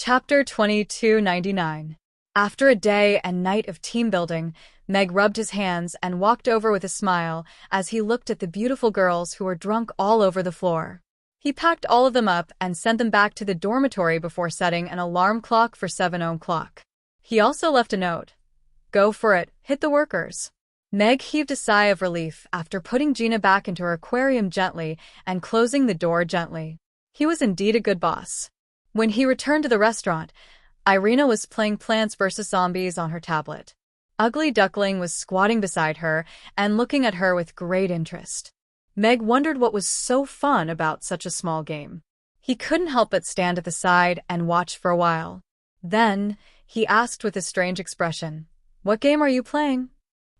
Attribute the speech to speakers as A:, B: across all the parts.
A: Chapter 2299. After a day and night of team building, Meg rubbed his hands and walked over with a smile as he looked at the beautiful girls who were drunk all over the floor. He packed all of them up and sent them back to the dormitory before setting an alarm clock for 7 o'clock. He also left a note. "Go for it, hit the workers." Meg heaved a sigh of relief after putting Gina back into her aquarium gently and closing the door gently. He was indeed a good boss. When he returned to the restaurant, Irina was playing Plants vs. Zombies on her tablet. Ugly Duckling was squatting beside her and looking at her with great interest. Meg wondered what was so fun about such a small game. He couldn't help but stand at the side and watch for a while. Then, he asked with a strange expression, "What game are you playing?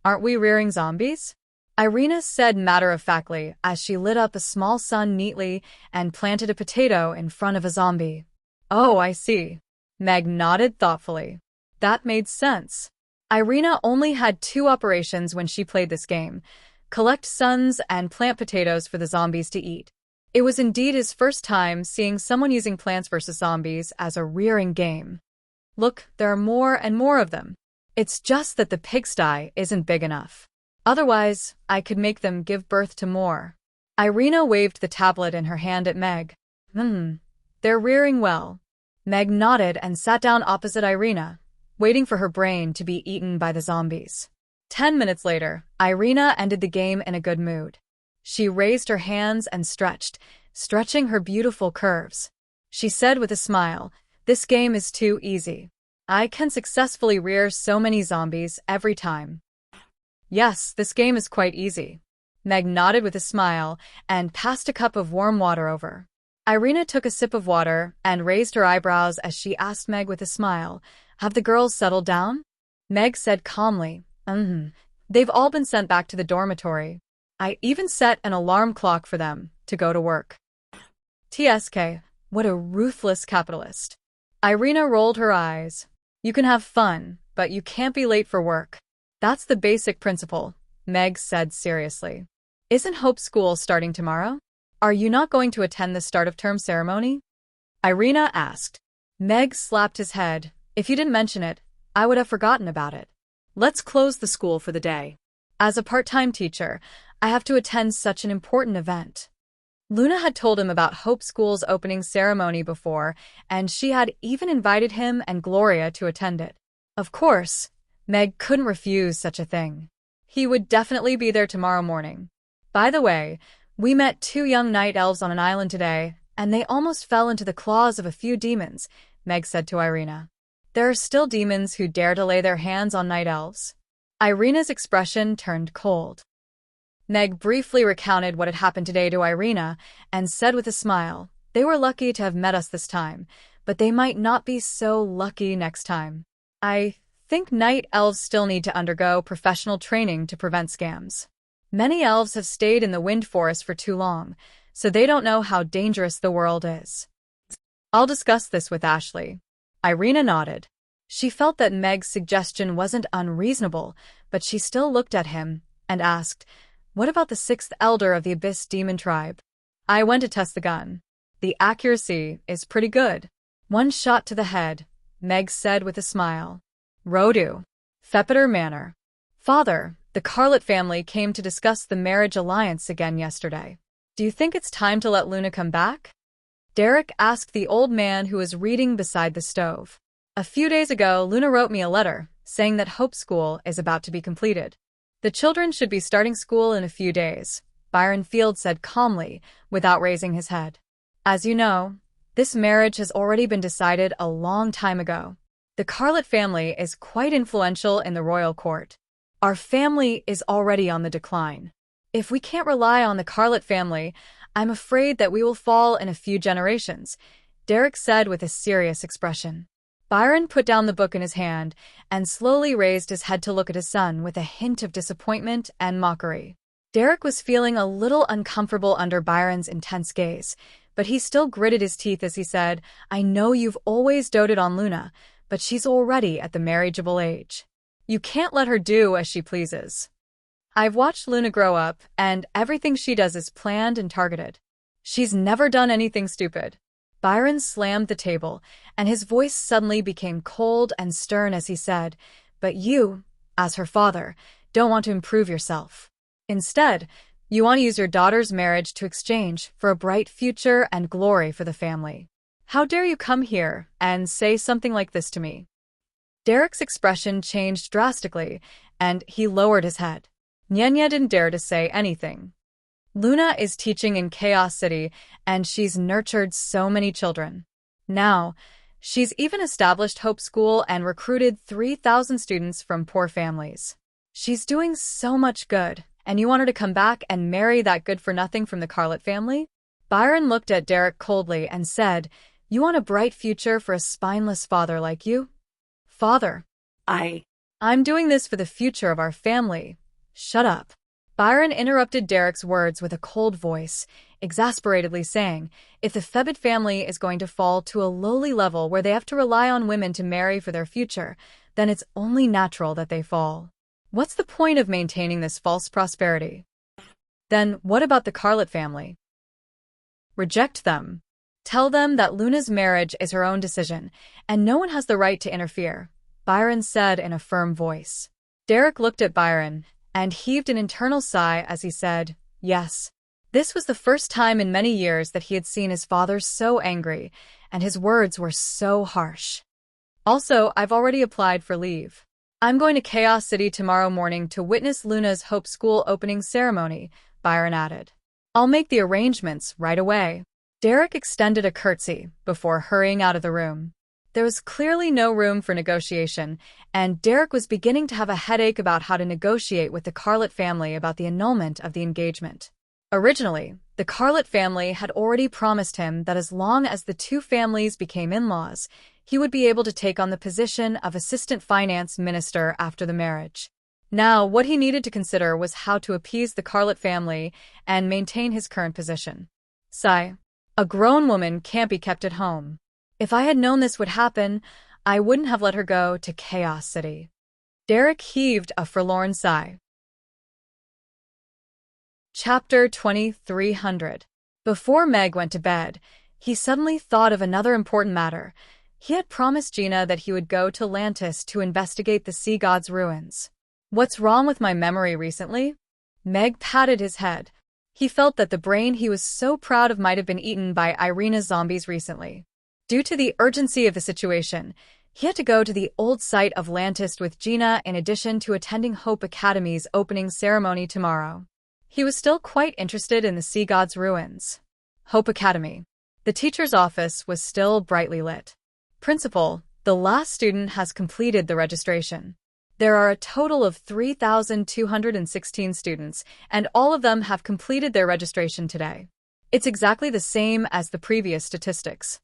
A: Aren't we rearing zombies?" Irina said matter-of-factly as she lit up a small sun neatly and planted a potato in front of a zombie. "Oh, I see." Meg nodded thoughtfully. That made sense. Irina only had 2 operations when she played this game: collect suns and plant potatoes for the zombies to eat. It was indeed his first time seeing someone using Plants vs. Zombies as a rearing game. "Look, there are more and more of them. It's just that the pigsty isn't big enough. Otherwise, I could make them give birth to more." Irina waved the tablet in her hand at Meg. They're rearing well." Meg nodded and sat down opposite Irina, waiting for her brain to be eaten by the zombies. 10 minutes later, Irina ended the game in a good mood. She raised her hands and stretched, stretching her beautiful curves. She said with a smile, "This game is too easy. I can successfully rear so many zombies every time." "Yes, this game is quite easy." Meg nodded with a smile and passed a cup of warm water over. Irina took a sip of water and raised her eyebrows as she asked Meg with a smile, "Have the girls settled down?" Meg said calmly, They've all been sent back to the dormitory. I even set an alarm clock for them to go to work." TSK, what a ruthless capitalist. Irina rolled her eyes. "You can have fun, but you can't be late for work. That's the basic principle," Meg said seriously. "Isn't Hope School starting tomorrow? Are you not going to attend the start-of-term ceremony?" Irina asked. Meg slapped his head. "If you didn't mention it, I would have forgotten about it. Let's close the school for the day. As a part-time teacher, I have to attend such an important event." Luna had told him about Hope School's opening ceremony before, and she had even invited him and Gloria to attend it. Of course, Meg couldn't refuse such a thing. He would definitely be there tomorrow morning. "By the way, we met 2 young night elves on an island today, and they almost fell into the claws of a few demons," Meg said to Irina. "There are still demons who dare to lay their hands on night elves." Irina's expression turned cold. Meg briefly recounted what had happened today to Irina and said with a smile, "They were lucky to have met us this time, but they might not be so lucky next time. I think night elves still need to undergo professional training to prevent scams. Many elves have stayed in the wind forest for too long, so they don't know how dangerous the world is. I'll discuss this with Ashley." Irina nodded. She felt that Meg's suggestion wasn't unreasonable, but she still looked at him and asked, "What about the 6th elder of the Abyss Demon Tribe?" "I went to test the gun. The accuracy is pretty good. 1 shot to the head," Meg said with a smile. Rodu. Fepiter Manor. "Father, the Carlett family came to discuss the marriage alliance again yesterday. Do you think it's time to let Luna come back?" Derek asked the old man who was reading beside the stove. "A few days ago, Luna wrote me a letter saying that Hope School is about to be completed. The children should be starting school in a few days," Byron Field said calmly, without raising his head. "As you know, this marriage has already been decided a long time ago. The Carlett family is quite influential in the royal court. Our family is already on the decline. If we can't rely on the Carlett family, I'm afraid that we will fall in a few generations," Derek said with a serious expression. Byron put down the book in his hand and slowly raised his head to look at his son with a hint of disappointment and mockery. Derek was feeling a little uncomfortable under Byron's intense gaze, but he still gritted his teeth as he said, "I know you've always doted on Luna, but she's already at the marriageable age. You can't let her do as she pleases. I've watched Luna grow up, and everything she does is planned and targeted. She's never done anything stupid." Byron slammed the table, and his voice suddenly became cold and stern as he said, "But you, as her father, don't want to improve yourself. Instead, you want to use your daughter's marriage to exchange for a bright future and glory for the family. How dare you come here and say something like this to me?" Derek's expression changed drastically, and he lowered his head. Nyenya didn't dare to say anything. Luna is teaching in Chaos City, and she's nurtured so many children. Now, she's even established Hope School and recruited 3,000 students from poor families. She's doing so much good, and you want her to come back and marry that good-for-nothing from the Carlett family? Byron looked at Derek coldly and said, "You want a bright future for a spineless father like you?" "Father, I'm doing this for the future of our family. Shut up." Byron interrupted Derek's words with a cold voice, exasperatedly saying, "If the Febid family is going to fall to a lowly level where they have to rely on women to marry for their future, then it's only natural that they fall. What's the point of maintaining this false prosperity? Then what about the Carlett family? Reject them. Tell them that Luna's marriage is her own decision, and no one has the right to interfere," Byron said in a firm voice. Derek looked at Byron and heaved an internal sigh as he said, "Yes." This was the first time in many years that he had seen his father so angry, and his words were so harsh. "Also, I've already applied for leave. I'm going to Chaos City tomorrow morning to witness Luna's Hope School opening ceremony," Byron added. "I'll make the arrangements right away." Derek extended a curtsy before hurrying out of the room. There was clearly no room for negotiation, and Derek was beginning to have a headache about how to negotiate with the Carlett family about the annulment of the engagement. Originally, the Carlett family had already promised him that as long as the two families became in-laws, he would be able to take on the position of assistant finance minister after the marriage. Now, what he needed to consider was how to appease the Carlett family and maintain his current position. Sigh. A grown woman can't be kept at home. If I had known this would happen, I wouldn't have let her go to Chaos City. Derek heaved a forlorn sigh. Chapter 2300. Before Meg went to bed, he suddenly thought of another important matter. He had promised Gina that he would go to Lantis to investigate the sea god's ruins. "What's wrong with my memory recently?" Meg patted his head. He felt that the brain he was so proud of might have been eaten by Irina's zombies recently. Due to the urgency of the situation, he had to go to the old site of Lantis with Gina in addition to attending Hope Academy's opening ceremony tomorrow. He was still quite interested in the sea god's ruins. Hope Academy. The teacher's office was still brightly lit. "Principal, the last student has completed the registration. There are a total of 3,216 students, and all of them have completed their registration today. It's exactly the same as the previous statistics."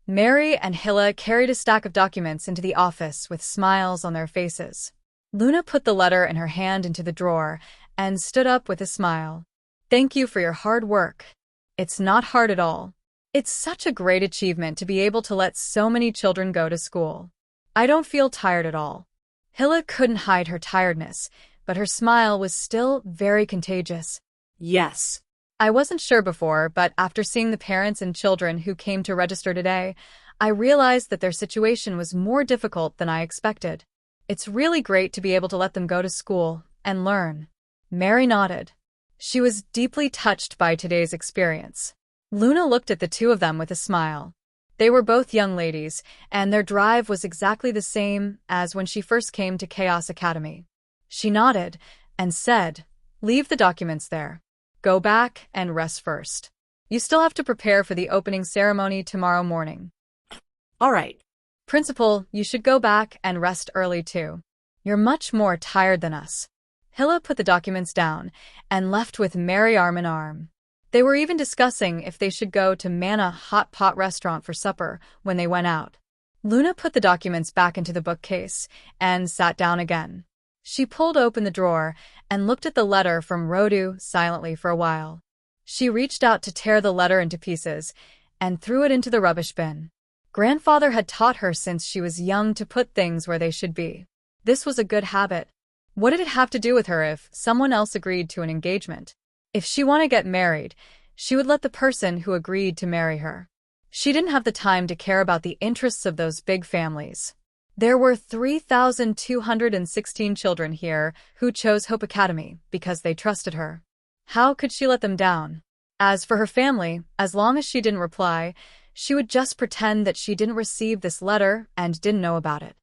A: Mary and Hilla carried a stack of documents into the office with smiles on their faces. Luna put the letter in her hand into the drawer and stood up with a smile. "Thank you for your hard work. It's not hard at all. It's such a great achievement to be able to let so many children go to school. I don't feel tired at all." Hilla couldn't hide her tiredness, but her smile was still very contagious.
B: "Yes.
A: I wasn't sure before, but after seeing the parents and children who came to register today, I realized that their situation was more difficult than I expected. It's really great to be able to let them go to school and learn." Mary nodded. She was deeply touched by today's experience. Luna looked at the two of them with a smile. They were both young ladies, and their drive was exactly the same as when she first came to Chaos Academy. She nodded and said, "Leave the documents there. Go back and rest first. You still have to prepare for the opening ceremony tomorrow morning."
B: All right.
A: "Principal, you should go back and rest early too. You're much more tired than us." Hilla put the documents down and left with Mary arm in arm. They were even discussing if they should go to Manna Hot Pot restaurant for supper when they went out. Luna put the documents back into the bookcase and sat down again. She pulled open the drawer and looked at the letter from Rodu silently for a while. She reached out to tear the letter into pieces and threw it into the rubbish bin. Grandfather had taught her since she was young to put things where they should be. This was a good habit. What did it have to do with her if someone else agreed to an engagement? If she wanted to get married, she would let the person who agreed to marry her. She didn't have the time to care about the interests of those big families. There were 3,216 children here who chose Hope Academy because they trusted her. How could she let them down? As for her family, as long as she didn't reply, she would just pretend that she didn't receive this letter and didn't know about it.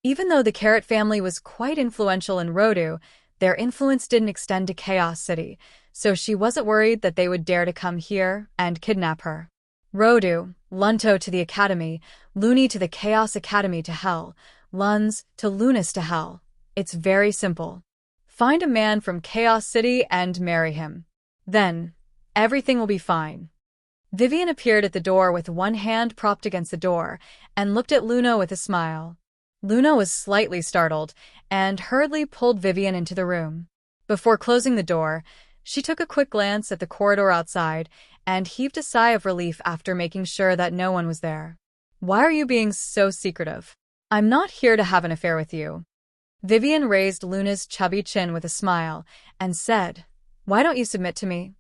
A: Even though the Carrot family was quite influential in Rodu, their influence didn't extend to Chaos City, so she wasn't worried that they would dare to come here and kidnap her. Rodu, Lunto to the Academy, Loony to the Chaos Academy to hell, Luns to Lunas to hell. It's very simple. Find a man from Chaos City and marry him. Then, everything will be fine. Vivian appeared at the door with one hand propped against the door and looked at Luna with a smile. Luna was slightly startled and hurriedly pulled Vivian into the room. Before closing the door, she took a quick glance at the corridor outside and heaved a sigh of relief after making sure that no one was there. Why are you being so secretive? I'm not here to have an affair with you. Vivian raised Luna's chubby chin with a smile and said, Why don't you submit to me?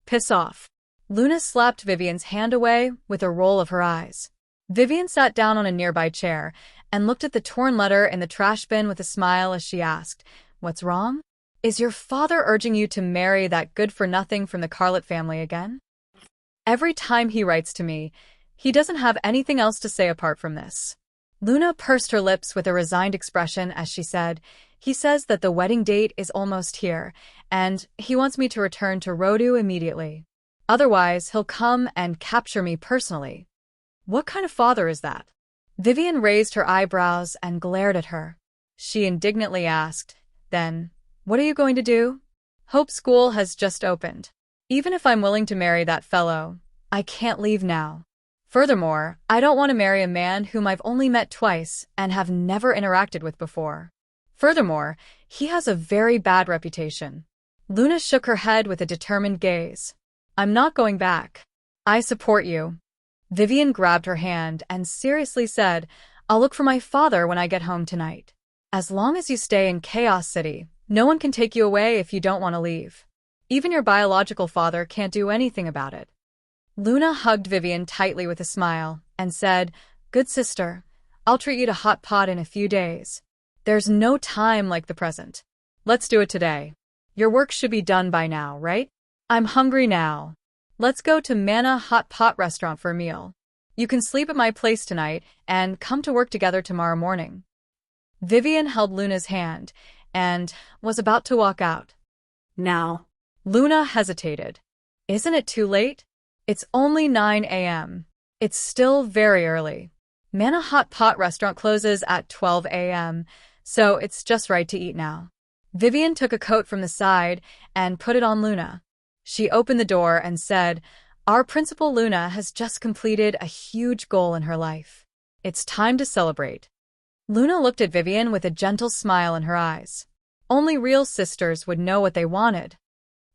A: Piss off. Luna slapped Vivian's hand away with a roll of her eyes. Vivian sat down on a nearby chair and looked at the torn letter in the trash bin with a smile as she asked, What's wrong? Is your father urging you to marry that good-for-nothing from the Carlett family again? Every time he writes to me, he doesn't have anything else to say apart from this. Luna pursed her lips with a resigned expression as she said, He says that the wedding date is almost here, and he wants me to return to Rodu immediately. Otherwise, he'll come and capture me personally. What kind of father is that? Vivian raised her eyebrows and glared at her. She indignantly asked, Then, what are you going to do? Hope School has just opened. Even if I'm willing to marry that fellow, I can't leave now. Furthermore, I don't want to marry a man whom I've only met twice and have never interacted with before. Furthermore, he has a very bad reputation. Luna shook her head with a determined gaze. I'm not going back. I support you. Vivian grabbed her hand and seriously said, I'll look for my father when I get home tonight. As long as you stay in Chaos City, no one can take you away if you don't want to leave. Even your biological father can't do anything about it. Luna hugged Vivian tightly with a smile and said, Good sister, I'll treat you to hot pot in a few days. There's no time like the present. Let's do it today. Your work should be done by now, right? I'm hungry now. Let's go to Mana Hot Pot restaurant for a meal. You can sleep at my place tonight and come to work together tomorrow morning. Vivian held Luna's hand and was about to walk out.
B: Now.
A: Luna hesitated. Isn't it too late? It's only 9 a.m. It's still very early. Mana Hot Pot restaurant closes at 12 a.m., so it's just right to eat now. Vivian took a coat from the side and put it on Luna. She opened the door and said, Our principal Luna has just completed a huge goal in her life. It's time to celebrate. Luna looked at Vivian with a gentle smile in her eyes. Only real sisters would know what they wanted.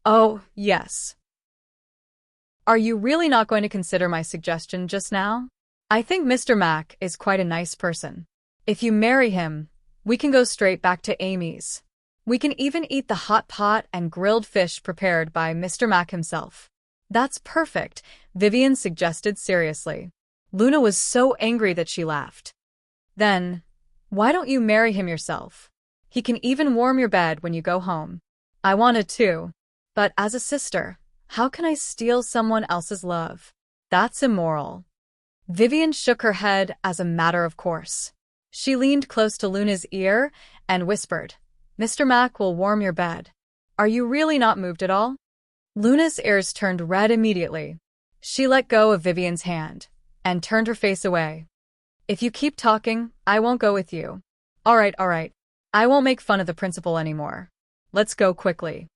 A: Oh, yes. Are you really not going to consider my suggestion just now? I think Mr. Mack is quite a nice person. If you marry him, we can go straight back to Amy's. We can even eat the hot pot and grilled fish prepared by Mr. Mack himself. That's perfect, Vivian suggested seriously. Luna was so angry that she laughed. Then, why don't you marry him yourself? He can even warm your bed when you go home. I wanted to. But as a sister, how can I steal someone else's love? That's immoral. Vivian shook her head as a matter of course. She leaned close to Luna's ear and whispered, Mr. Mack will warm your bed. Are you really not moved at all? Luna's ears turned red immediately. She let go of Vivian's hand and turned her face away. If you keep talking, I won't go with you. All right. I won't make fun of the principal anymore. Let's go quickly.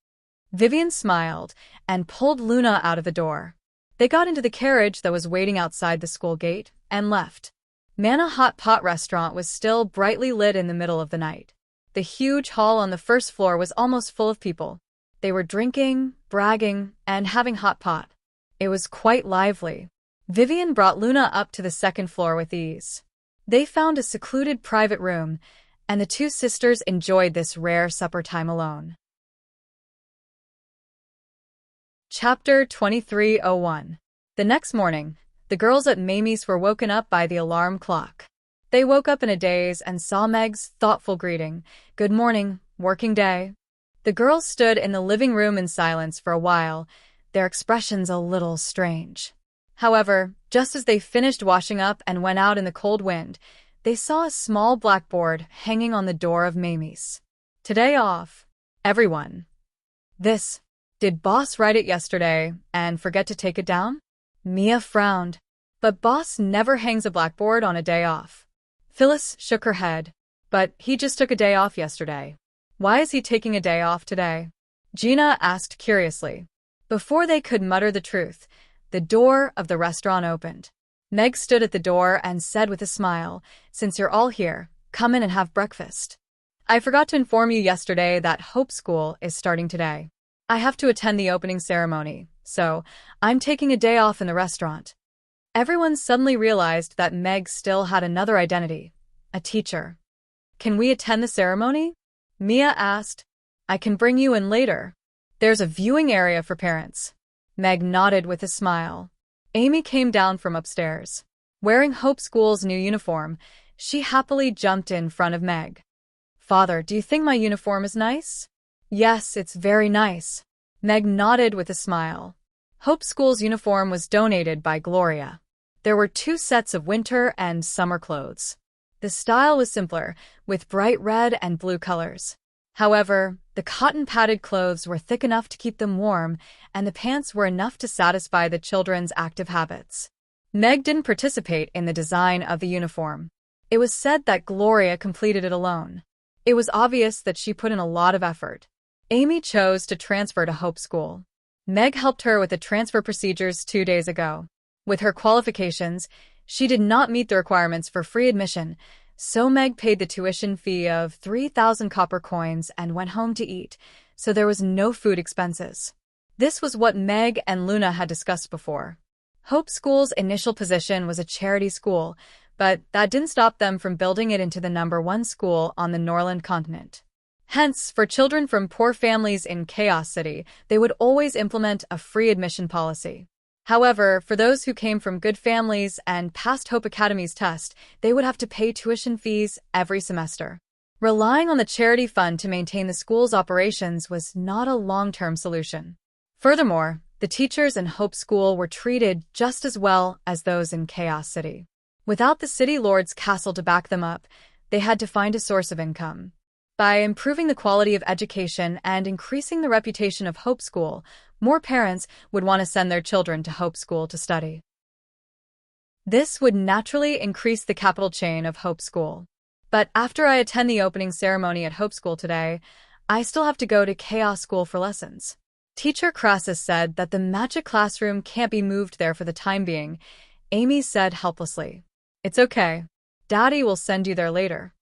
A: Vivian smiled and pulled Luna out of the door. They got into the carriage that was waiting outside the school gate and left. Mana Hot Pot restaurant was still brightly lit in the middle of the night. The huge hall on the first floor was almost full of people. They were drinking, bragging, and having hot pot. It was quite lively. Vivian brought Luna up to the second floor with ease. They found a secluded private room, and the two sisters enjoyed this rare supper time alone. Chapter 2301. The next morning, The girls at Mamie's were woken up by the alarm clock. They woke up in a daze and saw Meg's thoughtful greeting. "Good morning, working day." The girls stood in the living room in silence for a while, their expressions a little strange. However, just as they finished washing up and went out in the cold wind, they saw a small blackboard hanging on the door of Mamie's. "Today off, everyone." This. Did boss write it yesterday and forget to take it down? Mia frowned. But boss never hangs a blackboard on a day off. Phyllis shook her head. But he just took a day off yesterday. Why is he taking a day off today? Gina asked curiously. Before they could mutter the truth, the door of the restaurant opened. Meg stood at the door and said with a smile, "Since you're all here, come in and have breakfast. I forgot to inform you yesterday that Hope School is starting today. I have to attend the opening ceremony, so I'm taking a day off in the restaurant." Everyone suddenly realized that Meg still had another identity, a teacher. "Can we attend the ceremony?" Mia asked. "I can bring you in later. There's a viewing area for parents." Meg nodded with a smile. Amy came down from upstairs. Wearing Hope School's new uniform, she happily jumped in front of Meg. "Father, do you think my uniform is nice?" "Yes, it's very nice." Meg nodded with a smile. Hope School's uniform was donated by Gloria. There were 2 sets of winter and summer clothes. The style was simpler, with bright red and blue colors. However, the cotton-padded clothes were thick enough to keep them warm, and the pants were enough to satisfy the children's active habits. Meg didn't participate in the design of the uniform. It was said that Gloria completed it alone. It was obvious that she put in a lot of effort. Amy chose to transfer to Hope School. Meg helped her with the transfer procedures 2 days ago. With her qualifications, she did not meet the requirements for free admission, so Meg paid the tuition fee of 3,000 copper coins and went home to eat, so there was no food expenses. This was what Meg and Luna had discussed before. Hope School's initial position was a charity school, but that didn't stop them from building it into the #1 school on the Norland continent. Hence, for children from poor families in Chaos City, they would always implement a free admission policy. However, for those who came from good families and passed Hope Academy's test, they would have to pay tuition fees every semester. Relying on the charity fund to maintain the school's operations was not a long-term solution. Furthermore, the teachers in Hope School were treated just as well as those in Chaos City. Without the City Lord's castle to back them up, they had to find a source of income. By improving the quality of education and increasing the reputation of Hope School, more parents would want to send their children to Hope School to study. This would naturally increase the capital chain of Hope School. But after I attend the opening ceremony at Hope School today, I still have to go to Chaos School for lessons. Teacher Crassus said that the magic classroom can't be moved there for the time being, Amy said helplessly. "It's okay. Daddy will send you there later."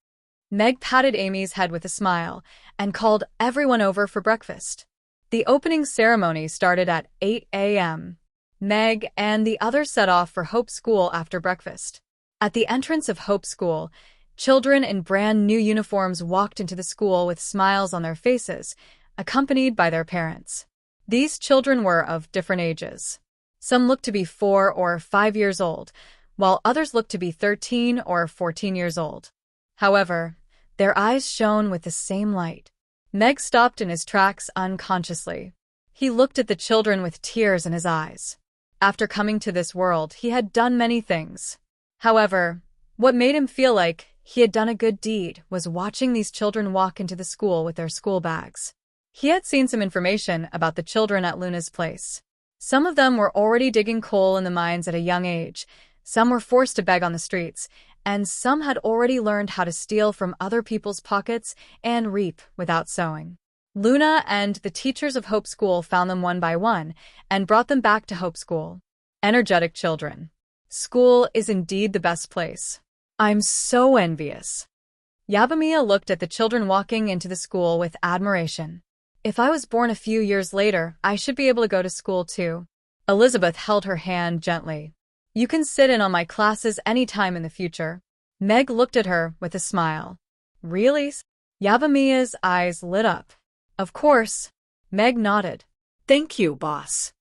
A: Meg patted Amy's head with a smile and called everyone over for breakfast. The opening ceremony started at 8 a.m. Meg and the others set off for Hope School after breakfast. At the entrance of Hope School, children in brand new uniforms walked into the school with smiles on their faces, accompanied by their parents. These children were of different ages. Some looked to be 4 or 5 years old, while others looked to be 13 or 14 years old. However, their eyes shone with the same light. Meg stopped in his tracks unconsciously. He looked at the children with tears in his eyes. After coming to this world, he had done many things. However, what made him feel like he had done a good deed was watching these children walk into the school with their school bags. He had seen some information about the children at Luna's place. Some of them were already digging coal in the mines at a young age, some were forced to beg on the streets, and some had already learned how to steal from other people's pockets and reap without sowing. Luna and the teachers of Hope School found them one by one and brought them back to Hope School. Energetic children. School is indeed the best place. I'm so envious. Yabamiya looked at the children walking into the school with admiration. If I was born a few years later, I should be able to go to school too. Elizabeth held her hand gently. You can sit in on my classes any time in the future. Meg looked at her with a smile. Really? Yabamiya's eyes lit up. Of course. Meg nodded.
B: Thank you, boss.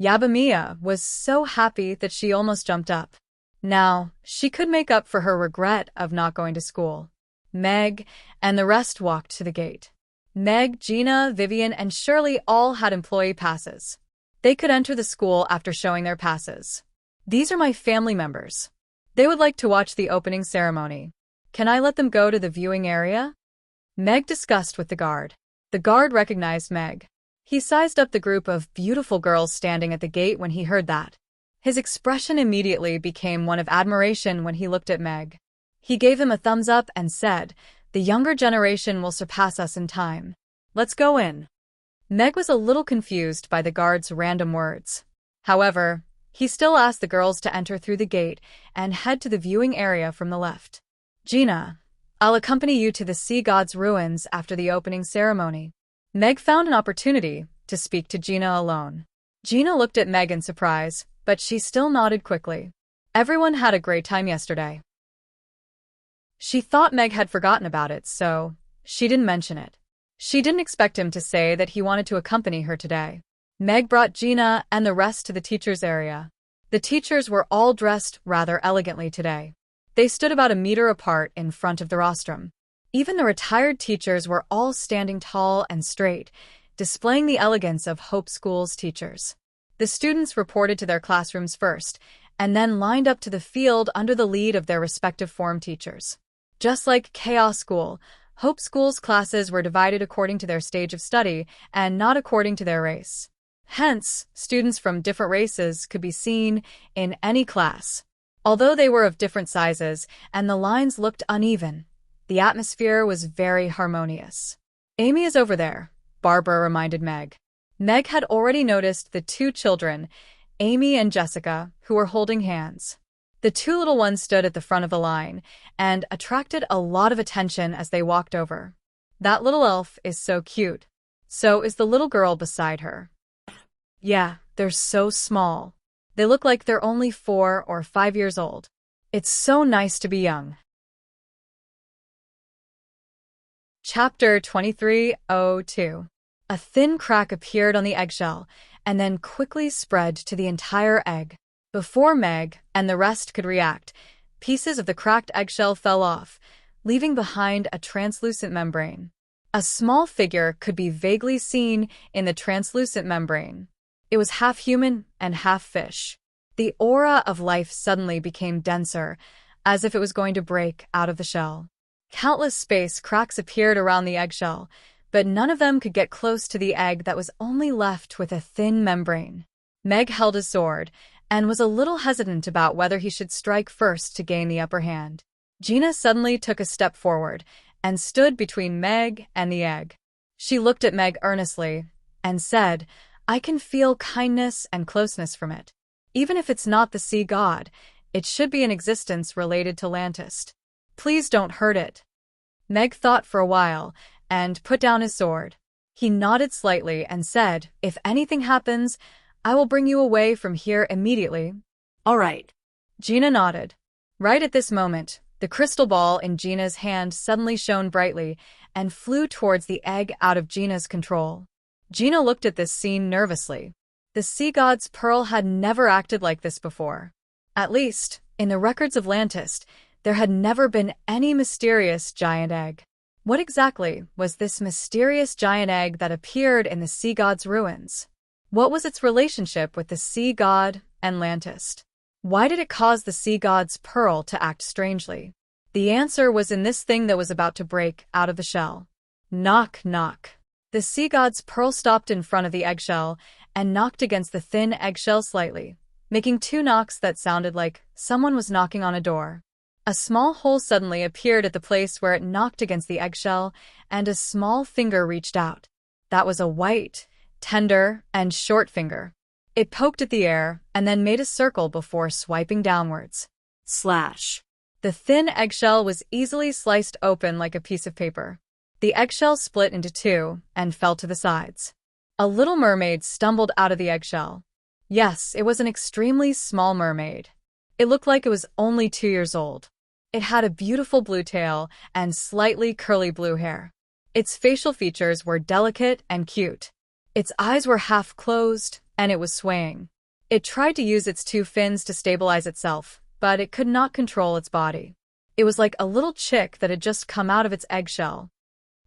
A: Yabamiya was so happy that she almost jumped up. Now, she could make up for her regret of not going to school. Meg and the rest walked to the gate. Meg, Gina, Vivian, and Shirley all had employee passes. They could enter the school after showing their passes. These are my family members. They would like to watch the opening ceremony. Can I let them go to the viewing area? Meg discussed with the guard. The guard recognized Meg. He sized up the group of beautiful girls standing at the gate when he heard that. His expression immediately became one of admiration when he looked at Meg. He gave him a thumbs up and said, "The younger generation will surpass us in time. Let's go in." Meg was a little confused by the guard's random words. However, he still asked the girls to enter through the gate and head to the viewing area from the left. "Gina, I'll accompany you to the Sea God's ruins after the opening ceremony." Meg found an opportunity to speak to Gina alone. Gina looked at Meg in surprise, but she still nodded quickly. Everyone had a great time yesterday. She thought Meg had forgotten about it, so she didn't mention it. She didn't expect him to say that he wanted to accompany her today. Meg brought Gina and the rest to the teachers' area. The teachers were all dressed rather elegantly today. They stood about a meter apart in front of the rostrum. Even the retired teachers were all standing tall and straight, displaying the elegance of Hope School's teachers. The students reported to their classrooms first, and then lined up to the field under the lead of their respective form teachers. Just like Chaos School, Hope School's classes were divided according to their stage of study and not according to their race. Hence, students from different races could be seen in any class. Although they were of different sizes and the lines looked uneven, the atmosphere was very harmonious. "Amy is over there," Barbara reminded Meg. Meg had already noticed the two children, Amy and Jessica, who were holding hands. The two little ones stood at the front of the line and attracted a lot of attention as they walked over. "That little elf is so cute. So is the little girl beside her. Yeah, they're so small. They look like they're only 4 or 5 years old. It's so nice to be young." Chapter 23:02. A thin crack appeared on the eggshell and then quickly spread to the entire egg. Before Meg and the rest could react, pieces of the cracked eggshell fell off, leaving behind a translucent membrane. A small figure could be vaguely seen in the translucent membrane. It was half human and half fish. The aura of life suddenly became denser, as if it was going to break out of the shell. Countless space cracks appeared around the eggshell, but none of them could get close to the egg that was only left with a thin membrane. Meg held his sword and was a little hesitant about whether he should strike first to gain the upper hand. Gina suddenly took a step forward and stood between Meg and the egg. She looked at Meg earnestly and said, "I can feel kindness and closeness from it. Even if it's not the sea god, it should be an existence related to Lantist. Please don't hurt it." Meg thought for a while and put down his sword. He nodded slightly and said, "If anything happens, I will bring you away from here immediately."
B: All right.
A: Gina nodded. Right at this moment, the crystal ball in Gina's hand suddenly shone brightly and flew towards the egg out of Gina's control. Gina looked at this scene nervously. The sea god's pearl had never acted like this before. At least, in the records of Lantist, there had never been any mysterious giant egg. What exactly was this mysterious giant egg that appeared in the sea god's ruins? What was its relationship with the sea god and Lantist? Why did it cause the sea god's pearl to act strangely? The answer was in this thing that was about to break out of the shell. Knock, knock. The sea god's pearl stopped in front of the eggshell and knocked against the thin eggshell slightly, making 2 knocks that sounded like someone was knocking on a door. A small hole suddenly appeared at the place where it knocked against the eggshell, and a small finger reached out. That was a white, tender, and short finger. It poked at the air and then made a circle before swiping downwards.
B: Slash.
A: The thin eggshell was easily sliced open like a piece of paper. The eggshell split into 2 and fell to the sides. A little mermaid stumbled out of the eggshell. Yes, it was an extremely small mermaid. It looked like it was only 2 years old. It had a beautiful blue tail and slightly curly blue hair. Its facial features were delicate and cute. Its eyes were half closed and it was swaying. It tried to use its two fins to stabilize itself, but it could not control its body. It was like a little chick that had just come out of its eggshell.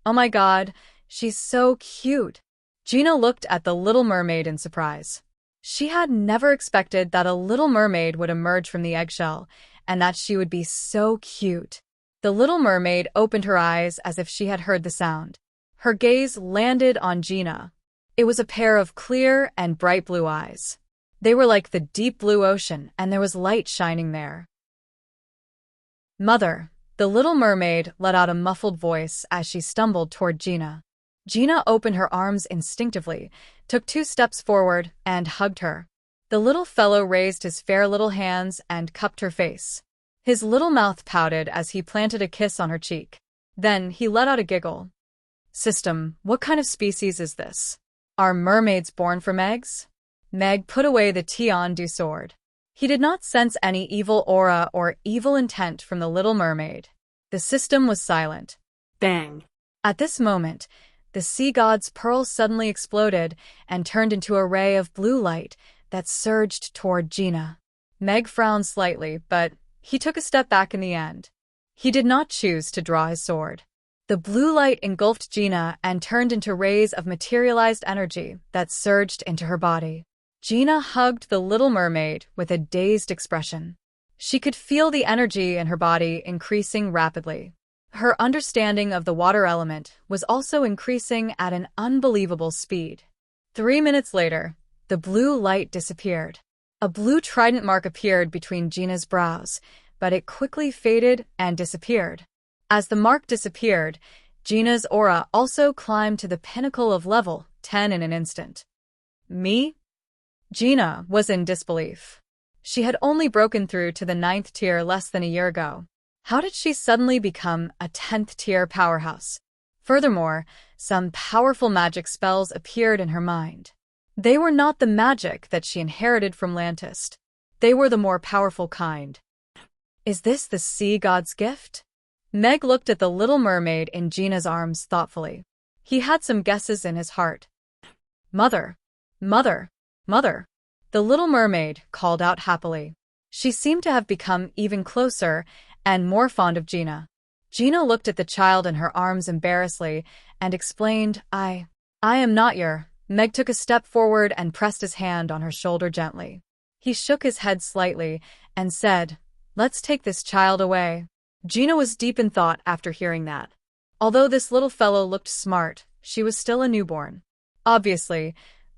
A: Oh my God, she's so cute. Gina looked at the little mermaid in surprise. She had never expected that a little mermaid would emerge from the eggshell, and that she would be so cute. The little mermaid opened her eyes as if she had heard the sound. Her gaze landed on Gina. It was a pair of clear and bright blue eyes. They were like the deep blue ocean, and there was light shining there. Mother, the little mermaid let out a muffled voice as she stumbled toward Gina. Gina opened her arms instinctively, took 2 steps forward, and hugged her. The little fellow raised his fair little hands and cupped her face. His little mouth pouted as he planted a kiss on her cheek. Then he let out a giggle. System, what kind of species is this? Are mermaids born from eggs? Meg put away the Tian-Du sword. He did not sense any evil aura or evil intent from the little mermaid. The system was silent.
B: Bang.
A: At this moment, the sea god's pearl suddenly exploded and turned into a ray of blue light that surged toward Gina. Meg frowned slightly, but he took a step back in the end. He did not choose to draw his sword. The blue light engulfed Gina and turned into rays of materialized energy that surged into her body. Gina hugged the little mermaid with a dazed expression. She could feel the energy in her body increasing rapidly. Her understanding of the water element was also increasing at an unbelievable speed. 3 minutes later, the blue light disappeared. A blue trident mark appeared between Gina's brows, but it quickly faded and disappeared. As the mark disappeared, Gina's aura also climbed to the pinnacle of level 10 in an instant. Me? Gina was in disbelief. She had only broken through to the 9th tier less than a year ago. How did she suddenly become a 10th tier powerhouse? Furthermore, some powerful magic spells appeared in her mind. They were not the magic that she inherited from Lantist. They were the more powerful kind. Is this the sea god's gift? Meg looked at the little mermaid in Gina's arms thoughtfully. He had some guesses in his heart. Mother, mother, mother. The little mermaid called out happily. She seemed to have become even closer and more fond of Gina. Gina looked at the child in her arms embarrassedly and explained, I am not your. Meg took a step forward and pressed his hand on her shoulder gently. He shook his head slightly and said, Let's take this child away. Gina was deep in thought after hearing that. Although this little fellow looked smart, she was still a newborn. Obviously,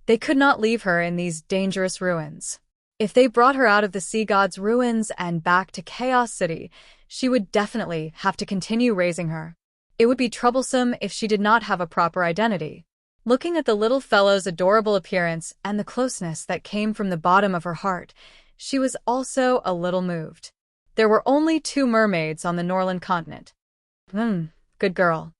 A: they could not leave her in these dangerous ruins. If they brought her out of the sea god's ruins and back to Chaos City, she would definitely have to continue raising her. It would be troublesome if she did not have a proper identity. Looking at the little fellow's adorable appearance and the closeness that came from the bottom of her heart, she was also a little moved. There were only 2 mermaids on the Norland continent. Good girl.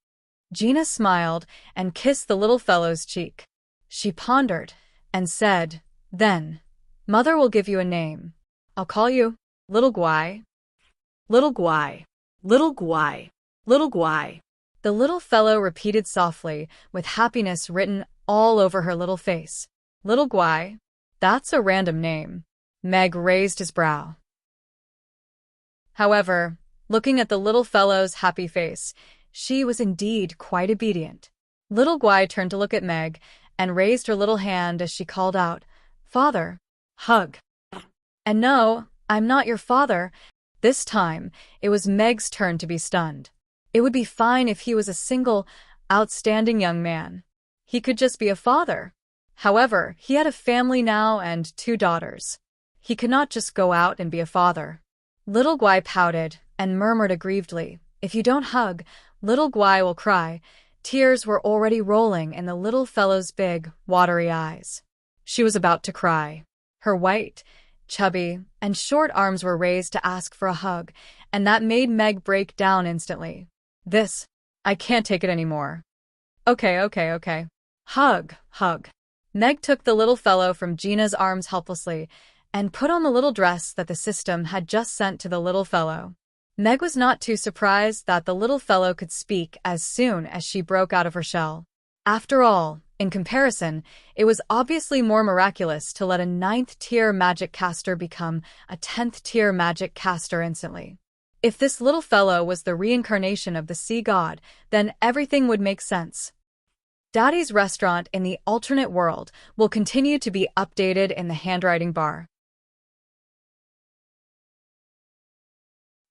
A: Gina smiled and kissed the little fellow's cheek. She pondered and said, Then, Mother will give you a name. I'll call you Little Guai.
B: Little Guai. Little Guai. Little Guai.
A: The little fellow repeated softly, with happiness written all over her little face. Little Guai? That's a random name. Meg raised his brow. However, looking at the little fellow's happy face, she was indeed quite obedient. Little Guai turned to look at Meg and raised her little hand as she called out, Father. Hug. And no, I'm not your father. This time, it was Meg's turn to be stunned. It would be fine if he was a single, outstanding young man. He could just be a father. However, he had a family now and 2 daughters. He could not just go out and be a father. Little Guai pouted and murmured aggrievedly, If you don't hug, Little Guai will cry. Tears were already rolling in the little fellow's big, watery eyes. She was about to cry. Her white, chubby, and short arms were raised to ask for a hug, and that made Meg break down instantly. I can't take it anymore. Okay. Hug. Meg took the little fellow from Gina's arms helplessly and put on the little dress that the system had just sent to the little fellow. Meg was not too surprised that the little fellow could speak as soon as she broke out of her shell. After all, In comparison, it was obviously more miraculous to let a 9th-tier magic caster become a 10th-tier magic caster instantly. If this little fellow was the reincarnation of the sea god, then everything would make sense. Daddy's restaurant in the alternate world will continue to be updated in the handwriting bar.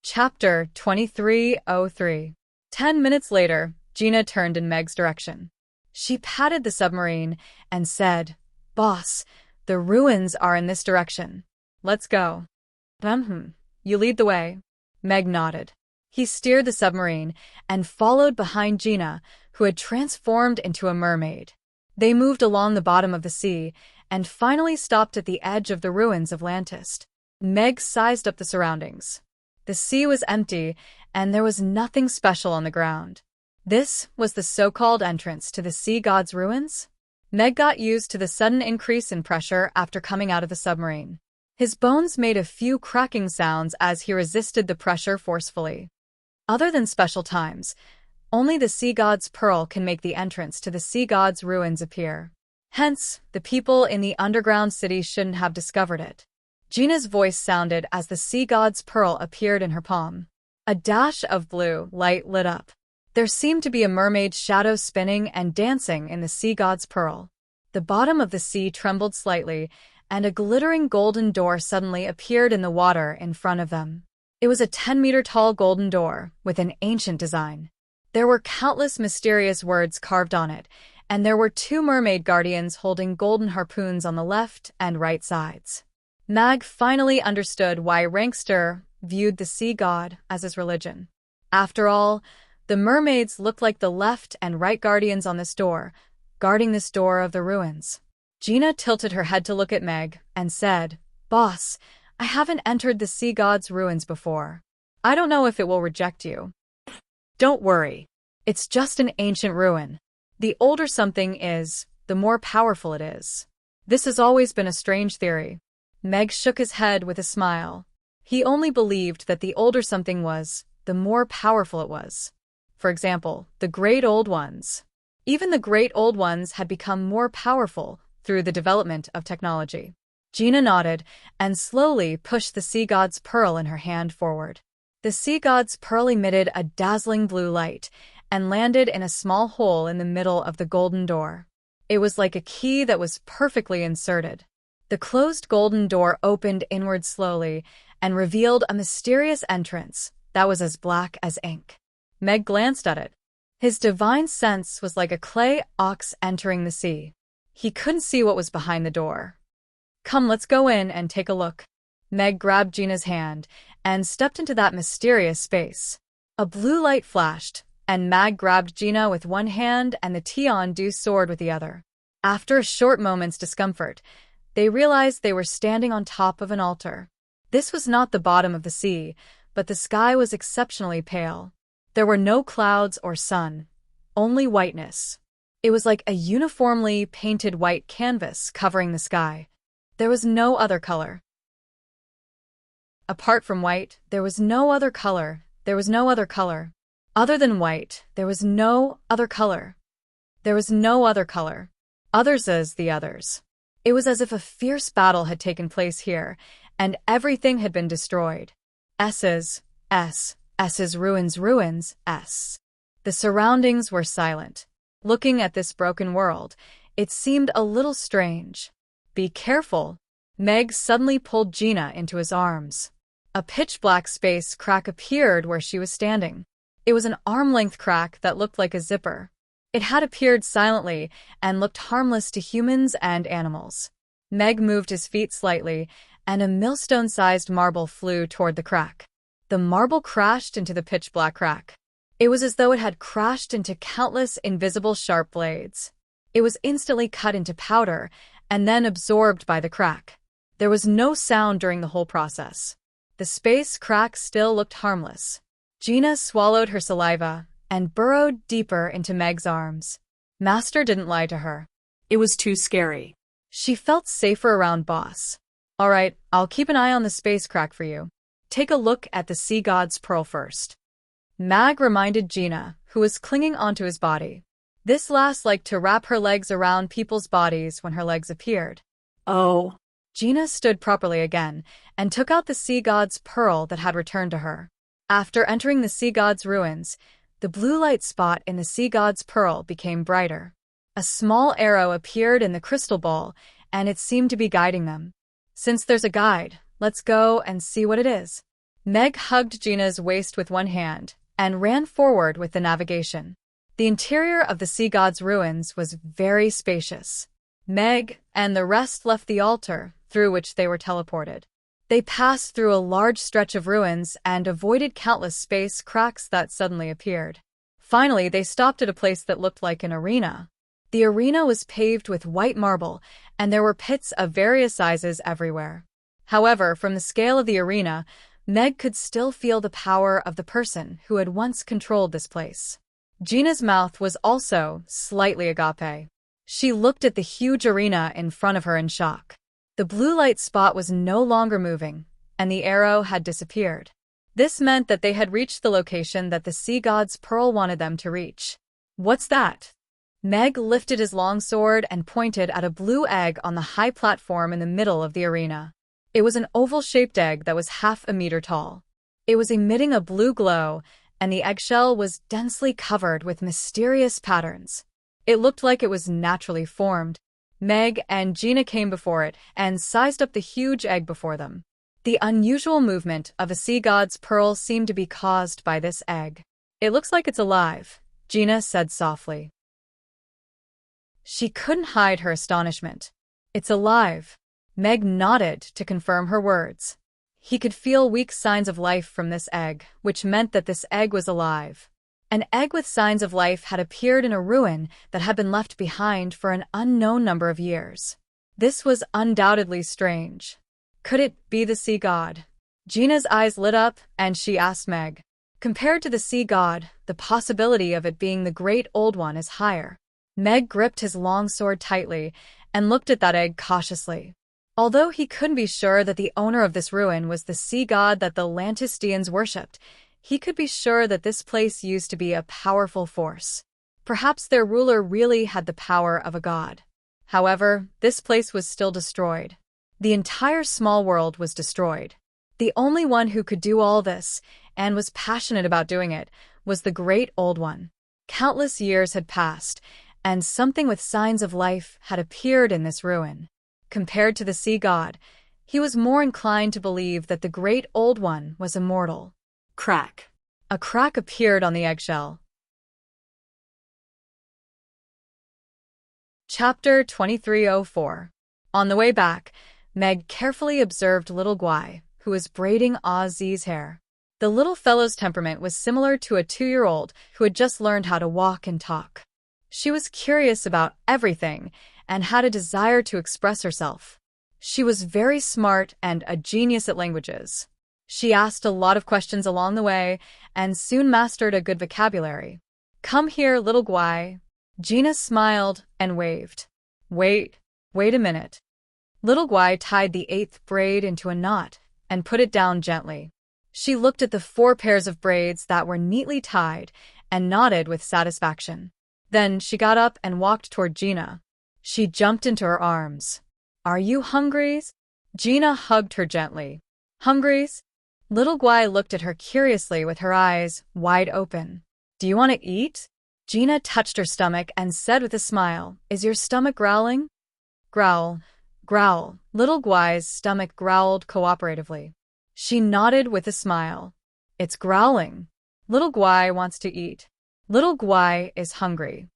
A: Chapter 2303. 10 minutes later, Gina turned in Meg's direction. She patted the submarine and said, "Boss, the ruins are in this direction. Let's go." You lead the way." Meg nodded. He steered the submarine and followed behind Gina, who had transformed into a mermaid. They moved along the bottom of the sea and finally stopped at the edge of the ruins of Atlantis. Meg sized up the surroundings. The sea was empty, and there was nothing special on the ground. This was the so-called entrance to the sea god's ruins? Meg got used to the sudden increase in pressure after coming out of the submarine. His bones made a few cracking sounds as he resisted the pressure forcefully. Other than special times, only the sea god's pearl can make the entrance to the sea god's ruins appear. Hence, the people in the underground city shouldn't have discovered it. Gina's voice sounded as the sea god's pearl appeared in her palm. A dash of blue light lit up. There seemed to be a mermaid's shadow spinning and dancing in the sea god's pearl. The bottom of the sea trembled slightly, and a glittering golden door suddenly appeared in the water in front of them. It was a 10-meter-tall golden door with an ancient design. There were countless mysterious words carved on it, and there were 2 mermaid guardians holding golden harpoons on the left and right sides. Mag finally understood why Rankster viewed the sea god as his religion. After all, the mermaids looked like the left and right guardians on this door, guarding this door of the ruins. Gina tilted her head to look at Meg and said, "Boss, I haven't entered the sea god's ruins before. I don't know if it will reject you."
B: Don't worry.
A: It's just an ancient ruin. The older something is, the more powerful it is. This has always been a strange theory. Meg shook his head with a smile. He only believed that the older something was, the more powerful it was. For example, the Great Old Ones. Even the Great Old Ones had become more powerful through the development of technology. Gina nodded and slowly pushed the sea god's pearl in her hand forward. The sea god's pearl emitted a dazzling blue light and landed in a small hole in the middle of the golden door. It was like a key that was perfectly inserted. The closed golden door opened inward slowly and revealed a mysterious entrance that was as black as ink. Meg glanced at it. His divine sense was like a clay ox entering the sea. He couldn't see what was behind the door. "Come, let's go in and take a look." Meg grabbed Gina's hand and stepped into that mysterious space. A blue light flashed, and Mag grabbed Gina with one hand and the Tian-Du sword with the other. After a short moment's discomfort, they realized they were standing on top of an altar. This was not the bottom of the sea, but the sky was exceptionally pale. There were no clouds or sun, only whiteness. It was like a uniformly painted white canvas covering the sky. There was no other color. Apart from white, there was no other color. There was no other color. Other than white, there was no other color. There was no other color. Others as the others. It was as if a fierce battle had taken place here, and everything had been destroyed. S's ruins, S. The surroundings were silent. Looking at this broken world, it seemed a little strange. "Be careful." Meg suddenly pulled Gina into his arms. A pitch-black space crack appeared where she was standing. It was an arm-length crack that looked like a zipper. It had appeared silently and looked harmless to humans and animals. Meg moved his feet slightly, and a millstone-sized marble flew toward the crack. The marble crashed into the pitch-black crack. It was as though it had crashed into countless invisible sharp blades. It was instantly cut into powder and then absorbed by the crack. There was no sound during the whole process. The space crack still looked harmless. Gina swallowed her saliva and burrowed deeper into Meg's arms. Master didn't lie to her.
B: It was too scary.
A: She felt safer around Boss. "All right, I'll keep an eye on the space crack for you. Take a look at the sea god's pearl first." Mag reminded Gina, who was clinging onto his body. This last liked to wrap her legs around people's bodies when her legs appeared.
B: Oh,
A: Gina stood properly again and took out the sea god's pearl that had returned to her. After entering the sea god's ruins, the blue light spot in the sea god's pearl became brighter. A small arrow appeared in the crystal ball, and it seemed to be guiding them. Since there's a guide, let's go and see what it is. Meg hugged Gina's waist with one hand and ran forward with the navigation. The interior of the sea god's ruins was very spacious. Meg and the rest left the altar, through which they were teleported. They passed through a large stretch of ruins and avoided countless space cracks that suddenly appeared. Finally, they stopped at a place that looked like an arena. The arena was paved with white marble, and there were pits of various sizes everywhere. However, from the scale of the arena, Meg could still feel the power of the person who had once controlled this place. Gina's mouth was also slightly agape. She looked at the huge arena in front of her in shock. The blue light spot was no longer moving, and the arrow had disappeared. This meant that they had reached the location that the sea god's pearl wanted them to reach. What's that? Meg lifted his long sword and pointed at a blue egg on the high platform in the middle of the arena. It was an oval-shaped egg that was half a meter tall. It was emitting a blue glow, and the eggshell was densely covered with mysterious patterns. It looked like it was naturally formed. Meg and Gina came before it and sized up the huge egg before them. The unusual movement of a sea god's pearl seemed to be caused by this egg. It looks like it's alive, Gina said softly. She couldn't hide her astonishment. It's alive. Meg nodded to confirm her words. He could feel weak signs of life from this egg, which meant that this egg was alive. An egg with signs of life had appeared in a ruin that had been left behind for an unknown number of years. This was undoubtedly strange. Could it be the sea god? Gina's eyes lit up, and she asked Meg. Compared to the sea god, the possibility of it being the Great Old One is higher. Meg gripped his long sword tightly and looked at that egg cautiously. Although he couldn't be sure that the owner of this ruin was the sea god that the Lantistians worshipped, he could be sure that this place used to be a powerful force. Perhaps their ruler really had the power of a god. However, this place was still destroyed. The entire small world was destroyed. The only one who could do all this, and was passionate about doing it, was the Great Old One. Countless years had passed, and something with signs of life had appeared in this ruin. Compared to the sea god, he was more inclined to believe that the Great Old One was immortal.
B: crack.
A: A crack appeared on the eggshell. Chapter 2304. On the way back, Meg carefully observed little Guai, who was braiding Ozzy's hair. The little fellow's temperament was similar to a 2-year-old who had just learned how to walk and talk. She was curious about everything and had a desire to express herself. She was very smart and a genius at languages. She asked a lot of questions along the way and soon mastered a good vocabulary. Come here, little Guai. Gina smiled and waved. Wait a minute. Little Guai tied the 8th braid into a knot and put it down gently. She looked at the 4 pairs of braids that were neatly tied and nodded with satisfaction. Then she got up and walked toward Gina. She jumped into her arms. Are you hungry? Gina hugged her gently. Hungry? Little Guai looked at her curiously with her eyes wide open. Do you want to eat? Gina touched her stomach and said with a smile, Is your stomach growling? Growl, growl. Little Guai's stomach growled cooperatively. She nodded with a smile. It's growling. Little Guai wants to eat. Little Guai is hungry.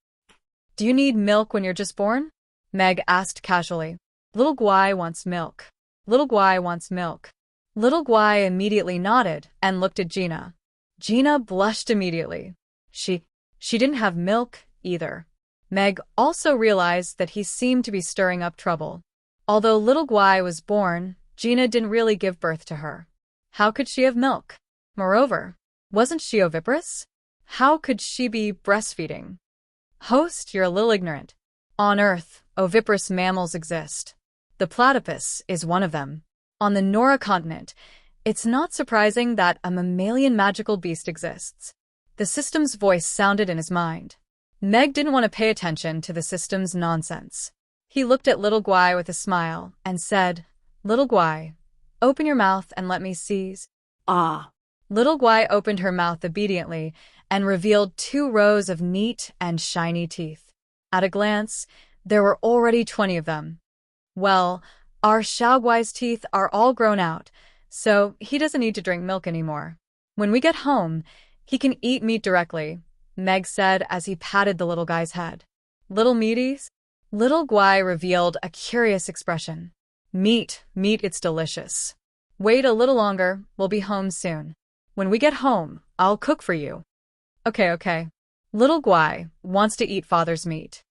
A: Do you need milk when you're just born? Meg asked casually. Little Guai wants milk. Little Guai wants milk. Little Guai immediately nodded and looked at Gina. Gina blushed immediately. She didn't have milk either. Meg also realized that he seemed to be stirring up trouble. Although little Guai was born, Gina didn't really give birth to her. How could she have milk? Moreover, wasn't she oviparous? How could she be breastfeeding? Host, you're a little ignorant. On Earth, oviparous mammals exist. The platypus is one of them. On the Nora continent, it's not surprising that a mammalian magical beast exists. The system's voice sounded in his mind. Meg didn't want to pay attention to the system's nonsense. He looked at little Guai with a smile and said, "Little Guai, open your mouth and let me seize."
B: Ah.
A: Little Guai opened her mouth obediently and revealed 2 rows of neat and shiny teeth. At a glance, there were already 20 of them. Well, our Xiao Guai's teeth are all grown out, so he doesn't need to drink milk anymore. When we get home, he can eat meat directly, Meg said as he patted the little guy's head. Little meaties? Little Guai revealed a curious expression. Meat, it's delicious. Wait a little longer, we'll be home soon. When we get home, I'll cook for you. Okay. Little Guai wants to eat father's meat.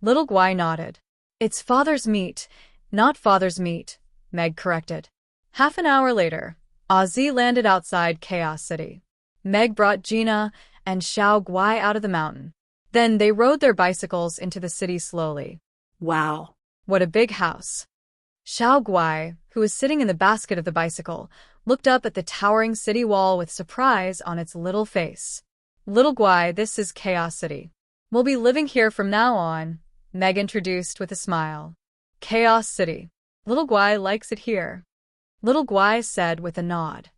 A: Little Guai nodded. It's father's meat, not father's meat, Meg corrected. Half an hour later, Ozzy landed outside Chaos City. Meg brought Gina and Xiao Guai out of the mountain. Then they rode their bicycles into the city slowly.
B: Wow.
A: What a big house. Xiao Guai, who was sitting in the basket of the bicycle, looked up at the towering city wall with surprise on its little face. Little Guai, this is Chaos City. We'll be living here from now on, Meg introduced with a smile. Chaos City. Little Guai likes it here. Little Guai said with a nod.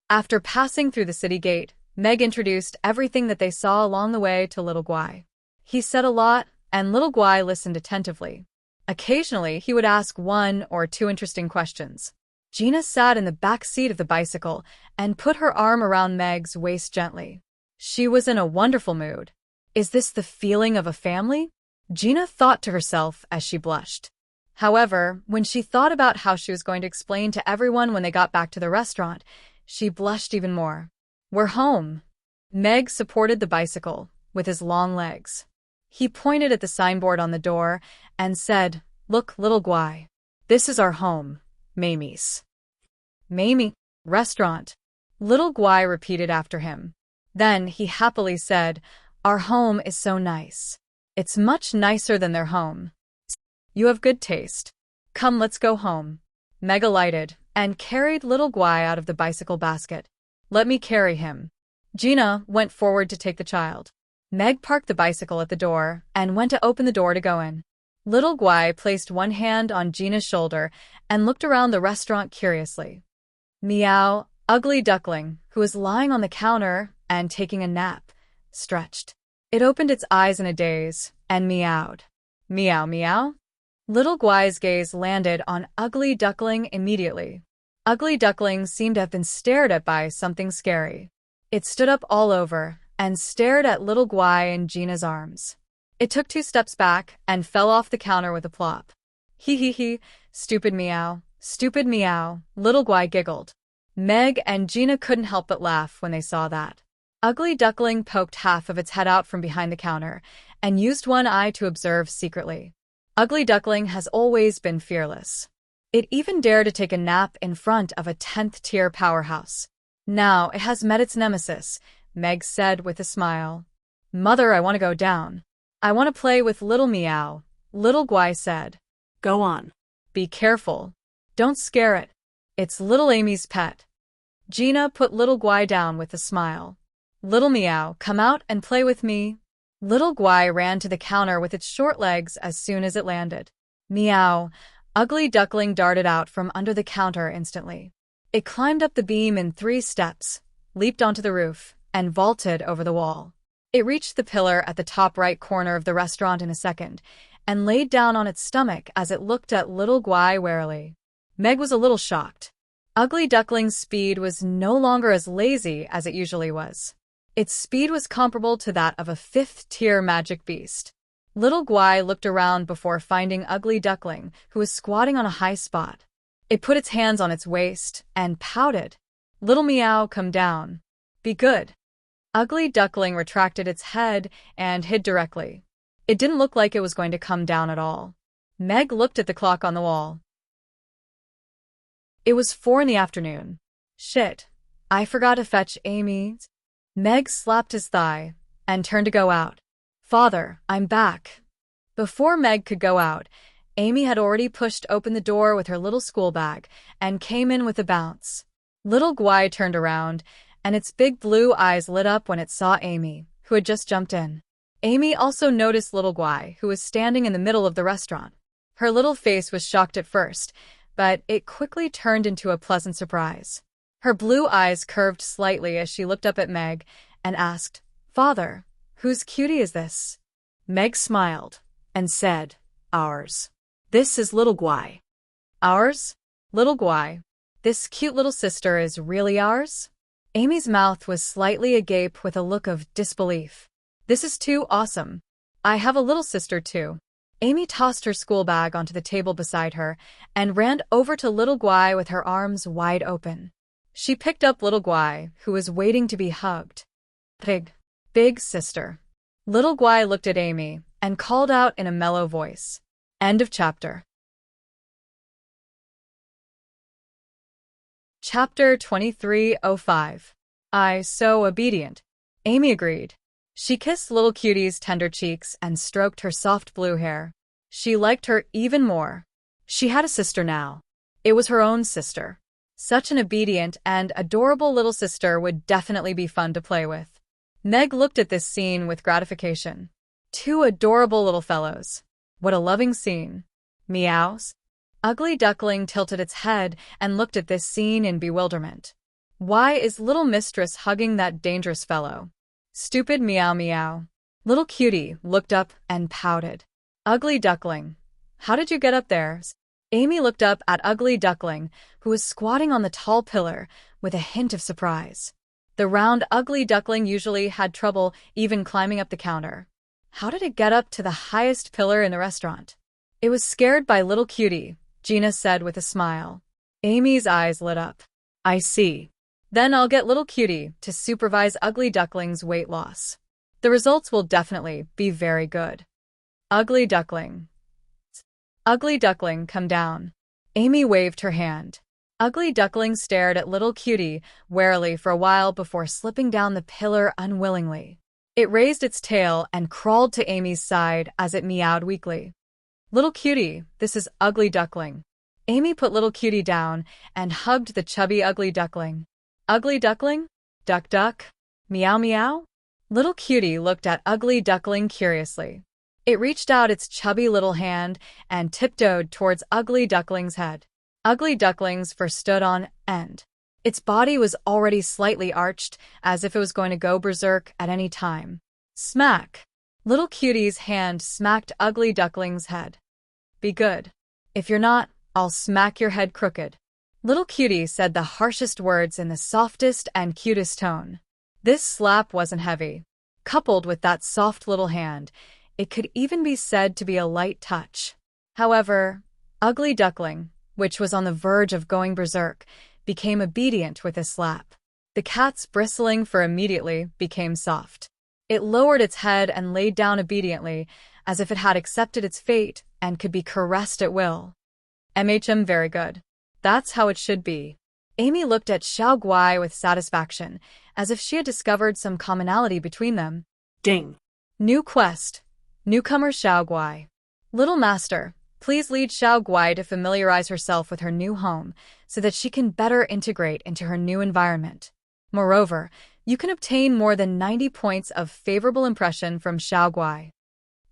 A: After passing through the city gate, Meg introduced everything that they saw along the way to Little Guai. He said a lot, and Little Guai listened attentively. Occasionally, he would ask 1 or 2 interesting questions. Gina sat in the back seat of the bicycle and put her arm around Meg's waist gently. She was in a wonderful mood. Is this the feeling of a family? Gina thought to herself as she blushed. However, when she thought about how she was going to explain to everyone when they got back to the restaurant, she blushed even more. We're home. Meg supported the bicycle with his long legs. He pointed at the signboard on the door and said, "Look, Little Guai. This is our home, Mamie's." Mamie, restaurant. Little Guai repeated after him. Then he happily said, "Our home is so nice. It's much nicer than their home. You have good taste. Come, let's go home." Meg alighted and carried Little Guai out of the bicycle basket. "Let me carry him." Gina went forward to take the child. Meg parked the bicycle at the door and went to open the door to go in. Little Guai placed one hand on Gina's shoulder and looked around the restaurant curiously. Meow, Ugly Duckling, who was lying on the counter and taking a nap, stretched. It opened its eyes in a daze and meowed. Meow, meow. Little Guai's gaze landed on Ugly Duckling immediately. Ugly Duckling seemed to have been stared at by something scary. It stood up all over and stared at Little Guai in Gina's arms. It took 2 steps back and fell off the counter with a plop. Hee, stupid meow, Little Guai giggled. Meg and Gina couldn't help but laugh when they saw that. Ugly Duckling poked half of its head out from behind the counter and used one eye to observe secretly. Ugly Duckling has always been fearless. It even dared to take a nap in front of a 10th-tier powerhouse. Now it has met its nemesis, Meg said with a smile. Mother, I want to go down. I want to play with Little Meow, Little Guai said.
B: Go on.
A: Be careful. Don't scare it. It's little Amy's pet. Gina put Little Guai down with a smile. Little Meow, come out and play with me. Little Guai ran to the counter with its short legs as soon as it landed. Meow. Ugly Duckling darted out from under the counter instantly. It climbed up the beam in 3 steps, leaped onto the roof, and vaulted over the wall. It reached the pillar at the top right corner of the restaurant in a second, and laid down on its stomach as it looked at Little Guai warily. Meg was a little shocked. Ugly Duckling's speed was no longer as lazy as it usually was. Its speed was comparable to that of a 5th-tier magic beast. Little Guai looked around before finding Ugly Duckling, who was squatting on a high spot. It put its hands on its waist and pouted. Little Meow, come down. Be good. Ugly Duckling retracted its head and hid directly. It didn't look like it was going to come down at all. Meg looked at the clock on the wall. It was 4 in the afternoon. Shit, I forgot to fetch Amy. Meg slapped his thigh and turned to go out. Father, I'm back. Before Meg could go out, Amy had already pushed open the door with her little school bag and came in with a bounce. Little Guai turned around, and its big blue eyes lit up when it saw Amy, who had just jumped in. Amy also noticed little Guai, who was standing in the middle of the restaurant. Her little face was shocked at first, but it quickly turned into a pleasant surprise. Her blue eyes curved slightly as she looked up at Meg and asked, "Father, whose cutie is this?"
B: Meg smiled and said, "Ours. This is little Guai."
A: "Ours? Little Guai? This cute little sister is really ours?" Amy's mouth was slightly agape with a look of disbelief. "This is too awesome. I have a little sister too." Amy tossed her school bag onto the table beside her and ran over to little Guai with her arms wide open. She picked up little Guai, who was waiting to be hugged. Big sister." Little Guai looked at Amy and called out in a mellow voice. End of chapter. Chapter 23:05. I so obedient. Amy agreed. She kissed little Cutie's tender cheeks and stroked her soft blue hair. She liked her even more. She had a sister now. It was her own sister. Such an obedient and adorable little sister would definitely be fun to play with. Meg looked at this scene with gratification. Two adorable little fellows. What a loving scene. Meows. Ugly Duckling tilted its head and looked at this scene in bewilderment. Why is little mistress hugging that dangerous fellow? Stupid meow meow. Little Cutie looked up and pouted. Ugly Duckling, how did you get up there? Amy looked up at Ugly Duckling, who was squatting on the tall pillar, with a hint of surprise. The round Ugly Duckling usually had trouble even climbing up the counter. How did it get up to the highest pillar in the restaurant? It was scared by little Cutie, Gina said with a smile. Amy's eyes lit up. I see. Then I'll get little Cutie to supervise Ugly Duckling's weight loss. The results will definitely be very good. Ugly Duckling. Ugly Duckling, come down. Amy waved her hand. Ugly Duckling stared at little Cutie warily for a while before slipping down the pillar unwillingly. It raised its tail and crawled to Amy's side as it meowed weakly. Little Cutie, this is Ugly Duckling. Amy put little Cutie down and hugged the chubby Ugly Duckling. Ugly Duckling? Duck duck? Meow meow? Little Cutie looked at Ugly Duckling curiously. It reached out its chubby little hand and tiptoed towards Ugly Duckling's head. Ugly Duckling's fur stood on end. Its body was already slightly arched, as if it was going to go berserk at any time. Smack! Little Cutie's hand smacked Ugly Duckling's head. Be good. If you're not, I'll smack your head crooked. Little Cutie said the harshest words in the softest and cutest tone. This slap wasn't heavy. Coupled with that soft little hand, it could even be said to be a light touch. However, Ugly Duckling, which was on the verge of going berserk, became obedient with a slap. The cat's bristling fur immediately became soft. It lowered its head and laid down obediently, as if it had accepted its fate and could be caressed at will. Very good. That's how it should be. Amy looked at Xiao Guai with satisfaction, as if she had discovered some commonality between them.
B: Ding.
A: New quest. Newcomer Xiao Guai. Little Master, please lead Xiao Guai to familiarize herself with her new home so that she can better integrate into her new environment. Moreover, you can obtain more than 90 points of favorable impression from Xiao Guai.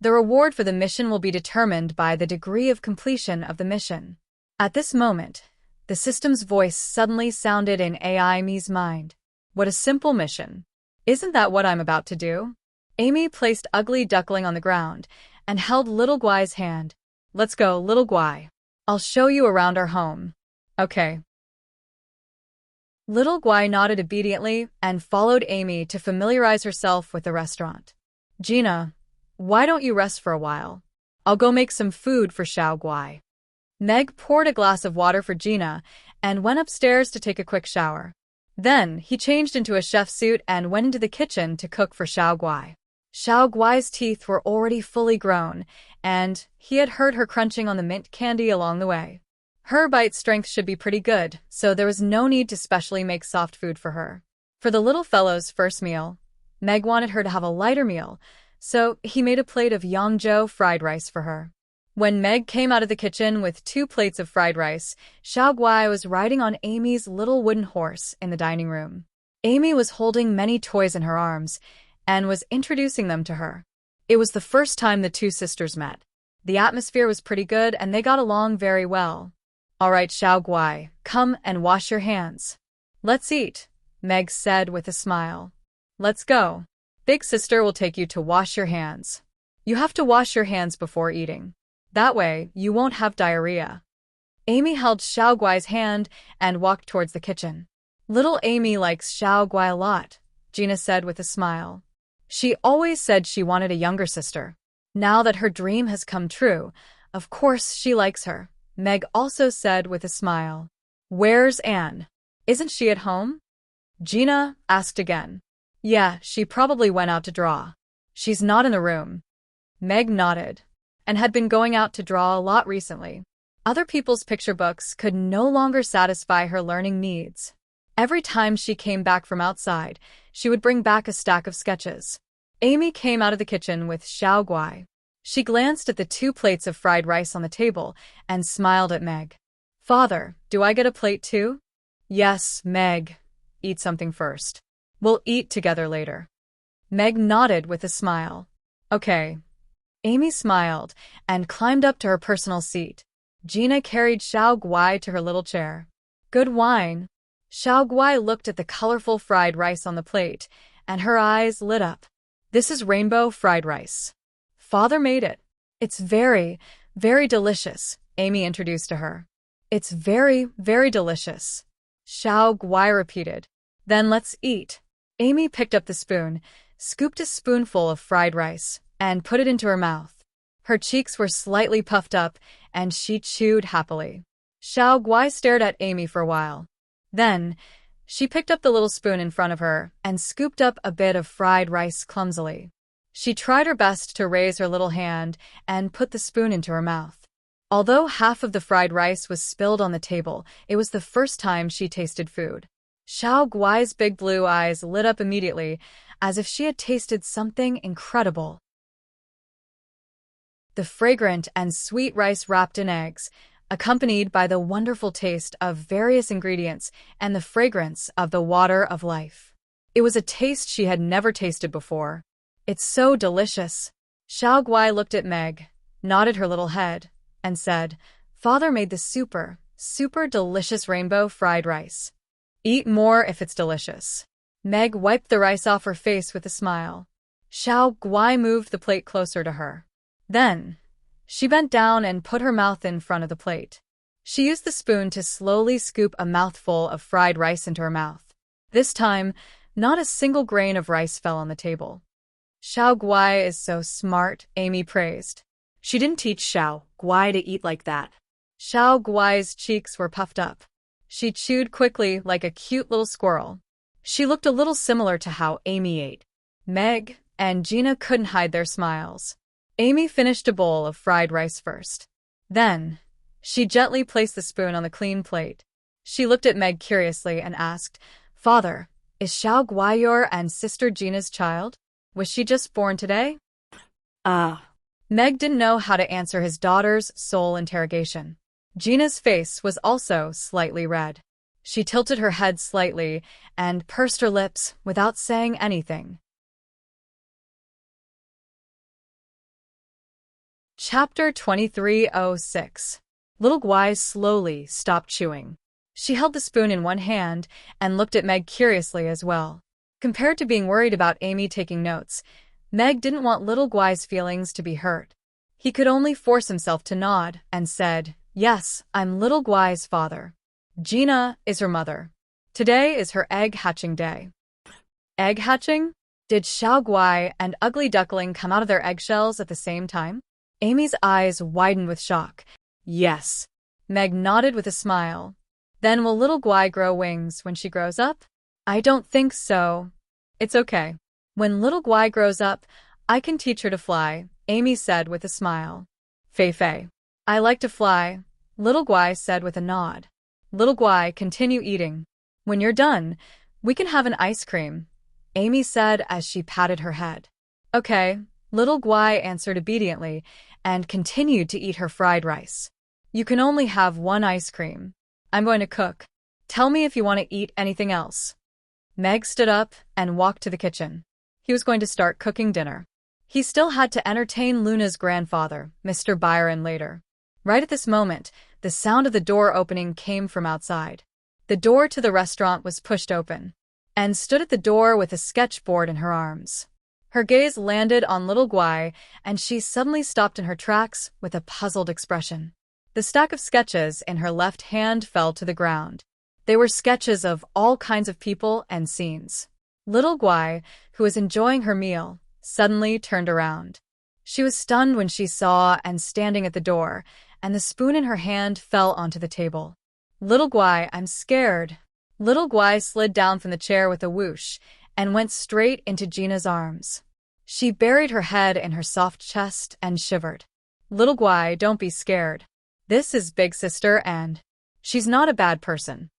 A: The reward for the mission will be determined by the degree of completion of the mission. At this moment, the system's voice suddenly sounded in AI Mi's mind. What a simple mission. Isn't that what I'm about to do? Amy placed Ugly Duckling on the ground and held Little Guai's hand. Let's go, Little Guai. I'll show you around our home. Okay. Little Guai nodded obediently and followed Amy to familiarize herself with the restaurant. Gina, why don't you rest for a while? I'll go make some food for Xiao Guai. Meg poured a glass of water for Gina and went upstairs to take a quick shower. Then he changed into a chef's suit and went into the kitchen to cook for Xiao Guai. Xiao Guai's teeth were already fully grown, and he had heard her crunching on the mint candy along the way. Her bite strength should be pretty good, so there was no need to specially make soft food for her. For the little fellow's first meal, Meg wanted her to have a lighter meal, so he made a plate of Yangzhou fried rice for her. When Meg came out of the kitchen with 2 plates of fried rice, Xiao Guai was riding on Amy's little wooden horse in the dining room. Amy was holding many toys in her arms, and was introducing them to her. It was the first time the two sisters met. The atmosphere was pretty good and they got along very well. All right, Xiao Guai, come and wash your hands. Let's eat, Meg said with a smile. Let's go. Big sister will take you to wash your hands. You have to wash your hands before eating. That way, you won't have diarrhea. Amy held Xiao Guai's hand and walked towards the kitchen. Little Amy likes Xiao Guai a lot, Gina said with a smile. She always said she wanted a younger sister. Now that her dream has come true, of course she likes her, Meg also said with a smile. Where's Anne? Isn't she at home? Gina asked again. Yeah, she probably went out to draw. She's not in the room. Meg nodded, and had been going out to draw a lot recently. Other people's picture books could no longer satisfy her learning needs. Every time she came back from outside, she would bring back a stack of sketches. Amy came out of the kitchen with Xiao Guai. She glanced at the 2 plates of fried rice on the table and smiled at Meg. Father, do I get a plate too? Yes, Meg. Eat something first. We'll eat together later. Meg nodded with a smile. Okay. Amy smiled and climbed up to her personal seat. Gina carried Xiao Guai to her little chair. Good wine. Xiao Guai looked at the colorful fried rice on the plate, and her eyes lit up. This is rainbow fried rice. Father made it. It's very, very delicious, Amy introduced to her. It's very, very delicious. Xiao Guai repeated. Then let's eat. Amy picked up the spoon, scooped a spoonful of fried rice, and put it into her mouth. Her cheeks were slightly puffed up, and she chewed happily. Xiao Guai stared at Amy for a while. Then, she picked up the little spoon in front of her and scooped up a bit of fried rice clumsily. She tried her best to raise her little hand and put the spoon into her mouth. Although half of the fried rice was spilled on the table, it was the first time she tasted food. Xiao Guai's big blue eyes lit up immediately, as if she had tasted something incredible. The fragrant and sweet rice wrapped in eggs, accompanied by the wonderful taste of various ingredients and the fragrance of the water of life. It was a taste she had never tasted before. It's so delicious. Xiao Guai looked at Meg, nodded her little head, and said, Father made the super delicious rainbow fried rice. Eat more if it's delicious. Meg wiped the rice off her face with a smile. Xiao Guai moved the plate closer to her. Then, she bent down and put her mouth in front of the plate. She used the spoon to slowly scoop a mouthful of fried rice into her mouth. This time, not a single grain of rice fell on the table. Xiao Guai is so smart, Amy praised.
B: She didn't teach Xiao Guai to eat like that.
A: Xiao Guai's cheeks were puffed up. She chewed quickly like a cute little squirrel. She looked a little similar to how Amy ate. Meg and Gina couldn't hide their smiles. Amy finished a bowl of fried rice first. Then, she gently placed the spoon on the clean plate. She looked at Meg curiously and asked, Father, is Xiao Guai your and sister Gina's child? Was she just born today? Meg didn't know how to answer his daughter's sole interrogation. Gina's face was also slightly red. She tilted her head slightly and pursed her lips without saying anything. Chapter 2306. Little Guai slowly stopped chewing. She held the spoon in one hand and looked at Meg curiously as well. Compared to being worried about Amy taking notes, Meg didn't want little Guai's feelings to be hurt. He could only force himself to nod and said, Yes, I'm little Guai's father. Gina is her mother. Today is her egg hatching day. Egg hatching? Did Xiao Guai and Ugly Duckling come out of their eggshells at the same time? Amy's eyes widened with shock. Yes. Meg nodded with a smile. Then will little Guai grow wings when she grows up? I don't think so. It's okay. When little Guai grows up, I can teach her to fly, Amy said with a smile. Fei. I like to fly, little Guai said with a nod. Little Guai, continue eating. When you're done, we can have an ice cream, Amy said as she patted her head. Okay, little Guai answered obediently and continued to eat her fried rice. You can only have one ice cream. I'm going to cook. Tell me if you want to eat anything else. Meg stood up and walked to the kitchen. he was going to start cooking dinner. He still had to entertain Luna's grandfather, Mr. Byron, later. Right at this moment, the sound of the door opening came from outside. The door to the restaurant was pushed open. Anne stood at the door with a sketchboard in her arms. Her gaze landed on little Guy, and she suddenly stopped in her tracks with a puzzled expression. The stack of sketches in her left hand fell to the ground. They were sketches of all kinds of people and scenes. Little Guy, who was enjoying her meal, suddenly turned around. She was stunned when she saw Anne standing at the door, and the spoon in her hand fell onto the table. "Little Guy, I'm scared." Little Guy slid down from the chair with a whoosh and went straight into Gina's arms. She buried her head in her soft chest and shivered. "Little Guy, don't be scared. This is Big Sister and she's not a bad person."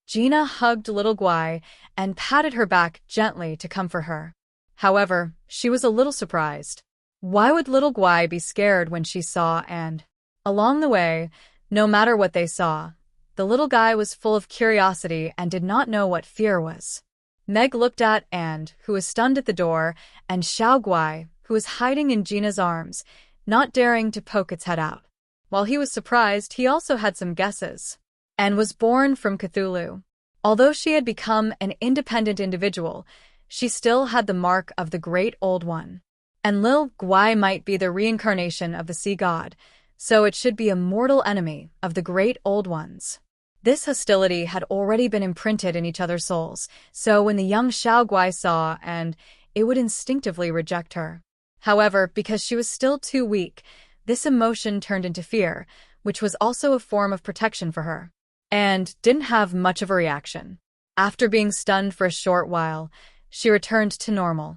A: Gina hugged little Guy and patted her back gently to comfort her. However, she was a little surprised. Why would little Guy be scared when she saw Anne? Along the way, no matter what they saw, the little guy was full of curiosity and did not know what fear was. Meg looked at Anne, who was stunned at the door, and Xiao Guai, who was hiding in Gina's arms, not daring to poke its head out. While he was surprised, he also had some guesses. Anne was born from Cthulhu. Although she had become an independent individual, she still had the mark of the Great Old One. And Lil Guai might be the reincarnation of the sea god, so it should be a mortal enemy of the Great Old Ones. This hostility had already been imprinted in each other's souls, so when the young Xiao Guai saw Anne, it would instinctively reject her. However, because she was still too weak, this emotion turned into fear, which was also a form of protection for her. And didn't have much of a reaction. After being stunned for a short while, she returned to normal.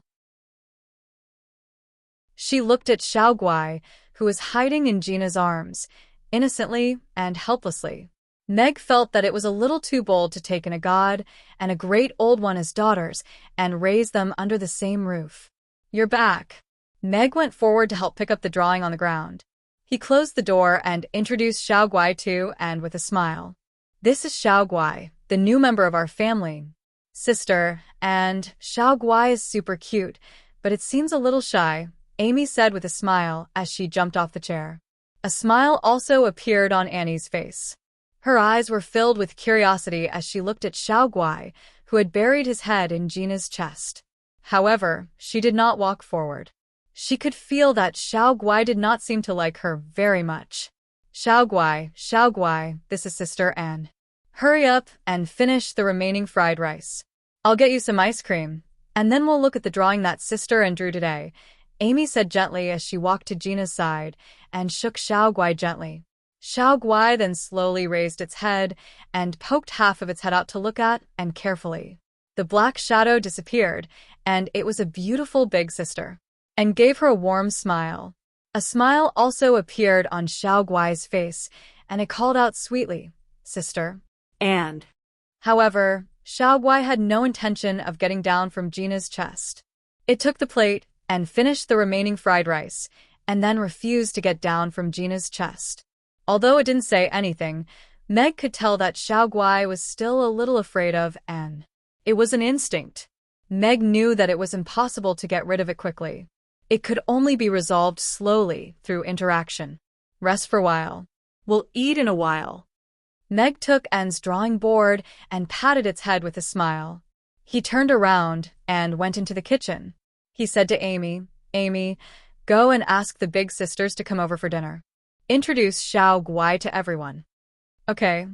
A: She looked at Xiao Guai, who was hiding in Gina's arms, innocently and helplessly. Meg felt that it was a little too bold to take in a god and a Great Old One as daughters and raise them under the same roof. "You're back." Meg went forward to help pick up the drawing on the ground. He closed the door and introduced Xiao Guai to Anne with a smile. "This is Xiao Guai, the new member of our family, sister, and Xiao Guai is super cute, but it seems a little shy," Amy said with a smile as she jumped off the chair. A smile also appeared on Annie's face. Her eyes were filled with curiosity as she looked at Xiao Guai, who had buried his head in Gina's chest. However, she did not walk forward. She could feel that Xiao Guai did not seem to like her very much. Xiao Guai, this is Sister Anne. Hurry up and finish the remaining fried rice. I'll get you some ice cream, and then we'll look at the drawing that Sister Anne drew today," Amy said gently as she walked to Gina's side and shook Xiao Guai gently. Xiao Guai then slowly raised its head and poked half of its head out to look at Anne carefully. The black shadow disappeared, and it was a beautiful big sister, and gave her a warm smile. A smile also appeared on Xiao Guai's face, and it called out sweetly, "Sister."
B: And,
A: However, Xiao Guai had no intention of getting down from Gina's chest. It took the plate and finished the remaining fried rice, and then refused to get down from Gina's chest. Although it didn't say anything, Meg could tell that Xiao Guai was still a little afraid of Anne. It was an instinct. Meg knew that it was impossible to get rid of it quickly. It could only be resolved slowly through interaction. Rest for a while.
B: "We'll eat in a while."
A: Meg took Anne's drawing board and patted its head with a smile. He turned around and went into the kitchen. He said to Amy, "Amy, go and ask the big sisters to come over for dinner. Introduce Xiao Guai to everyone." "Okay."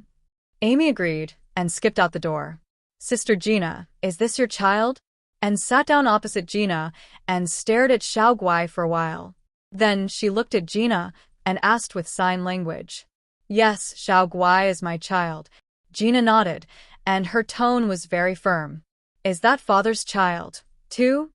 A: Amy agreed and skipped out the door. "Sister Gina, is this your child?" And sat down opposite Gina and stared at Xiao Guai for a while. Then she looked at Gina and asked with sign language. "Yes, Xiao Guai is my child." Gina nodded, and her tone was very firm. "Is that father's child, too?"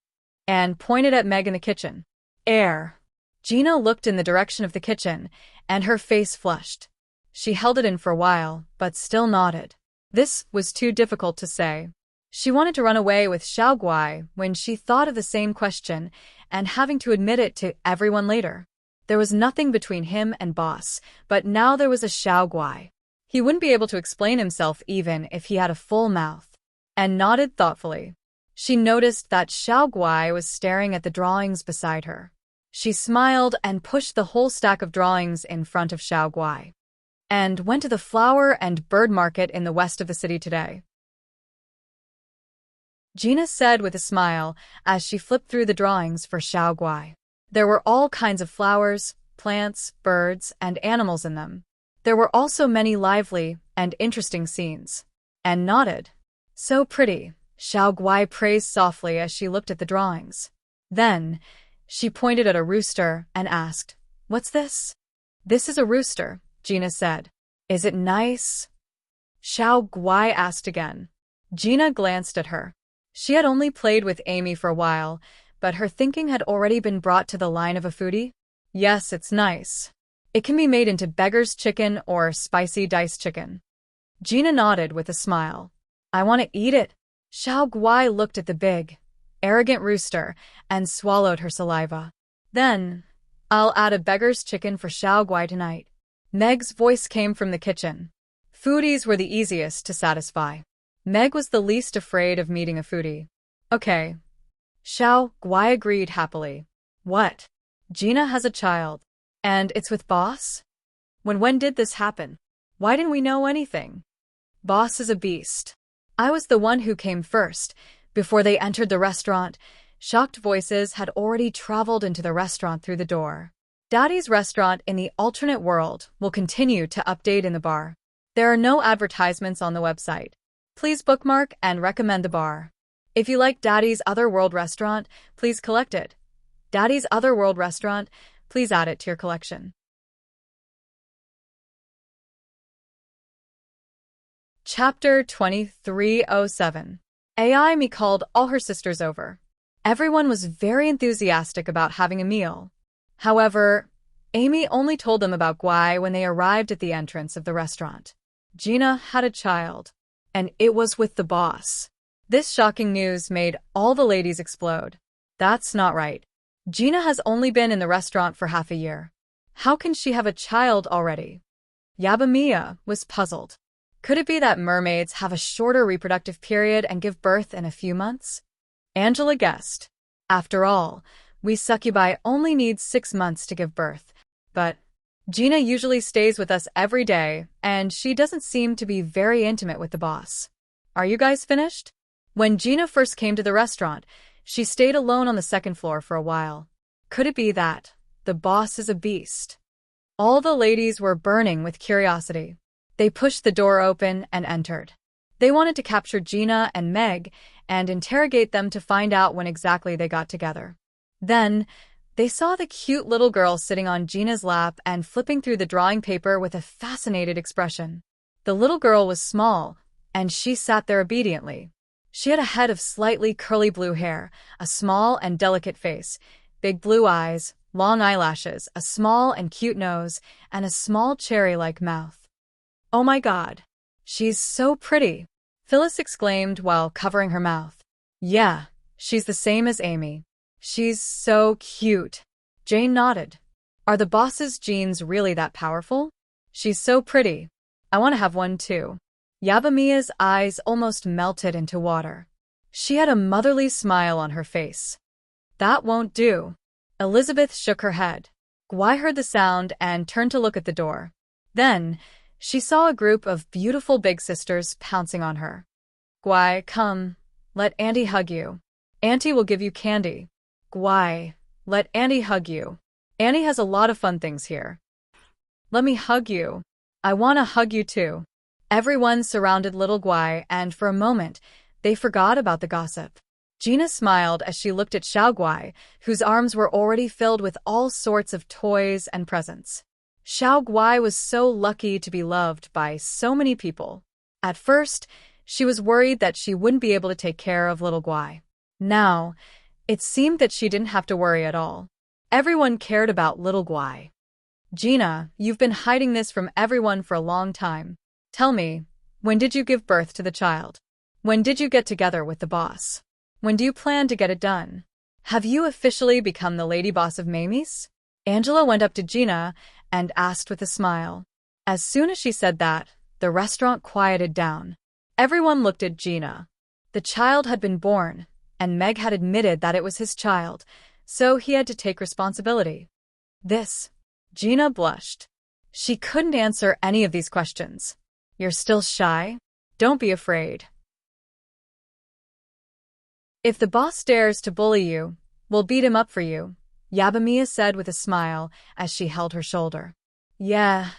A: Anne pointed at Meg in the kitchen. "Air." Gina looked in the direction of the kitchen, and her face flushed. She held it in for a while, but still nodded. This was too difficult to say. She wanted to run away with Xiao Guai when she thought of the same question and having to admit it to everyone later. There was nothing between him and Boss, but now there was a Xiao Guai. He wouldn't be able to explain himself even if he had a full mouth. And nodded thoughtfully. She noticed that Xiao Guai was staring at the drawings beside her. She smiled and pushed the whole stack of drawings in front of Xiao Guai. And went to the flower and bird market in the west of the city today, Gina said with a smile as she flipped through the drawings for Xiao Guai. There were all kinds of flowers, plants, birds, and animals in them. There were also many lively and interesting scenes. And nodded. So pretty, Xiao Guai praised softly as she looked at the drawings. Then, she pointed at a rooster and asked, "What's this?" "This is a rooster," Gina said. "Is it nice?" Xiao Guai asked again. Gina glanced at her. She had only played with Amy for a while, but her thinking had already been brought to the line of a foodie. "Yes, it's nice. It can be made into beggar's chicken or spicy diced chicken." Gina nodded with a smile. "I want to eat it." Xiao Guai looked at the big, arrogant rooster and swallowed her saliva. "Then, I'll add a beggar's chicken for Xiao Guai tonight." Meg's voice came from the kitchen. Foodies were the easiest to satisfy. Meg was the least afraid of meeting a foodie. "Okay." Xiao Guai agreed happily. "What?" "Gina has a child. And it's with Boss?" When did this happen? Why didn't we know anything?" "Boss is a beast. I was the one who came first." Before they entered the restaurant, shocked voices had already traveled into the restaurant through the door. Daddy's restaurant in the alternate world will continue to update in the bar. There are no advertisements on the website. Please bookmark and recommend the bar. If you like Daddy's Otherworld restaurant, please collect it. Daddy's Otherworld restaurant, please add it to your collection. Chapter 2307. Amy called all her sisters over. Everyone was very enthusiastic about having a meal. However, Amy only told them about Guai when they arrived at the entrance of the restaurant. Gina had a child, and it was with the boss. This shocking news made all the ladies explode. That's not right. Gina has only been in the restaurant for half a year. How can she have a child already? Yabamiya was puzzled. Could it be that mermaids have a shorter reproductive period and give birth in a few months? Angela guessed. After all, we succubi only need 6 months to give birth. But Gina usually stays with us every day, and she doesn't seem to be very intimate with the boss. Are you guys finished? When Gina first came to the restaurant, she stayed alone on the second floor for a while. Could it be that the boss is a beast? All the ladies were burning with curiosity. They pushed the door open and entered. They wanted to capture Gina and Meg and interrogate them to find out when exactly they got together. Then, they saw the cute little girl sitting on Gina's lap and flipping through the drawing paper with a fascinated expression. The little girl was small, and she sat there obediently. She had a head of slightly curly blue hair, a small and delicate face, big blue eyes, long eyelashes, a small and cute nose, and a small cherry-like mouth. "Oh my God! She's so pretty!" Phyllis exclaimed while covering her mouth. "Yeah, she's the same as Amy. She's so cute." Jane nodded. "Are the boss's genes really that powerful? She's so pretty. I want to have one too." Yabamiya's eyes almost melted into water. She had a motherly smile on her face. "That won't do." Elizabeth shook her head. Guai heard the sound and turned to look at the door. Then, she saw a group of beautiful big sisters pouncing on her. "Guai, come. Let Auntie hug you. Auntie will give you candy." "Guai, let Auntie hug you. Auntie has a lot of fun things here." "Let me hug you. I want to hug you too." Everyone surrounded little Guai, and for a moment, they forgot about the gossip. Gina smiled as she looked at Xiao Guai, whose arms were already filled with all sorts of toys and presents. Xiao Guai was so lucky to be loved by so many people. At first, she was worried that she wouldn't be able to take care of little Guai. Now, it seemed that she didn't have to worry at all. Everyone cared about little Guai. "Gina, you've been hiding this from everyone for a long time. Tell me, when did you give birth to the child? When did you get together with the boss? When do you plan to get it done? Have you officially become the lady boss of Mamie's?" Angela went up to Gina and asked with a smile. As soon as she said that, the restaurant quieted down. Everyone looked at Gina. The child had been born, and Meg had admitted that it was his child, so he had to take responsibility. Gina blushed. She couldn't answer any of these questions. You're still shy? Don't be afraid. If the boss dares to bully you, we'll beat him up for you, Yabamiya said with a smile as she held her shoulder. Yeah,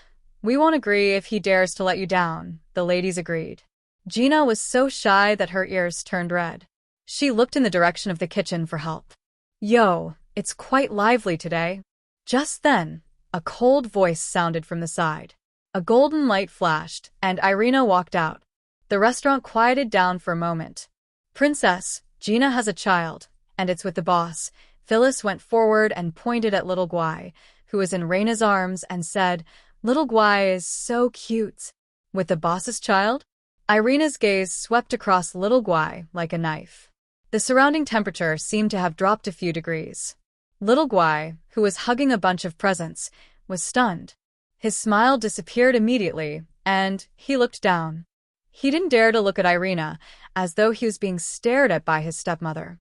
A: we won't agree if he dares to let you down, the ladies agreed. Gina was so shy that her ears turned red. She looked in the direction of the kitchen for help. Yo, it's quite lively today. Just then, a cold voice sounded from the side. A golden light flashed, and Irina walked out. The restaurant quieted down for a moment. Princess, Gina has a child, and it's with the boss. Phyllis went forward and pointed at little Guai, who was in Reina's arms, and said, Little Guai is so cute. With the boss's child? Irina's gaze swept across little Guai like a knife. The surrounding temperature seemed to have dropped a few degrees. Little Guai, who was hugging a bunch of presents, was stunned. His smile disappeared immediately, and he looked down. He didn't dare to look at Irina, as though he was being stared at by his stepmother.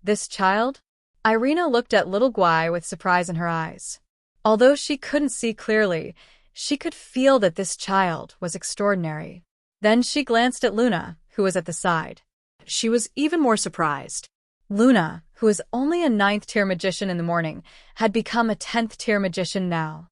A: This child? Irina looked at little Guai with surprise in her eyes. Although she couldn't see clearly, she could feel that this child was extraordinary. Then she glanced at Luna, who was at the side.
B: She was even more surprised.
A: Luna, who was only a 9th-tier magician in the morning, had become a 10th-tier magician now.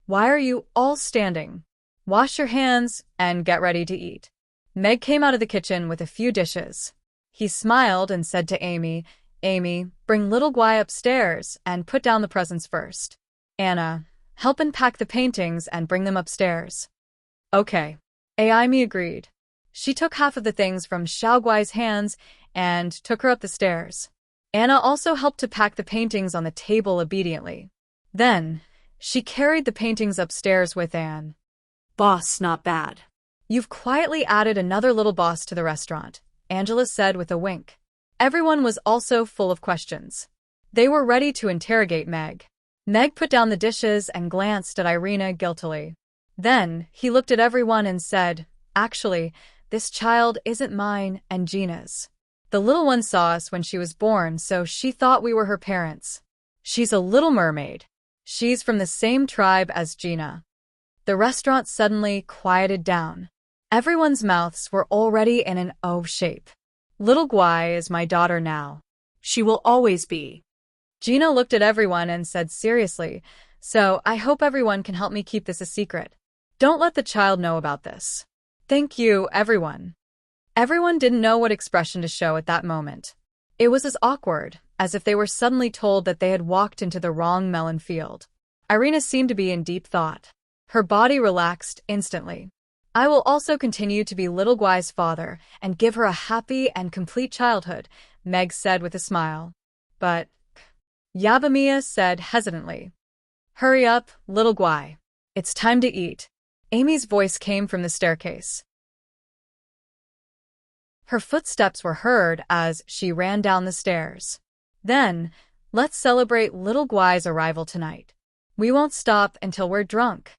A: Why are you all standing? Wash your hands and get ready to eat. Meg came out of the kitchen with a few dishes. He smiled and said to Amy, Amy, bring little Guai upstairs and put down the presents first. Anna, help unpack the paintings and bring them upstairs. Okay. Amy agreed. She took half of the things from Xiao Guai's hands and took her up the stairs. Anna also helped to pack the paintings on the table obediently. Then, she carried the paintings upstairs with Anne.
B: Boss, not bad.
A: You've quietly added another little boss to the restaurant, Angela said with a wink. Everyone was also full of questions. They were ready to interrogate Meg. Meg put down the dishes and glanced at Irina guiltily. Then, he looked at everyone and said, Actually, this child isn't mine and Gina's. The little one saw us when she was born, so she thought we were her parents. She's a little mermaid. She's from the same tribe as Gina. The restaurant suddenly quieted down. Everyone's mouths were already in an O shape. Little Guai is my daughter now.
B: She will always be.
A: Gina looked at everyone and said seriously, so I hope everyone can help me keep this a secret. Don't let the child know about this. Thank you, everyone. Everyone didn't know what expression to show at that moment. It was as awkward as if they were suddenly told that they had walked into the wrong melon field. Irina seemed to be in deep thought. Her body relaxed instantly. I will also continue to be little Guai's father and give her a happy and complete childhood, Meg said with a smile. But Yabamiya said hesitantly. Hurry up, little Guai. It's time to eat. Amy's voice came from the staircase. Her footsteps were heard as she ran down the stairs. Then, let's celebrate little Guai's arrival tonight. We won't stop until we're drunk.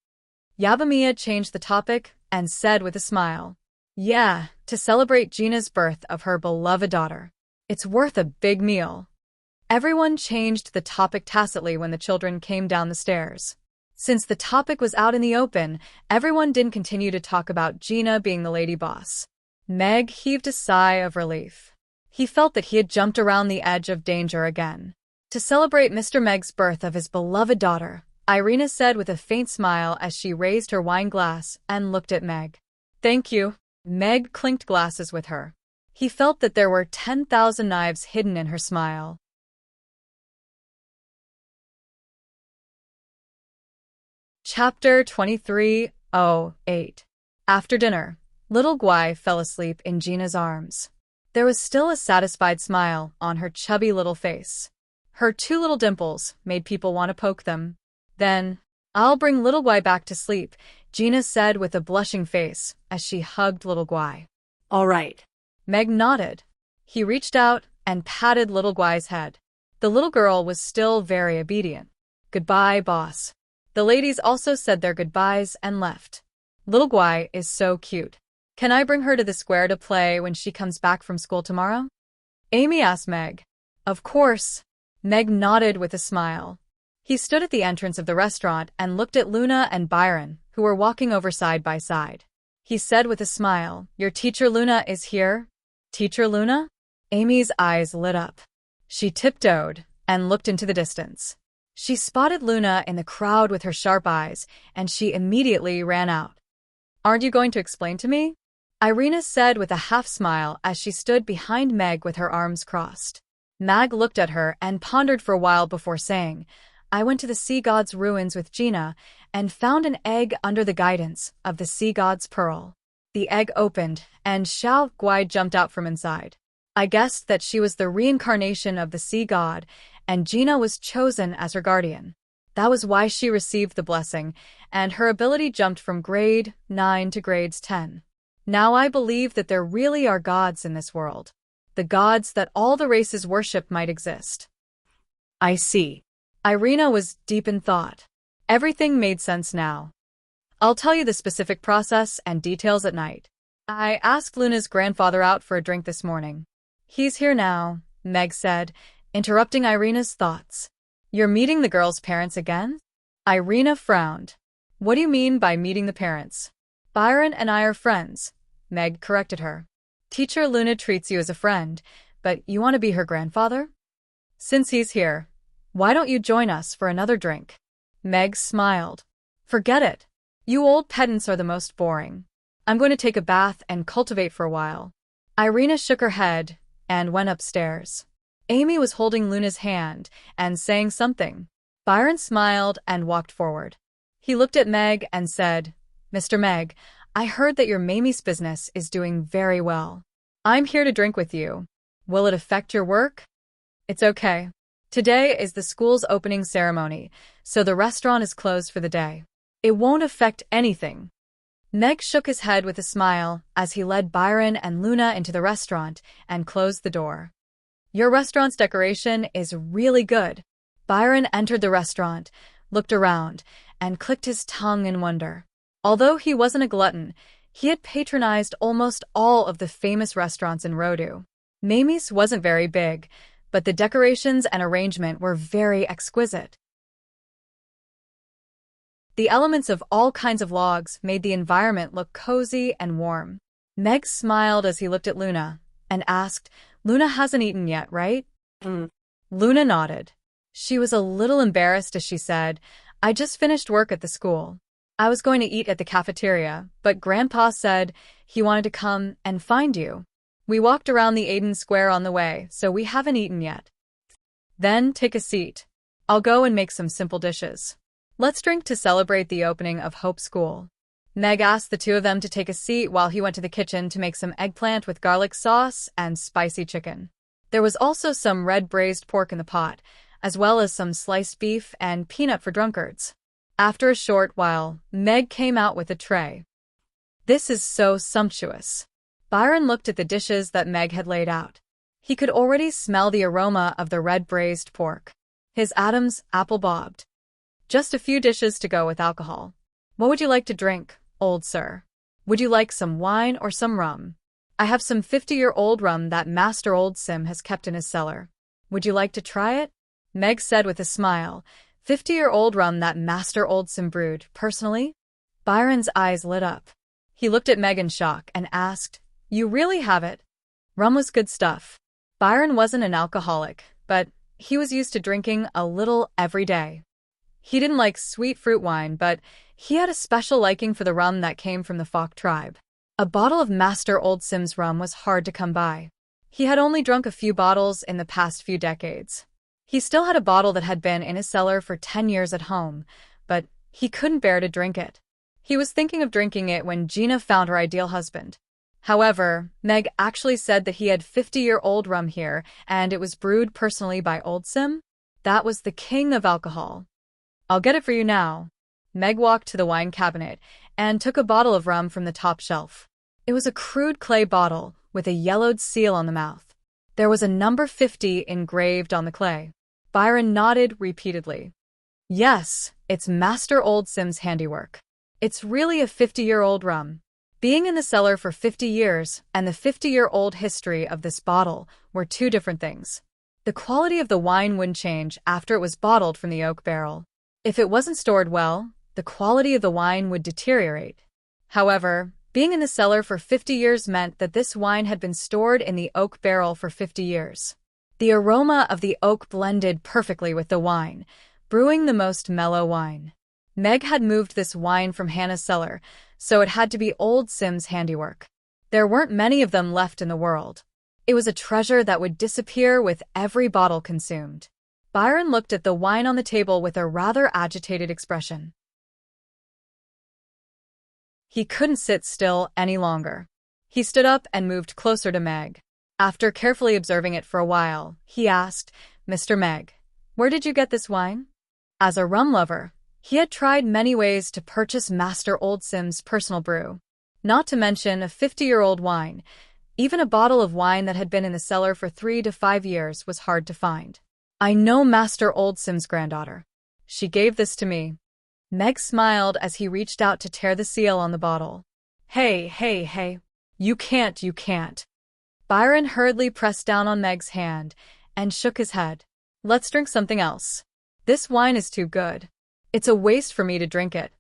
A: Yabamiya changed the topic and said with a smile. Yeah, to celebrate Gina's birth of her beloved daughter. It's worth a big meal. Everyone changed the topic tacitly when the children came down the stairs. Since the topic was out in the open, everyone didn't continue to talk about Gina being the lady boss. Meg heaved a sigh of relief. He felt that he had jumped around the edge of danger again. To celebrate Mr. Meg's birth of his beloved daughter, Irina said with a faint smile as she raised her wine glass and looked at Meg. Thank you. Meg clinked glasses with her. He felt that there were 10,000 knives hidden in her smile. Chapter 23:08. After dinner, little Guai fell asleep in Gina's arms. There was still a satisfied smile on her chubby little face. Her 2 little dimples made people want to poke them. Then, I'll bring little Guai back to sleep, Gina said with a blushing face as she hugged little Guai.
B: All right.
A: Meg nodded. He reached out and patted little Guai's head. The little girl was still very obedient. Goodbye, boss. The ladies also said their goodbyes and left. Little Guai is so cute. Can I bring her to the square to play when she comes back from school tomorrow? Amy asked Meg. Of course. Meg nodded with a smile. He stood at the entrance of the restaurant and looked at Luna and Byron, who were walking over side by side. He said with a smile, "Your teacher Luna is here?" Teacher Luna? Amy's eyes lit up. She tiptoed and looked into the distance. She spotted Luna in the crowd with her sharp eyes, and she immediately ran out. "Aren't you going to explain to me?" Irina said with a half-smile as she stood behind Meg with her arms crossed. Meg looked at her and pondered for a while before saying, "I went to the sea god's ruins with Gina and found an egg under the guidance of the sea god's pearl. The egg opened, and Xiao Guai jumped out from inside. I guessed that she was the reincarnation of the sea god, and Gina was chosen as her guardian. That was why she received the blessing, and her ability jumped from grade 9 to grades 10. Now I believe that there really are gods in this world. The gods that all the races worship might exist." "I see." Irina was deep in thought. Everything made sense now. "I'll tell you the specific process and details at night. I asked Luna's grandfather out for a drink this morning." "He's here now," Meg said, interrupting Irina's thoughts. "You're meeting the girl's parents again?" Irina frowned. "What do you mean by meeting the parents?" "Byron and I are friends," Meg corrected her. "Teacher Luna treats you as a friend, but you want to be her grandfather?" "Since he's here, why don't you join us for another drink?" Meg smiled. "Forget it. You old pedants are the most boring. I'm going to take a bath and cultivate for a while." Irina shook her head and went upstairs. Amy was holding Luna's hand and saying something. Byron smiled and walked forward. He looked at Meg and said, "Mr. Meg, I heard that your Mamie's business is doing very well. I'm here to drink with you. Will it affect your work?" "It's okay. Today is the school's opening ceremony, so the restaurant is closed for the day. It won't affect anything." Meg shook his head with a smile as he led Byron and Luna into the restaurant and closed the door. "Your restaurant's decoration is really good." Byron entered the restaurant, looked around, and clicked his tongue in wonder. Although he wasn't a glutton, he had patronized almost all of the famous restaurants in Rodu. Mamie's wasn't very big, but the decorations and arrangement were very exquisite. The elements of all kinds of logs made the environment look cozy and warm. Meg smiled as he looked at Luna and asked, "Luna hasn't eaten yet, right?" Luna nodded. She was a little embarrassed as she said, "I just finished work at the school. I was going to eat at the cafeteria, but Grandpa said he wanted to come and find you. We walked around the Aiden Square on the way, so we haven't eaten yet." "Then take a seat. I'll go and make some simple dishes. Let's drink to celebrate the opening of Hope School." Meg asked the two of them to take a seat while he went to the kitchen to make some eggplant with garlic sauce and spicy chicken. There was also some red braised pork in the pot, as well as some sliced beef and peanut for drunkards. After a short while, Meg came out with a tray. "This is so sumptuous." Byron looked at the dishes that Meg had laid out. He could already smell the aroma of the red braised pork. His Adam's apple bobbed. "Just a few dishes to go with alcohol. What would you like to drink, old sir? Would you like some wine or some rum? I have some 50-year-old rum that Master Old Sim has kept in his cellar. Would you like to try it?" Meg said with a smile, 50-year-old rum that Master Old Sim brewed, personally?" Byron's eyes lit up. He looked at Meg in shock and asked, "You really have it?" Rum was good stuff. Byron wasn't an alcoholic, but he was used to drinking a little every day. He didn't like sweet fruit wine, but he had a special liking for the rum that came from the Fok tribe. A bottle of Master Old Sim's rum was hard to come by. He had only drunk a few bottles in the past few decades. He still had a bottle that had been in his cellar for 10 years at home, but he couldn't bear to drink it. He was thinking of drinking it when Gina found her ideal husband. However, Meg actually said that he had 50-year-old rum here, and it was brewed personally by Old Sim. That was the king of alcohol. "I'll get it for you now." Meg walked to the wine cabinet and took a bottle of rum from the top shelf. It was a crude clay bottle with a yellowed seal on the mouth. There was a number 50 engraved on the clay. Byron nodded repeatedly. "Yes, it's Master Old Sim's handiwork. It's really a 50-year-old rum." Being in the cellar for 50 years and the 50-year-old history of this bottle were two different things. The quality of the wine wouldn't change after it was bottled from the oak barrel. If it wasn't stored well, the quality of the wine would deteriorate. However, being in the cellar for 50 years meant that this wine had been stored in the oak barrel for 50 years. The aroma of the oak blended perfectly with the wine, brewing the most mellow wine. Meg had moved this wine from Hannah's cellar, so it had to be old Sim's handiwork. There weren't many of them left in the world. It was a treasure that would disappear with every bottle consumed. Byron looked at the wine on the table with a rather agitated expression. He couldn't sit still any longer. He stood up and moved closer to Meg. After carefully observing it for a while, he asked, "Mr. Meg, where did you get this wine?" As a rum lover, he had tried many ways to purchase Master Old Sim's personal brew. Not to mention a 50-year-old wine. Even a bottle of wine that had been in the cellar for 3 to 5 years was hard to find. "I know Master Old Sim's granddaughter. She gave this to me." Meg smiled as he reached out to tear the seal on the bottle. Hey. You can't. Byron hurriedly pressed down on Meg's hand and shook his head. "Let's drink something else. This wine is too good. It's a waste for me to drink it."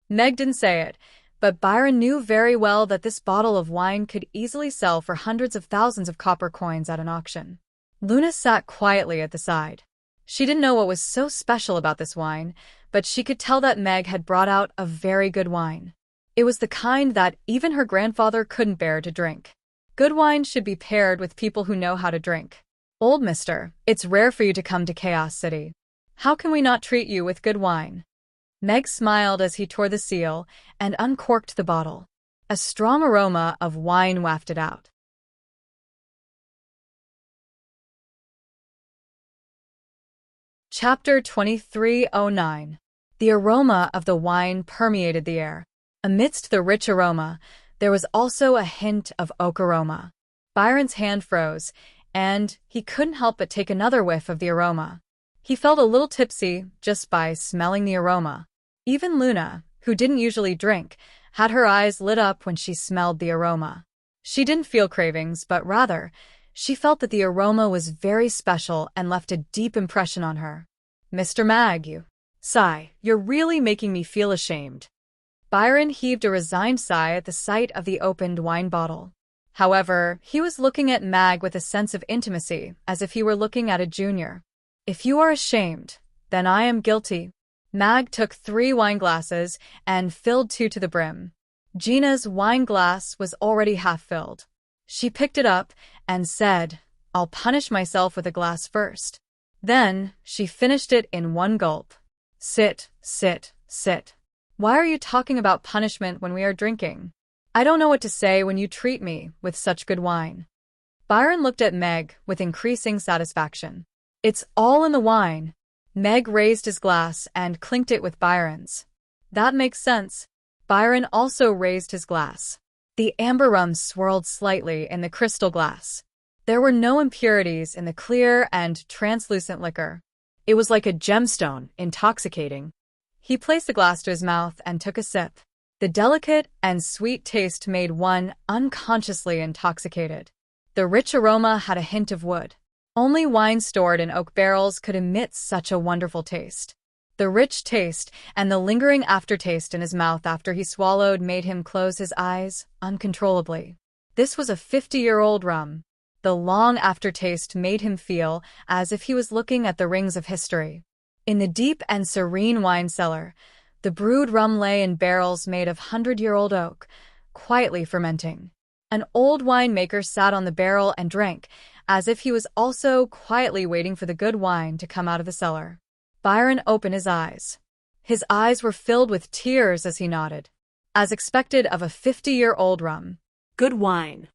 A: Meg didn't say it, but Byron knew very well that this bottle of wine could easily sell for hundreds of thousands of copper coins at an auction. Luna sat quietly at the side. She didn't know what was so special about this wine, but she could tell that Meg had brought out a very good wine. It was the kind that even her grandfather couldn't bear to drink. Good wine should be paired with people who know how to drink. "Old mister, it's rare for you to come to Chaos City. How can we not treat you with good wine?" Meg smiled as he tore the seal and uncorked the bottle. A strong aroma of wine wafted out. Chapter 2309. The aroma of the wine permeated the air. Amidst the rich aroma, there was also a hint of oak aroma. Byron's hand froze, and he couldn't help but take another whiff of the aroma. He felt a little tipsy just by smelling the aroma. Even Luna, who didn't usually drink, had her eyes lit up when she smelled the aroma. She didn't feel cravings, but rather, she felt that the aroma was very special and left a deep impression on her. "Mr. Mag, you're really making me feel ashamed." Byron heaved a resigned sigh at the sight of the opened wine bottle. However, he was looking at Mag with a sense of intimacy, as if he were looking at a junior. "If you are ashamed, then I am guilty." Mag took 3 wine glasses and filled 2 to the brim. Gina's wine glass was already half filled. She picked it up and said, "I'll punish myself with a glass first." Then, she finished it in one gulp. Sit. Why are you talking about punishment when we are drinking? I don't know what to say when you treat me with such good wine." Byron looked at Meg with increasing satisfaction. "It's all in the wine." Meg raised his glass and clinked it with Byron's. "That makes sense." Byron also raised his glass. The amber rum swirled slightly in the crystal glass. There were no impurities in the clear and translucent liquor. It was like a gemstone, intoxicating. He placed the glass to his mouth and took a sip. The delicate and sweet taste made one unconsciously intoxicated. The rich aroma had a hint of wood. Only wine stored in oak barrels could emit such a wonderful taste. The rich taste and the lingering aftertaste in his mouth after he swallowed made him close his eyes uncontrollably. This was a 50-year-old rum. The long aftertaste made him feel as if he was looking at the rings of history. In the deep and serene wine cellar, the brewed rum lay in barrels made of 100-year-old oak, quietly fermenting. An old winemaker sat on the barrel and drank, as if he was also quietly waiting for the good wine to come out of the cellar. Byron opened his eyes. His eyes were filled with tears as he nodded. As expected of a 50-year-old rum.
B: Good wine.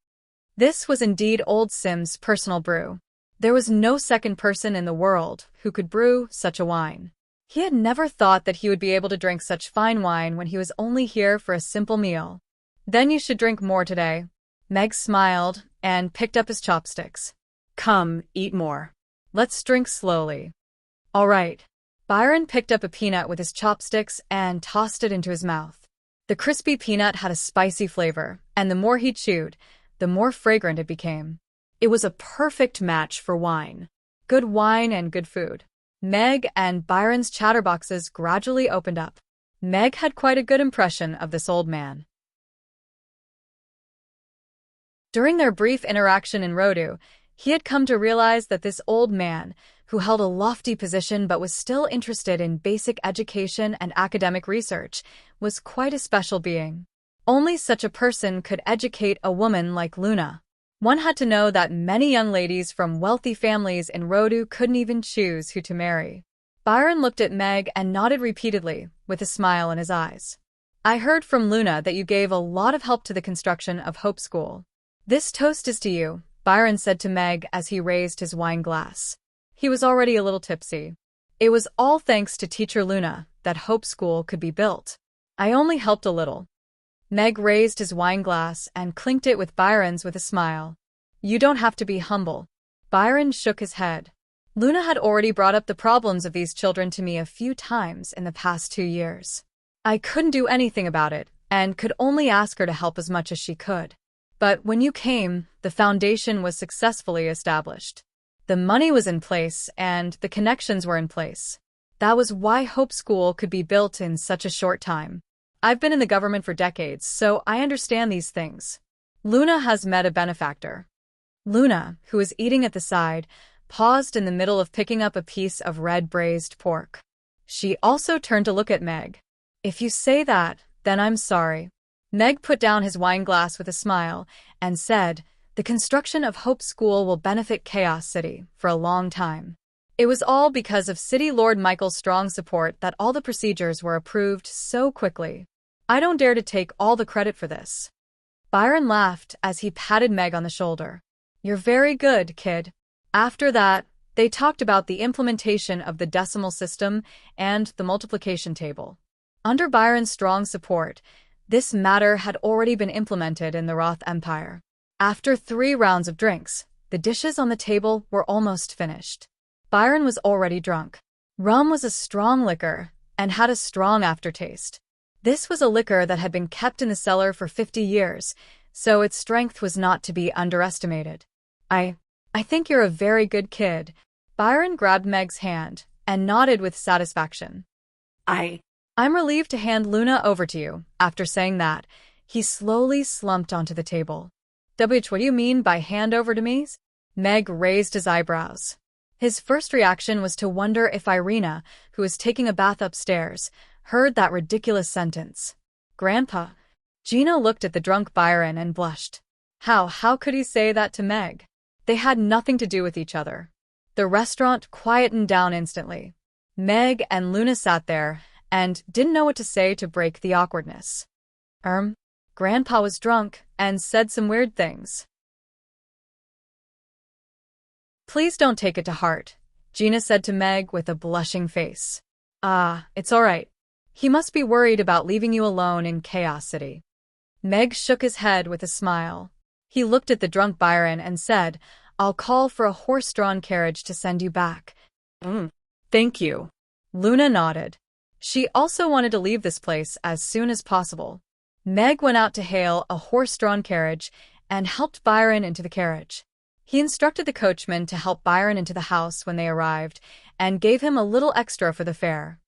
A: This was indeed Old Sim's personal brew. There was no second person in the world who could brew such a wine. He had never thought that he would be able to drink such fine wine when he was only here for a simple meal. "Then you should drink more today." Meg smiled and picked up his chopsticks. "Come, eat more. Let's drink slowly." "All right." Byron picked up a peanut with his chopsticks and tossed it into his mouth. The crispy peanut had a spicy flavor, and the more he chewed, the more fragrant it became.
B: It was a perfect match for wine.
A: Good wine and good food. Meg and Byron's chatterboxes gradually opened up. Meg had quite a good impression of this old man. During their brief interaction in Rodu, he had come to realize that this old man, who held a lofty position but was still interested in basic education and academic research, was quite a special being. Only such a person could educate a woman like Luna. One had to know that many young ladies from wealthy families in Rodu couldn't even choose who to marry. Byron looked at Meg and nodded repeatedly, with a smile in his eyes. I heard from Luna that you gave a lot of help to the construction of Hope School. This toast is to you, Byron said to Meg as he raised his wine glass. He was already a little tipsy. It was all thanks to Teacher Luna that Hope School could be built. I only helped a little. Meg raised his wine glass and clinked it with Byron's with a smile. You don't have to be humble. Byron shook his head. Luna had already brought up the problems of these children to me a few times in the past 2 years. I couldn't do anything about it, and could only ask her to help as much as she could. But when you came, the foundation was successfully established. The money was in place, and the connections were in place. That was why Hope School could be built in such a short time. I've been in the government for decades, so I understand these things. Luna has met a benefactor. Luna, who was eating at the side, paused in the middle of picking up a piece of red braised pork. She also turned to look at Meg. If you say that, then I'm sorry. Meg put down his wine glass with a smile and said, the construction of Hope School will benefit Chaos City for a long time. It was all because of City Lord Michael's strong support that all the procedures were approved so quickly. I don't dare to take all the credit for this. Byron laughed as he patted Meg on the shoulder. You're very good, kid. After that, they talked about the implementation of the decimal system and the multiplication table. Under Byron's strong support, this matter had already been implemented in the Roth Empire. After 3 rounds of drinks, the dishes on the table were almost finished. Byron was already drunk. Rum was a strong liquor and had a strong aftertaste. This was a liquor that had been kept in the cellar for 50 years, so its strength was not to be underestimated. I think you're a very good kid. Byron grabbed Meg's hand and nodded with satisfaction. I'm relieved to hand Luna over to you. After saying that, he slowly slumped onto the table. What do you mean by hand over to me? Meg raised his eyebrows. His first reaction was to wonder if Irina, who was taking a bath upstairs, heard that ridiculous sentence. Grandpa. Gina looked at the drunk Byron and blushed. How could he say that to Meg? They had nothing to do with each other. The restaurant quietened down instantly. Meg and Luna sat there and didn't know what to say to break the awkwardness. Grandpa was drunk and said some weird things. Please don't take it to heart, Gina said to Meg with a blushing face. It's all right. He must be worried about leaving you alone in Chaos City. Meg shook his head with a smile. He looked at the drunk Byron and said, I'll call for a horse-drawn carriage to send you back.
B: Thank you.
A: Luna nodded. She also wanted to leave this place as soon as possible. Meg went out to hail a horse-drawn carriage and helped Byron into the carriage. He instructed the coachman to help Byron into the house when they arrived and gave him a little extra for the fare.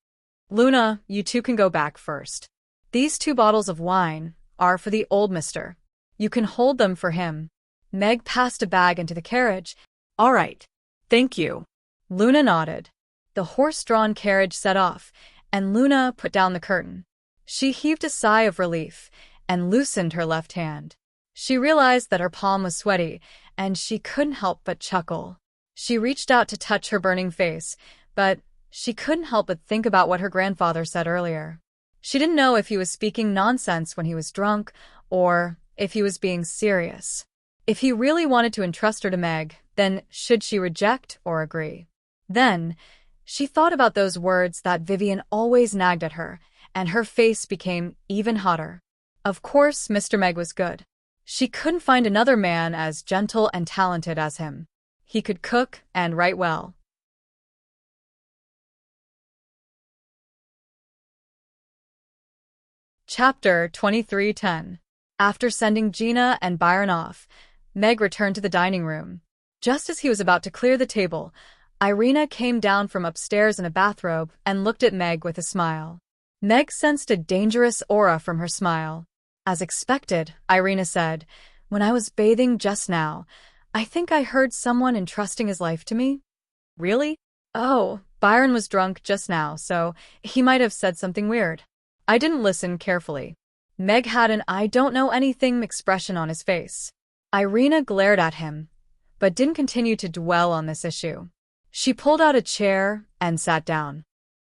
A: Luna, you two can go back first. These 2 bottles of wine are for the old mister. You can hold them for him. Meg passed a bag into the carriage.
B: All right. Thank you.
A: Luna nodded. The horse-drawn carriage set off, and Luna put down the curtain. She heaved a sigh of relief and loosened her left hand. She realized that her palm was sweaty, and she couldn't help but chuckle. She reached out to touch her burning face, but she couldn't help but think about what her grandfather said earlier. She didn't know if he was speaking nonsense when he was drunk, or if he was being serious. If he really wanted to entrust her to Meg, then should she reject or agree? Then, she thought about those words that Vivian always nagged at her, and her face became even hotter. Of course, Mr. Meg was good. She couldn't find another man as gentle and talented as him. He could cook and write well. Chapter 23:10. After sending Gina and Byron off, Meg returned to the dining room. Just as he was about to clear the table, Irina came down from upstairs in a bathrobe and looked at Meg with a smile. Meg sensed a dangerous aura from her smile. As expected, Irina said, "When I was bathing just now, I think I heard someone entrusting his life to me." "Really?" "Oh, Byron was drunk just now, so he might have said something weird." I didn't listen carefully. Meg had an "I don't know anything" expression on his face. Irina glared at him, but didn't continue to dwell on this issue. She pulled out a chair and sat down.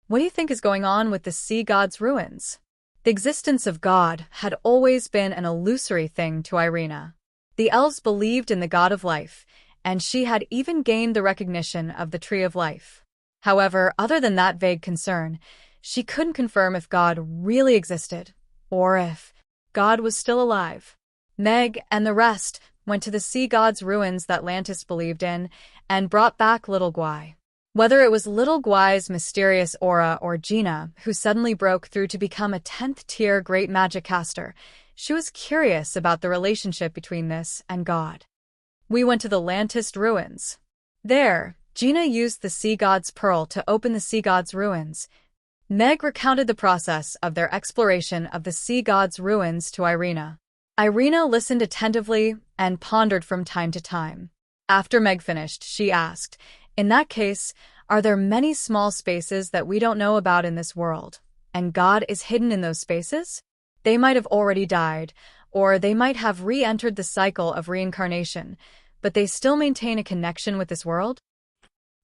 A: "What do you think is going on with the sea god's ruins?" The existence of God had always been an illusory thing to Irina. The elves believed in the god of life, and she had even gained the recognition of the tree of life. However, other than that vague concern, she couldn't confirm if God really existed, or if God was still alive. Meg and the rest went to the sea god's ruins that Atlantis believed in and brought back Little Guai. Whether it was Little Guai's mysterious aura or Gina, who suddenly broke through to become a 10th-tier great magic caster, she was curious about the relationship between this and God. We went to the Atlantis ruins. There, Gina used the sea god's pearl to open the sea god's ruins. Meg recounted the process of their exploration of the sea god's ruins to Irina. Irina listened attentively and pondered from time to time. After Meg finished, she asked, "In that case, are there many small spaces that we don't know about in this world, and God is hidden in those spaces? They might have already died, or they might have re-entered the cycle of reincarnation, but they still maintain a connection with this world?"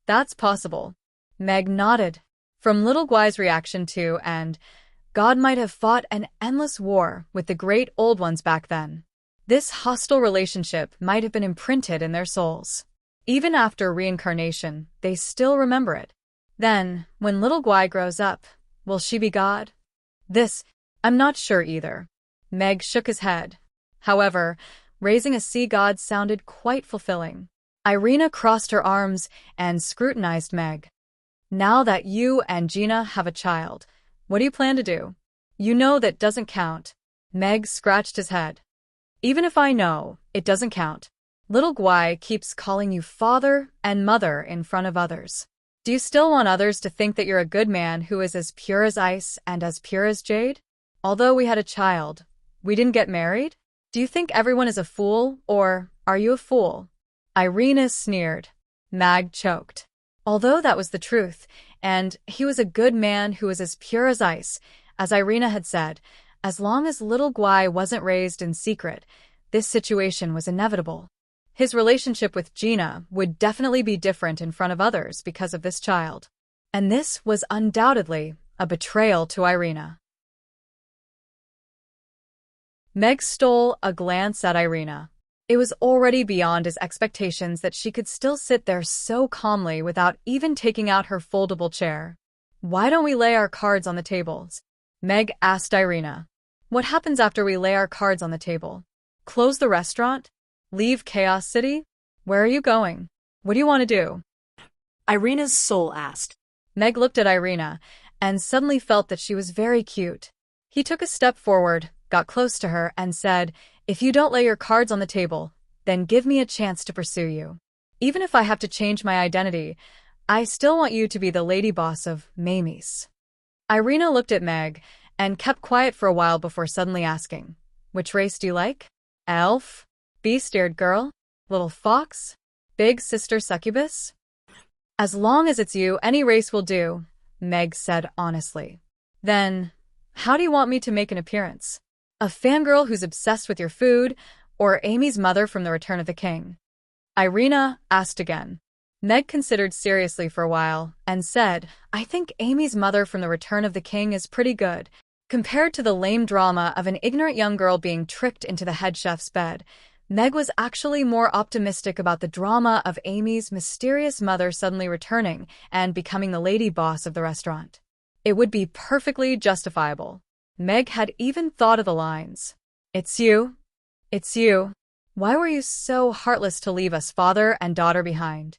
A: "That's possible." Meg nodded. From Little Guai's reaction to and God might have fought an endless war with the great old ones back then. This hostile relationship might have been imprinted in their souls. Even after reincarnation, they still remember it. Then, when Little Guai grows up, will she be God? I'm not sure either. Meg shook his head. However, raising a sea god sounded quite fulfilling. Irina crossed her arms and scrutinized Meg. "Now that you and Gina have a child, what do you plan to do?" "You know that doesn't count." Meg scratched his head. "Even if I know, it doesn't count. Little Guai keeps calling you father and mother in front of others. Do you still want others to think that you're a good man who is as pure as ice and as pure as jade? Although we had a child, we didn't get married? Do you think everyone is a fool, or are you a fool?" Irina sneered. Meg choked. Although that was the truth, and he was a good man who was as pure as ice, as Irina had said, as long as Little Guai wasn't raised in secret, this situation was inevitable. His relationship with Gina would definitely be different in front of others because of this child. And this was undoubtedly a betrayal to Irina. Meg stole a glance at Irina. It was already beyond his expectations that she could still sit there so calmly without even taking out her foldable chair. "Why don't we lay our cards on the tables?" Meg asked Irina. "What happens after we lay our cards on the table? Close the restaurant? Leave Chaos City? Where are you going? What do you want to do?"
B: Irina's soul asked.
A: Meg looked at Irina and suddenly felt that she was very cute. He took a step forward, got close to her, and said, "If you don't lay your cards on the table, then give me a chance to pursue you. Even if I have to change my identity, I still want you to be the lady boss of Mamie's." Irina looked at Meg and kept quiet for a while before suddenly asking, "Which race do you like? Elf? Beast-eared girl? Little fox? Big sister succubus?" "As long as it's you, any race will do," Meg said honestly. "Then, how do you want me to make an appearance? A fangirl who's obsessed with your food, or Amy's mother from The Return of the King?" Irina asked again. Meg considered seriously for a while and said, "I think Amy's mother from The Return of the King is pretty good. Compared to the lame drama of an ignorant young girl being tricked into the head chef's bed, Meg was actually more optimistic about the drama of Amy's mysterious mother suddenly returning and becoming the lady boss of the restaurant. It would be perfectly justifiable. Meg had even thought of the lines, "It's you. It's you. Why were you so heartless to leave us father and daughter behind?"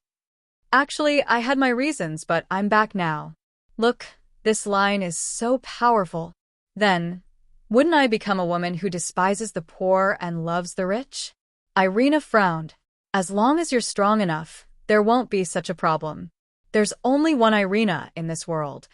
A: "Actually, I had my reasons, but I'm back now. Look, this line is so powerful." Then, Wouldn't I become a woman who despises the poor and loves the rich? Irina frowned. As long as you're strong enough, there won't be such a problem. There's only one Irina in this world.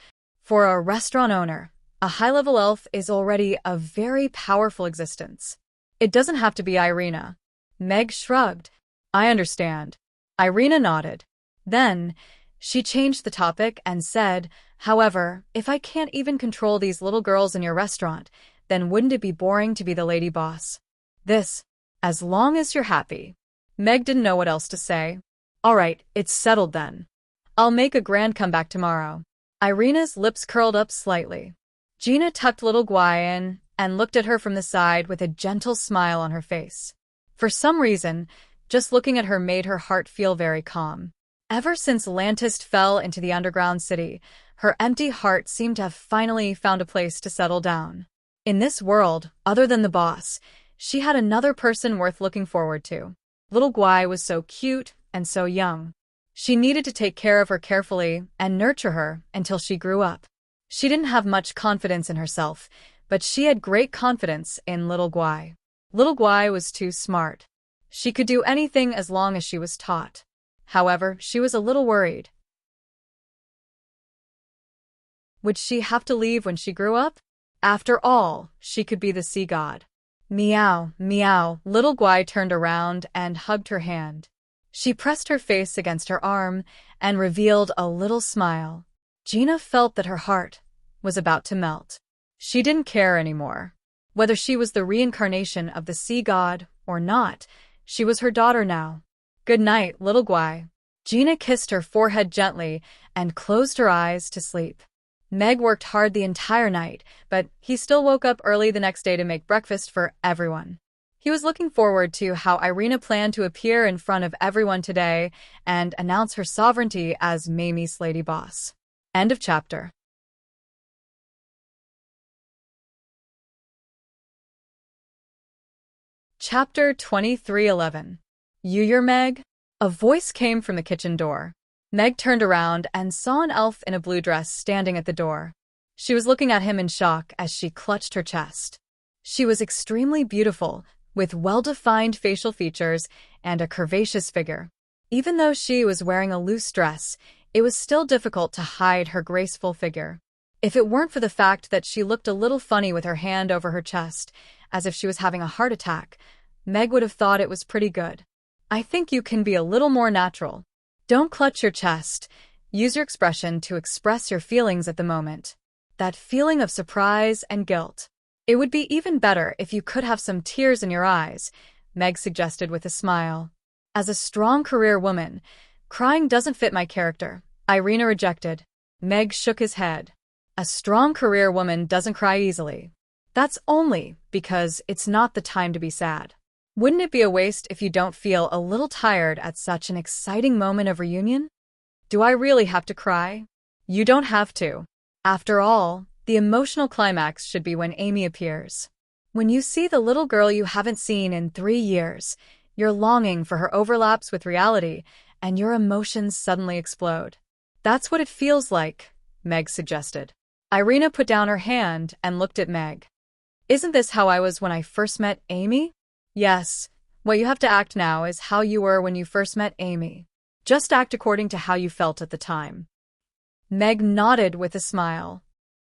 A: For a restaurant owner, a high-level elf is already a very powerful existence. It doesn't have to be Irina. Meg shrugged. I understand. Irina nodded. Then, she changed the topic and said, however, if I can't even control these little girls in your restaurant, then wouldn't it be boring to be the lady boss? As long as you're happy. Meg didn't know what else to say. All right, it's settled then. I'll make a grand comeback tomorrow. Irina's lips curled up slightly. Gina tucked little Guy in and looked at her from the side with a gentle smile on her face. For some reason, just looking at her made her heart feel very calm. Ever since Lantist fell into the underground city, her empty heart seemed to have finally found a place to settle down. In this world, other than the boss, she had another person worth looking forward to. Little Guy was so cute and so young. She needed to take care of her carefully and nurture her until she grew up. She didn't have much confidence in herself, but she had great confidence in Little Guy. Little Guy was too smart. She could do anything as long as she was taught. However, she was a little worried. Would she have to leave when she grew up? After all, she could be the sea god. Meow, meow. Little Guy turned around and hugged her hand. She pressed her face against her arm and revealed a little smile. Gina felt that her heart was about to melt. She didn't care anymore. Whether she was the reincarnation of the sea god or not, she was her daughter now. Good night, Little Guy. Gina kissed her forehead gently and closed her eyes to sleep. Meg worked hard the entire night, but he still woke up early the next day to make breakfast for everyone. He was looking forward to how Irina planned to appear in front of everyone today and announce her sovereignty as Mamie's lady boss. End of chapter. Chapter 23:11. You're Meg? A voice came from the kitchen door. Meg turned around and saw an elf in a blue dress standing at the door. She was looking at him in shock as she clutched her chest. She was extremely beautiful, with well-defined facial features and a curvaceous figure. Even though she was wearing a loose dress, it was still difficult to hide her graceful figure. If it weren't for the fact that she looked a little funny with her hand over her chest, as if she was having a heart attack, Meg would have thought it was pretty good. I think you can be a little more natural. Don't clutch your chest. Use your expression to express your feelings at the moment. That feeling of surprise and guilt. It would be even better if you could have some tears in your eyes, Meg suggested with a smile. As a strong career woman, crying doesn't fit my character, Irina rejected. Meg shook his head. A strong career woman doesn't cry easily. That's only because it's not the time to be sad. Wouldn't it be a waste if you don't feel a little tired at such an exciting moment of reunion? Do I really have to cry? You don't have to. After all, the emotional climax should be when Amy appears. When you see the little girl you haven't seen in 3 years, your longing for her overlaps with reality, and your emotions suddenly explode. That's what it feels like, Meg suggested. Irina put down her hand and looked at Meg. Isn't this how I was when I first met Amy? Yes. What you have to act now is how you were when you first met Amy. Just act according to how you felt at the time. Meg nodded with a smile.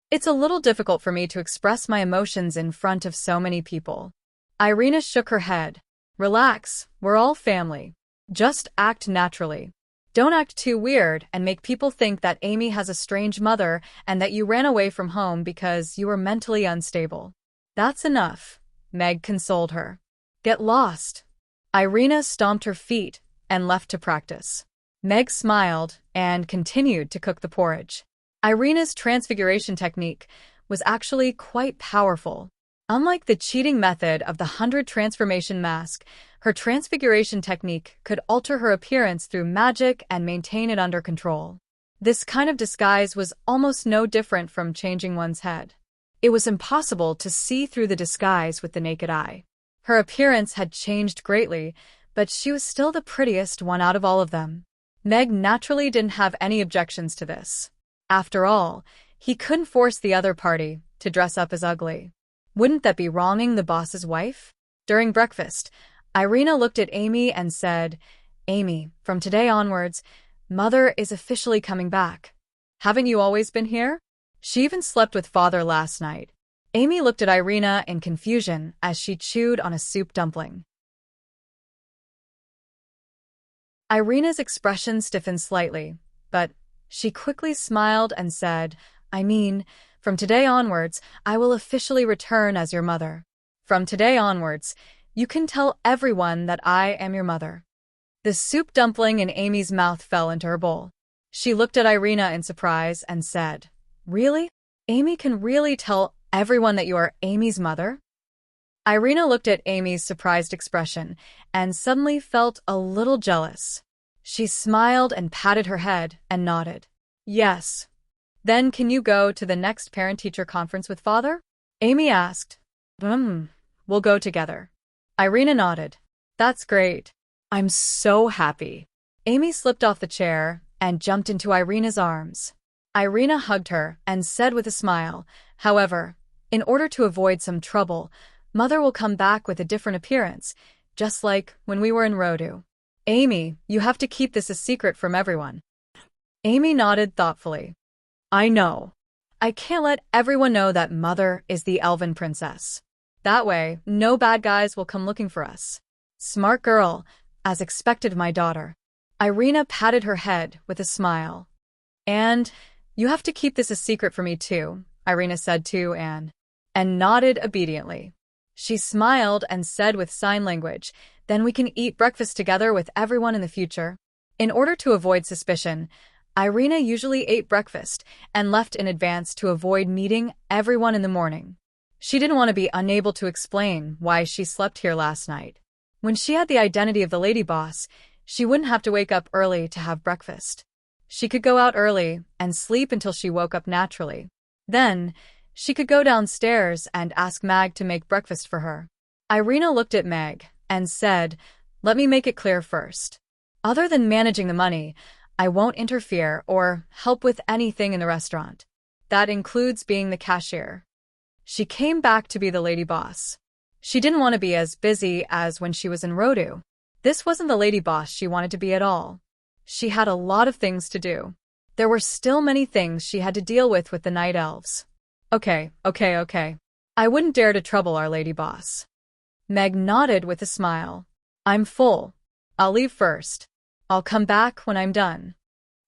A: It's a little difficult for me to express my emotions in front of so many people. Irina shook her head. Relax, we're all family. Just act naturally. Don't act too weird and make people think that Amy has a strange mother and that you ran away from home because you were mentally unstable. That's enough, Meg consoled her. Get lost. Irina stomped her feet and left to practice. Meg smiled and continued to cook the porridge. Irina's transfiguration technique was actually quite powerful. Unlike the cheating method of the 100 transformation mask, her transfiguration technique could alter her appearance through magic and maintain it under control. This kind of disguise was almost no different from changing one's head. It was impossible to see through the disguise with the naked eye. Her appearance had changed greatly, but she was still the prettiest one out of all of them. Meg naturally didn't have any objections to this. After all, he couldn't force the other party to dress up as ugly. Wouldn't that be wronging the boss's wife? During breakfast, Irina looked at Amy and said, Amy, from today onwards, Mother is officially coming back. Haven't you always been here? She even slept with Father last night. Amy looked at Irina in confusion as she chewed on a soup dumpling. Irina's expression stiffened slightly, but she quickly smiled and said, I mean, from today onwards, I will officially return as your mother. From today onwards, you can tell everyone that I am your mother. The soup dumpling in Amy's mouth fell into her bowl. She looked at Irina in surprise and said, Really? Amy can really tell everyone that you are Amy's mother? Irina looked at Amy's surprised expression and suddenly felt a little jealous. She smiled and patted her head and nodded. Yes. Then can you go to the next parent-teacher conference with Father? Amy asked. We'll go together. Irina nodded. That's great. I'm so happy. Amy slipped off the chair and jumped into Irina's arms. Irina hugged her and said with a smile, however, in order to avoid some trouble, Mother will come back with a different appearance, just like when we were in Rodu. Amy, you have to keep this a secret from everyone. Amy nodded thoughtfully. I know. I can't let everyone know that Mother is the elven princess. That way, no bad guys will come looking for us. Smart girl, as expected, my daughter. Irina patted her head with a smile. And you have to keep this a secret for me too, Irina said to Anne, and nodded obediently. She smiled and said with sign language, then we can eat breakfast together with everyone in the future. In order to avoid suspicion, Irina usually ate breakfast and left in advance to avoid meeting everyone in the morning. She didn't want to be unable to explain why she slept here last night. When she had the identity of the lady boss, she wouldn't have to wake up early to have breakfast. She could go out early and sleep until she woke up naturally. Then, she could go downstairs and ask Mag to make breakfast for her. Irina looked at Meg and said, Let me make it clear first. Other than managing the money, I won't interfere or help with anything in the restaurant. That includes being the cashier. She came back to be the lady boss. She didn't want to be as busy as when she was in Rodu. This wasn't the lady boss she wanted to be at all. She had a lot of things to do. There were still many things she had to deal with the night elves. Okay. I wouldn't dare to trouble our lady boss. Meg nodded with a smile. I'm full. I'll leave first. I'll come back when I'm done.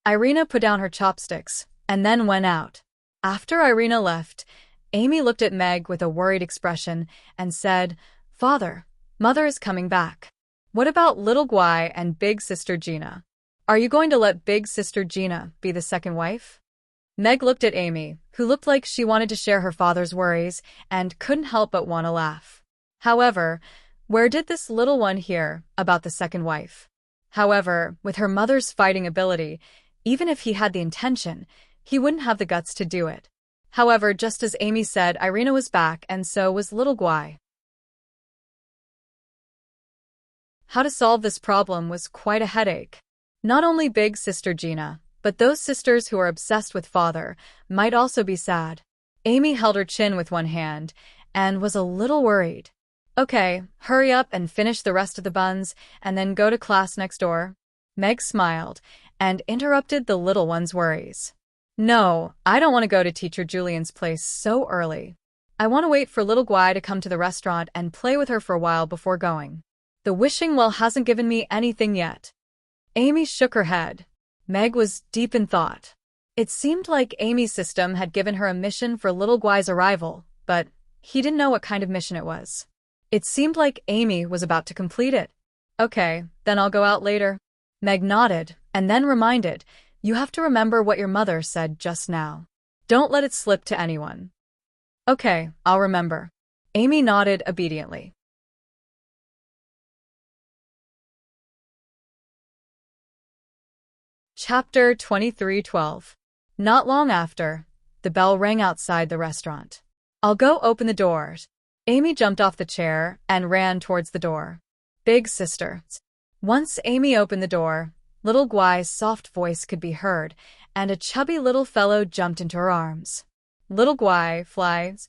A: Irina put down her chopsticks and then went out. After Irina left, Amy looked at Meg with a worried expression and said, Father, Mother is coming back. What about little Guy and big sister Gina? Are you going to let big sister Gina be the second wife? Meg looked at Amy, who looked like she wanted to share her father's worries and couldn't help but want to laugh. However, where did this little one hear about the second wife? However, with her mother's fighting ability, even if he had the intention, he wouldn't have the guts to do it. However, just as Amy said, Irina was back and so was little Guy. How to solve this problem was quite a headache. Not only big sister Gina, but those sisters who are obsessed with Father might also be sad. Amy held her chin with one hand and was a little worried. Okay, hurry up and finish the rest of the buns and then go to class next door. Meg smiled and interrupted the little one's worries. No, I don't want to go to Teacher Julian's place so early. I want to wait for little Guy to come to the restaurant and play with her for a while before going. The wishing well hasn't given me anything yet. Amy shook her head. Meg was deep in thought. It seemed like Amy's system had given her a mission for little Guy's arrival, but he didn't know what kind of mission it was. It seemed like Amy was about to complete it. Okay, then I'll go out later. Meg nodded, and then reminded, You have to remember what your mother said just now. Don't let it slip to anyone. Okay, I'll remember. Amy nodded obediently. Chapter 23:12. Not long after, the bell rang outside the restaurant. I'll go open the doors. Amy jumped off the chair and ran towards the door. Big sister. Once Amy opened the door, little Guy's soft voice could be heard, and a chubby little fellow jumped into her arms. Little Guy, flies.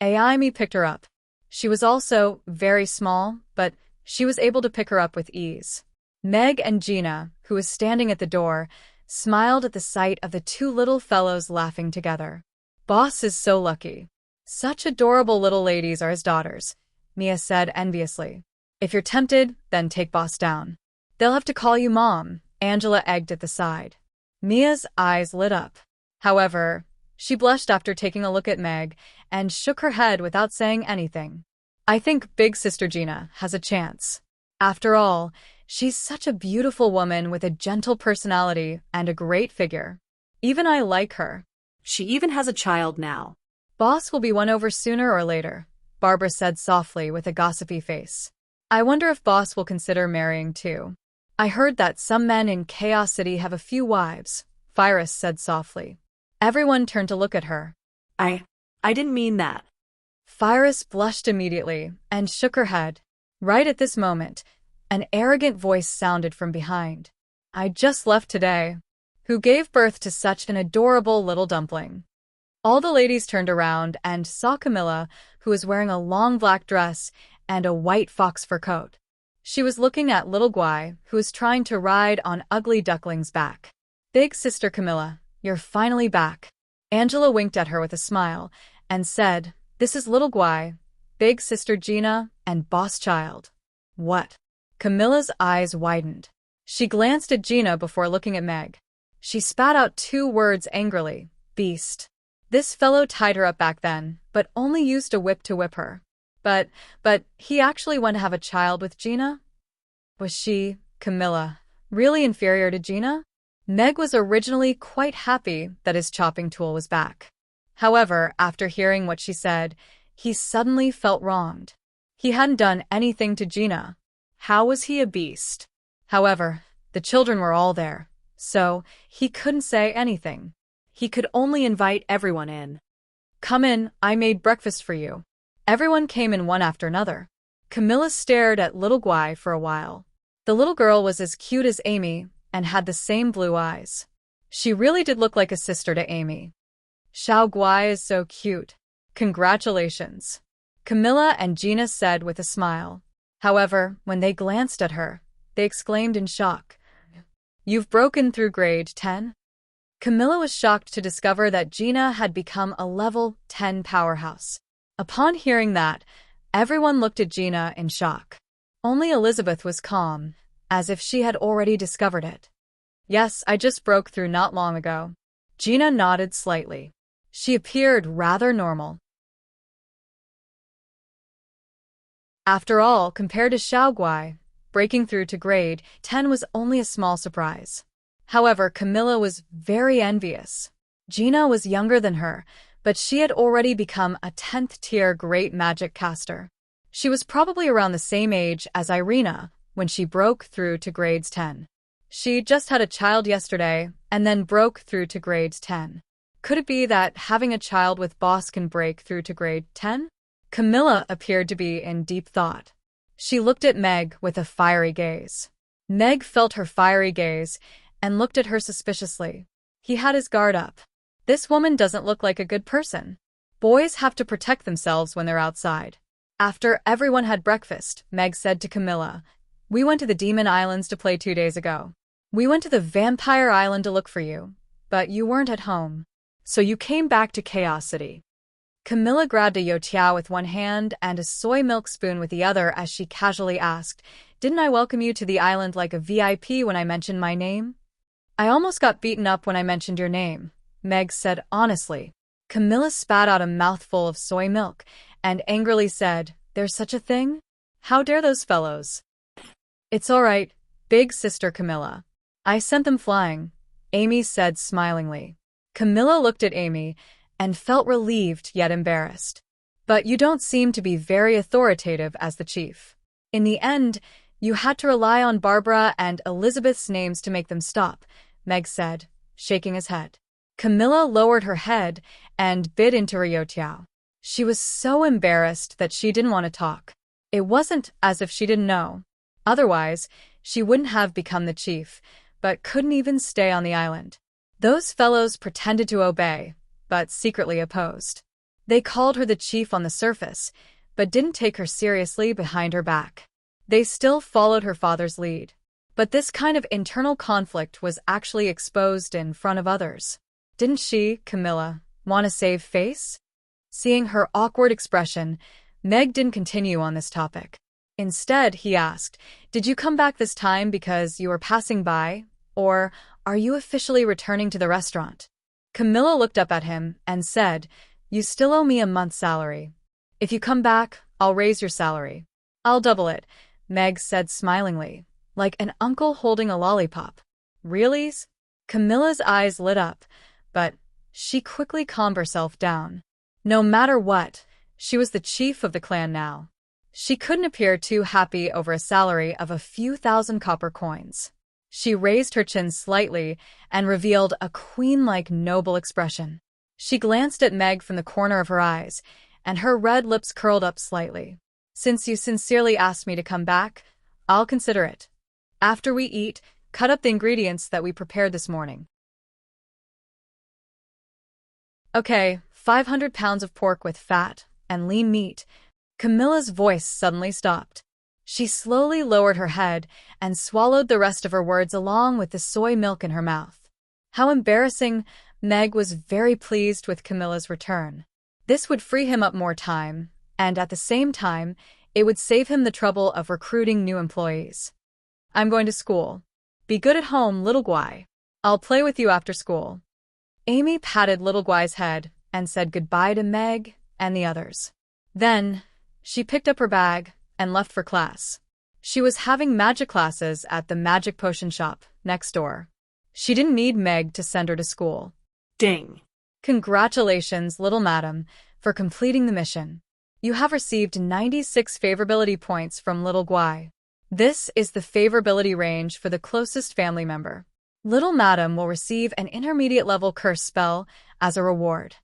A: Amy picked her up. She was also very small, but she was able to pick her up with ease. Meg and Gina, who was standing at the door, smiled at the sight of the two little fellows laughing together. Boss is so lucky. Such adorable little ladies are his daughters, Mia said enviously. If you're tempted, then take Boss down. They'll have to call you Mom, Angela egged at the side. Mia's eyes lit up. However, she blushed after taking a look at Meg and shook her head without saying anything. I think big sister Gina has a chance. After all, she's such a beautiful woman with a gentle personality and a great figure. Even I like her.
B: She even has a child now.
A: Boss will be won over sooner or later, Barbara said softly with a gossipy face. I wonder if Boss will consider marrying too. I heard that some men in Chaos City have a few wives, Phyrus said softly. Everyone turned to look at her.
B: I didn't mean that.
A: Phyrus blushed immediately and shook her head. Right at this moment, an arrogant voice sounded from behind. I just left today. Who gave birth to such an adorable little dumpling? All the ladies turned around and saw Camilla, who was wearing a long black dress and a white fox fur coat. She was looking at little Guy, who was trying to ride on Ugly Duckling's back. Big sister Camilla, you're finally back. Angela winked at her with a smile and said, This is little Guy, big sister Gina, and boss child. What? Camilla's eyes widened. She glanced at Gina before looking at Meg. She spat out two words angrily, beast. This fellow tied her up back then, but only used a whip to whip her. But he actually went to have a child with Gina? Was she, Camilla, really inferior to Gina? Meg was originally quite happy that his chopping tool was back. However, after hearing what she said, he suddenly felt wronged. He hadn't done anything to Gina. How was he a beast? However, the children were all there, so he couldn't say anything. He could only invite everyone in. Come in, I made breakfast for you. Everyone came in one after another. Camilla stared at little Guy for a while. The little girl was as cute as Amy and had the same blue eyes. She really did look like a sister to Amy. Xiao Guai is so cute. Congratulations, Camilla and Gina said with a smile. However, when they glanced at her, they exclaimed in shock. You've broken through grade 10? Camilla was shocked to discover that Gina had become a level 10 powerhouse. Upon hearing that, everyone looked at Gina in shock. Only Elizabeth was calm, as if she had already discovered it. Yes, I just broke through not long ago. Gina nodded slightly. She appeared rather normal. After all, compared to Xiao Guai, breaking through to grade 10 was only a small surprise. However, Camilla was very envious. Gina was younger than her, but she had already become a 10th-tier great magic caster. She was probably around the same age as Irina when she broke through to grades 10. She just had a child yesterday and then broke through to grades 10. Could it be that having a child with Boss can break through to grade 10? Camilla appeared to be in deep thought. She looked at Meg with a fiery gaze. Meg felt her fiery gaze and looked at her suspiciously. He had his guard up. This woman doesn't look like a good person. Boys have to protect themselves when they're outside. After everyone had breakfast, Meg said to Camilla, We went to the Demon Islands to play 2 days ago. We went to the Vampire Island to look for you, but you weren't at home. So you came back to Chaos City. Camilla grabbed a youtiao with one hand and a soy milk spoon with the other as she casually asked, Didn't I welcome you to the island like a VIP when I mentioned my name? I almost got beaten up when I mentioned your name, Meg said honestly. Camilla spat out a mouthful of soy milk and angrily said, There's such a thing? How dare those fellows? It's all right, big sister Camilla. I sent them flying, Amy said smilingly. Camilla looked at Amy and felt relieved yet embarrassed. But you don't seem to be very authoritative as the chief. In the end, you had to rely on Barbara and Elizabeth's names to make them stop, Meg said, shaking his head. Camilla lowered her head and bit into her youtiao. She was so embarrassed that she didn't want to talk. It wasn't as if she didn't know. Otherwise, she wouldn't have become the chief, but couldn't even stay on the island. Those fellows pretended to obey, but secretly opposed. They called her the chief on the surface, but didn't take her seriously behind her back. They still followed her father's lead. But this kind of internal conflict was actually exposed in front of others. Didn't she, Camilla, want to save face? Seeing her awkward expression, Meg didn't continue on this topic. Instead, he asked, "Did you come back this time because you were passing by, or are you officially returning to the restaurant?" Camilla looked up at him and said, "You still owe me a month's salary. If you come back, I'll raise your salary." "I'll double it," Meg said smilingly, like an uncle holding a lollipop. "Really?" Camilla's eyes lit up, but she quickly calmed herself down. No matter what, she was the chief of the clan now. She couldn't appear too happy over a salary of a few thousand copper coins. She raised her chin slightly and revealed a queen-like noble expression. She glanced at Meg from the corner of her eyes, and her red lips curled up slightly. "Since you sincerely asked me to come back, I'll consider it. After we eat, cut up the ingredients that we prepared this morning." "Okay, 500 pounds of pork with fat and lean meat." Camilla's voice suddenly stopped. She slowly lowered her head and swallowed the rest of her words along with the soy milk in her mouth. How embarrassing! Meg was very pleased with Camilla's return. This would free him up more time, and at the same time, it would save him the trouble of recruiting new employees. "I'm going to school. Be good at home, little Guy. I'll play with you after school." Amy patted little Guy's head and said goodbye to Meg and the others. Then, she picked up her bag and left for class. She was having magic classes at the magic potion shop next door. She didn't need Meg to send her to school.
B: Ding.
A: "Congratulations, little madam, for completing the mission. You have received 96 favorability points from little Guy. This is the favorability range for the closest family member. Little madam will receive an intermediate level curse spell as a reward."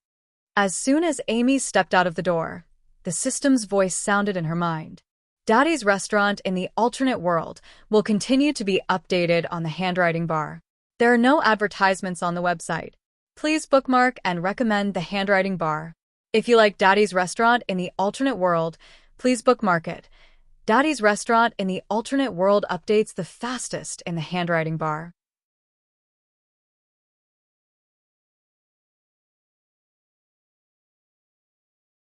A: As soon as Amy stepped out of the door, the system's voice sounded in her mind. Daddy's restaurant in the alternate world will continue to be updated on the handwriting bar. There are no advertisements on the website. Please bookmark and recommend the handwriting bar. If you like Daddy's restaurant in the alternate world, please bookmark it. Daddy's restaurant in the alternate world updates the fastest in the handwriting bar.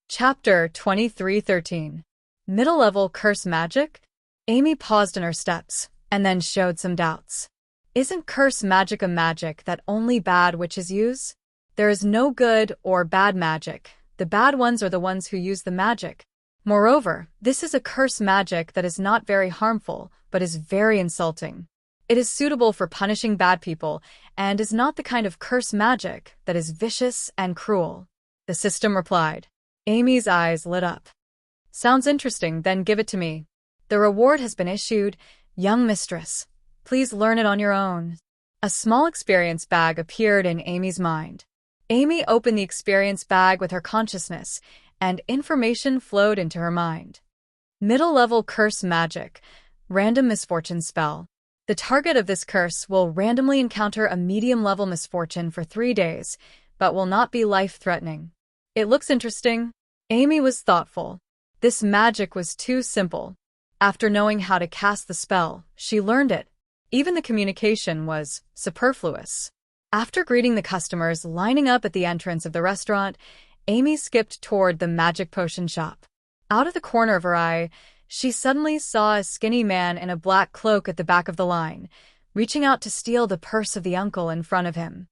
A: Chapter 2313. Middle-level curse magic? Amy paused in her steps, and then showed some doubts. Isn't curse magic a magic that only bad witches use? There is no good or bad magic. The bad ones are the ones who use the magic. Moreover, this is a curse magic that is not very harmful, but is very insulting. It is suitable for punishing bad people, and is not the kind of curse magic that is vicious and cruel. The system replied. Amy's eyes lit up. "Sounds interesting, then give it to me. The reward has been issued, young mistress. Please learn it on your own." A small experience bag appeared in Amy's mind. Amy opened the experience bag with her consciousness, and information flowed into her mind. Middle-level curse magic, random misfortune spell. The target of this curse will randomly encounter a medium-level misfortune for 3 days, but will not be life-threatening. It looks interesting. Amy was thoughtful. This magic was too simple. After knowing how to cast the spell, she learned it. Even the communication was superfluous. After greeting the customers lining up at the entrance of the restaurant, Amy skipped toward the magic potion shop. Out of the corner of her eye, she suddenly saw a skinny man in a black cloak at the back of the line, reaching out to steal the purse of the uncle in front of him.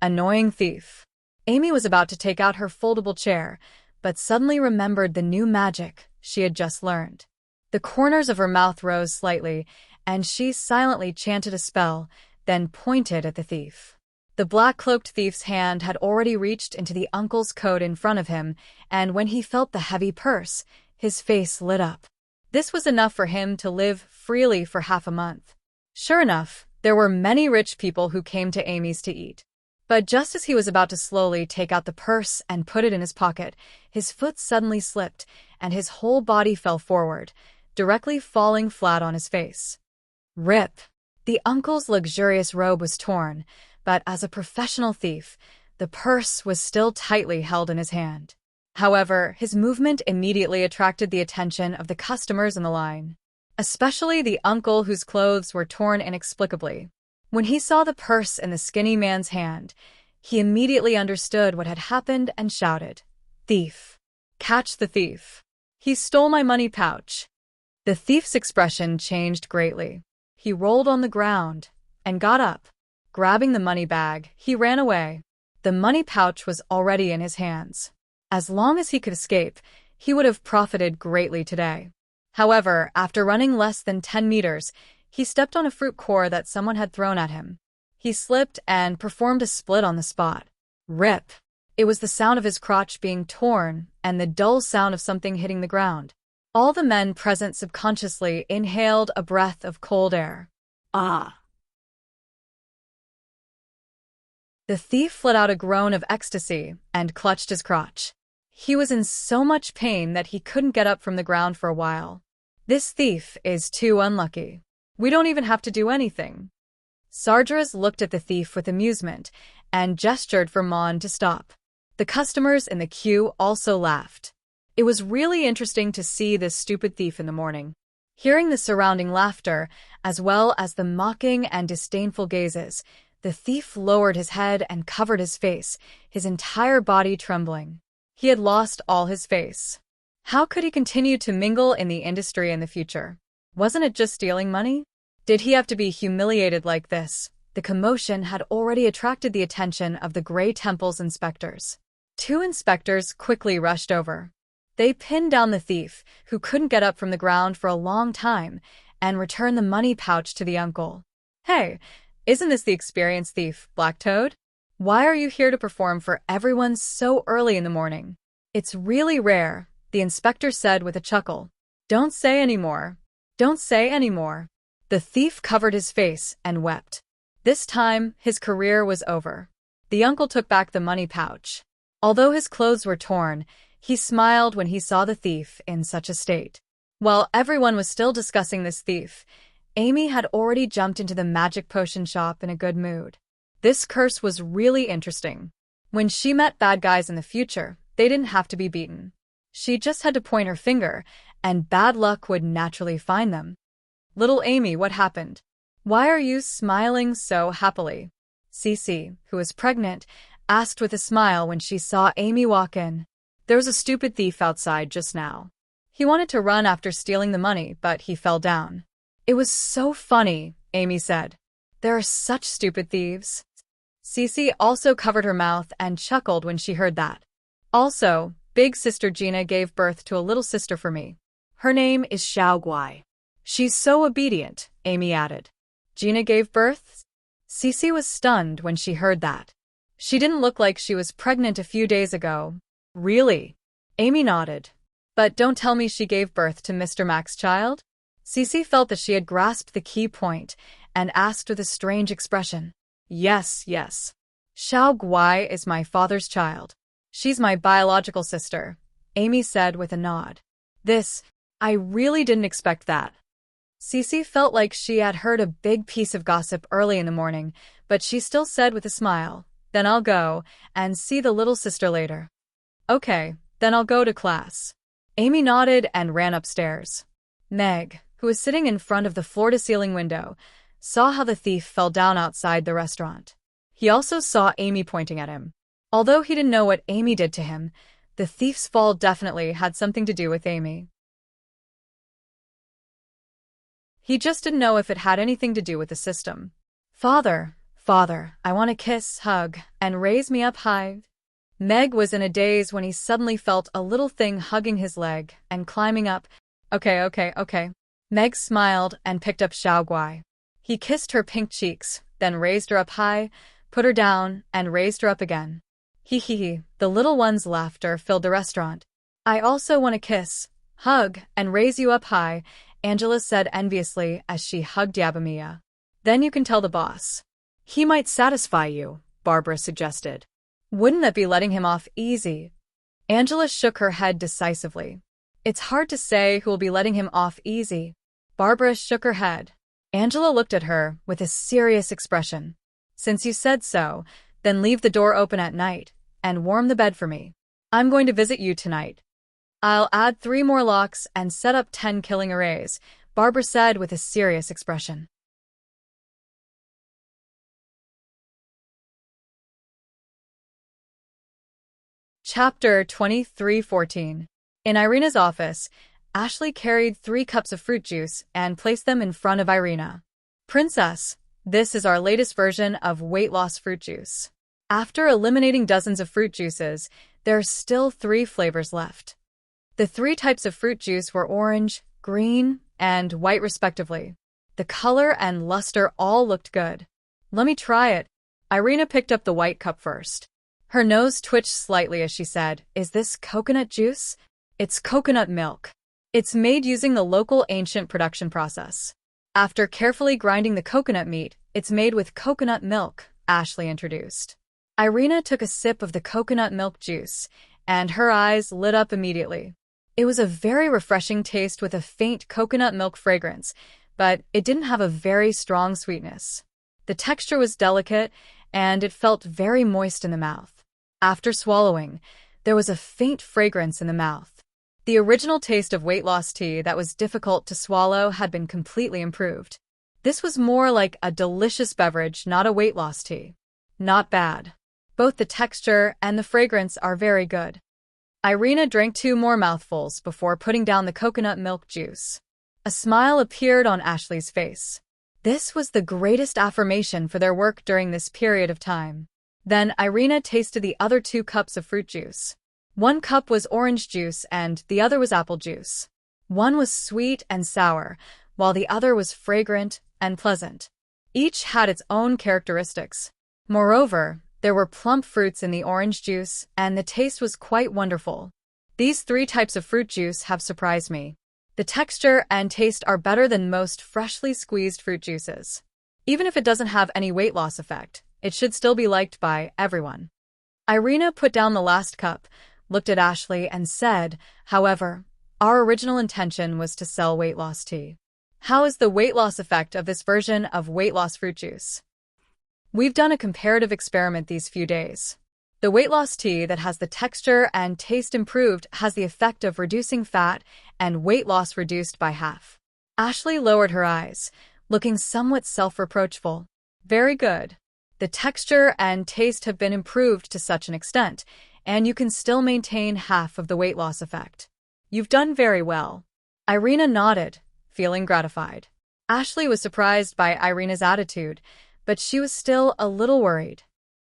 A: Annoying thief. Amy was about to take out her foldable chair, but suddenly remembered the new magic she had just learned. The corners of her mouth rose slightly, and she silently chanted a spell, then pointed at the thief. The black-cloaked thief's hand had already reached into the uncle's coat in front of him, and when he felt the heavy purse, his face lit up. This was enough for him to live freely for half a month. Sure enough, there were many rich people who came to Amy's to eat. But just as he was about to slowly take out the purse and put it in his pocket, his foot suddenly slipped, and his whole body fell forward, directly falling flat on his face. Rip! The uncle's luxurious robe was torn, but as a professional thief, The purse was still tightly held in his hand. However, his movement immediately attracted the attention of the customers in the line, especially the uncle whose clothes were torn inexplicably. When he saw the purse in the skinny man's hand, he immediately understood what had happened and shouted, "Thief! Catch the thief! He stole my money pouch!" The thief's expression changed greatly. He rolled on the ground and got up. Grabbing the money bag, he ran away. The money pouch was already in his hands. As long as he could escape, he would have profited greatly today. However, after running less than 10 meters, he stepped on a fruit core that someone had thrown at him. He slipped and performed a split on the spot. Rip! It was the sound of his crotch being torn and the dull sound of something hitting the ground. All the men present subconsciously inhaled a breath of cold air.
B: Ah!
A: The thief let out a groan of ecstasy and clutched his crotch. He was in so much pain that he couldn't get up from the ground for a while. This thief is too unlucky. We don't even have to do anything. Sargeras looked at the thief with amusement and gestured for Mon to stop. The customers in the queue also laughed. It was really interesting to see this stupid thief in the morning. Hearing the surrounding laughter, as well as the mocking and disdainful gazes, the thief lowered his head and covered his face, his entire body trembling. He had lost all his face. How could he continue to mingle in the industry in the future? Wasn't it just stealing money? Did he have to be humiliated like this? The commotion had already attracted the attention of the Grey Temple's inspectors. 2 inspectors quickly rushed over. They pinned down the thief, who couldn't get up from the ground for a long time, and returned the money pouch to the uncle. "Hey, isn't this the experienced thief, Black Toad? Why are you here to perform for everyone so early in the morning?" "It's really rare," the inspector said with a chuckle. "Don't say any more. Don't say any more." The thief covered his face and wept. This time, his career was over. The uncle took back the money pouch. Although his clothes were torn, he smiled when he saw the thief in such a state. While everyone was still discussing this thief, Amy had already jumped into the magic potion shop in a good mood. This curse was really interesting. When she met bad guys in the future, they didn't have to be beaten. She just had to point her finger, and bad luck would naturally find them. "Little Amy, what happened? Why are you smiling so happily?" Cece, who was pregnant, asked with a smile when she saw Amy walk in. "There was a stupid thief outside just now. He wanted to run after stealing the money, but he fell down." "It was so funny," Amy said. "There are such stupid thieves." Cece also covered her mouth and chuckled when she heard that. "Also, big sister Gina gave birth to a little sister for me. Her name is Xiaoguai. She's so obedient," Amy added. "Gina gave birth?" Cece was stunned when she heard that. She didn't look like she was pregnant a few days ago. "Really?" Amy nodded. "But don't tell me she gave birth to Mr. Mac's child?" Cece felt that she had grasped the key point and asked with a strange expression. Yes. Xiao Guai is my father's child. She's my biological sister," Amy said with a nod. I really didn't expect that." Cece felt like she had heard a big piece of gossip early in the morning, but she still said with a smile, "Then I'll go and see the little sister later." "Okay, then I'll go to class." Amy nodded and ran upstairs. Meg, who was sitting in front of the floor-to-ceiling window, saw how the thief fell down outside the restaurant. He also saw Amy pointing at him. Although he didn't know what Amy did to him, the thief's fall definitely had something to do with Amy. He just didn't know if it had anything to do with the system. Father, I want a kiss, hug, and raise me up high." Meg was in a daze when he suddenly felt a little thing hugging his leg and climbing up. Okay. Meg smiled and picked up Xiao Guai. He kissed her pink cheeks, then raised her up high, put her down, and raised her up again. Hee. The little one's laughter filled the restaurant. "I also want a kiss, hug, and raise you up high," Angela said enviously as she hugged Yabamiya. "Then you can tell the boss."
B: "He might satisfy you," Barbara suggested.
A: "Wouldn't that be letting him off easy?" Angela shook her head decisively. "It's hard to say who will be letting him off easy." Barbara shook her head. Angela looked at her with a serious expression. "Since you said so, Then leave the door open at night and warm the bed for me. I'm going to visit you tonight. I'll add 3 more locks and set up 10 killing arrays, Barbara said with a serious expression. Chapter 23:14. In Irina's office, Ashley carried 3 cups of fruit juice and placed them in front of Irina. Princess, this is our latest version of weight loss fruit juice. After eliminating dozens of fruit juices, there are still 3 flavors left. The 3 types of fruit juice were orange, green, and white respectively. The color and luster all looked good. Let me try it. Irina picked up the white cup first. Her nose twitched slightly as she said, "Is this coconut juice?" "It's coconut milk. It's made using the local ancient production process. After carefully grinding the coconut meat, it's made with coconut milk," Ashley introduced. Irina took a sip of the coconut milk juice, and her eyes lit up immediately. It was a very refreshing taste with a faint coconut milk fragrance, but it didn't have a very strong sweetness. The texture was delicate, and it felt very moist in the mouth. After swallowing, there was a faint fragrance in the mouth. The original taste of weight loss tea that was difficult to swallow had been completely improved. This was more like a delicious beverage, not a weight loss tea. Not bad. Both the texture and the fragrance are very good. Irina drank 2 more mouthfuls before putting down the coconut milk juice. A smile appeared on Ashley's face. This was the greatest affirmation for their work during this period of time. Then Irina tasted the other 2 cups of fruit juice. 1 cup was orange juice and the other was apple juice. One was sweet and sour, while the other was fragrant and pleasant. Each had its own characteristics. Moreover, there were plump fruits in the orange juice, and the taste was quite wonderful. These 3 types of fruit juice have surprised me. The texture and taste are better than most freshly squeezed fruit juices. Even if it doesn't have any weight loss effect, it should still be liked by everyone. Irina put down the last cup, looked at Ashley, and said, "However, our original intention was to sell weight loss tea. How is the weight loss effect of this version of weight loss fruit juice? We've done a comparative experiment these few days. The weight loss tea that has the texture and taste improved has the effect of reducing fat and weight loss reduced by half." Ashley lowered her eyes, looking somewhat self-reproachful. "Very good. The texture and taste have been improved to such an extent, and you can still maintain half of the weight loss effect. You've done very well." Irina nodded, feeling gratified. Ashley was surprised by Irina's attitude, but she was still a little worried.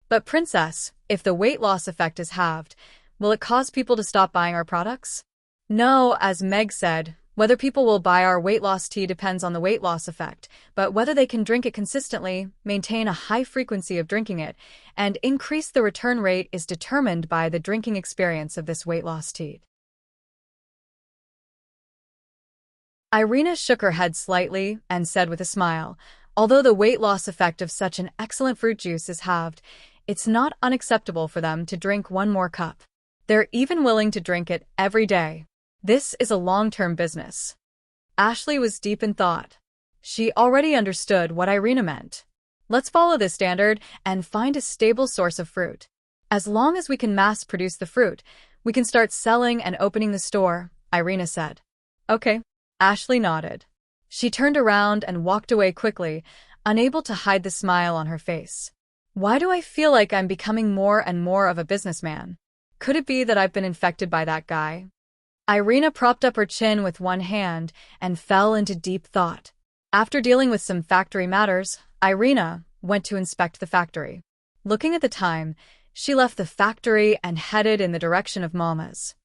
A: "But Princess, if the weight loss effect is halved, will it cause people to stop buying our products?" "No, as Meg said, whether people will buy our weight loss tea depends on the weight loss effect, but whether they can drink it consistently, maintain a high frequency of drinking it, and increase the return rate is determined by the drinking experience of this weight loss tea." Irina shook her head slightly and said with a smile, "Although the weight loss effect of such an excellent fruit juice is halved, it's not unacceptable for them to drink 1 more cup. They're even willing to drink it every day. This is a long-term business." Ashley was deep in thought. She already understood what Irina meant. "Let's follow this standard and find a stable source of fruit. As long as we can mass-produce the fruit, we can start selling and opening the store," Irina said. "Okay." Ashley nodded. She turned around and walked away quickly, unable to hide the smile on her face. "Why do I feel like I'm becoming more and more of a businessman? Could it be that I've been infected by that guy?" Irina propped up her chin with one hand and fell into deep thought. After dealing with some factory matters, Irina went to inspect the factory. Looking at the time, she left the factory and headed in the direction of Mama's.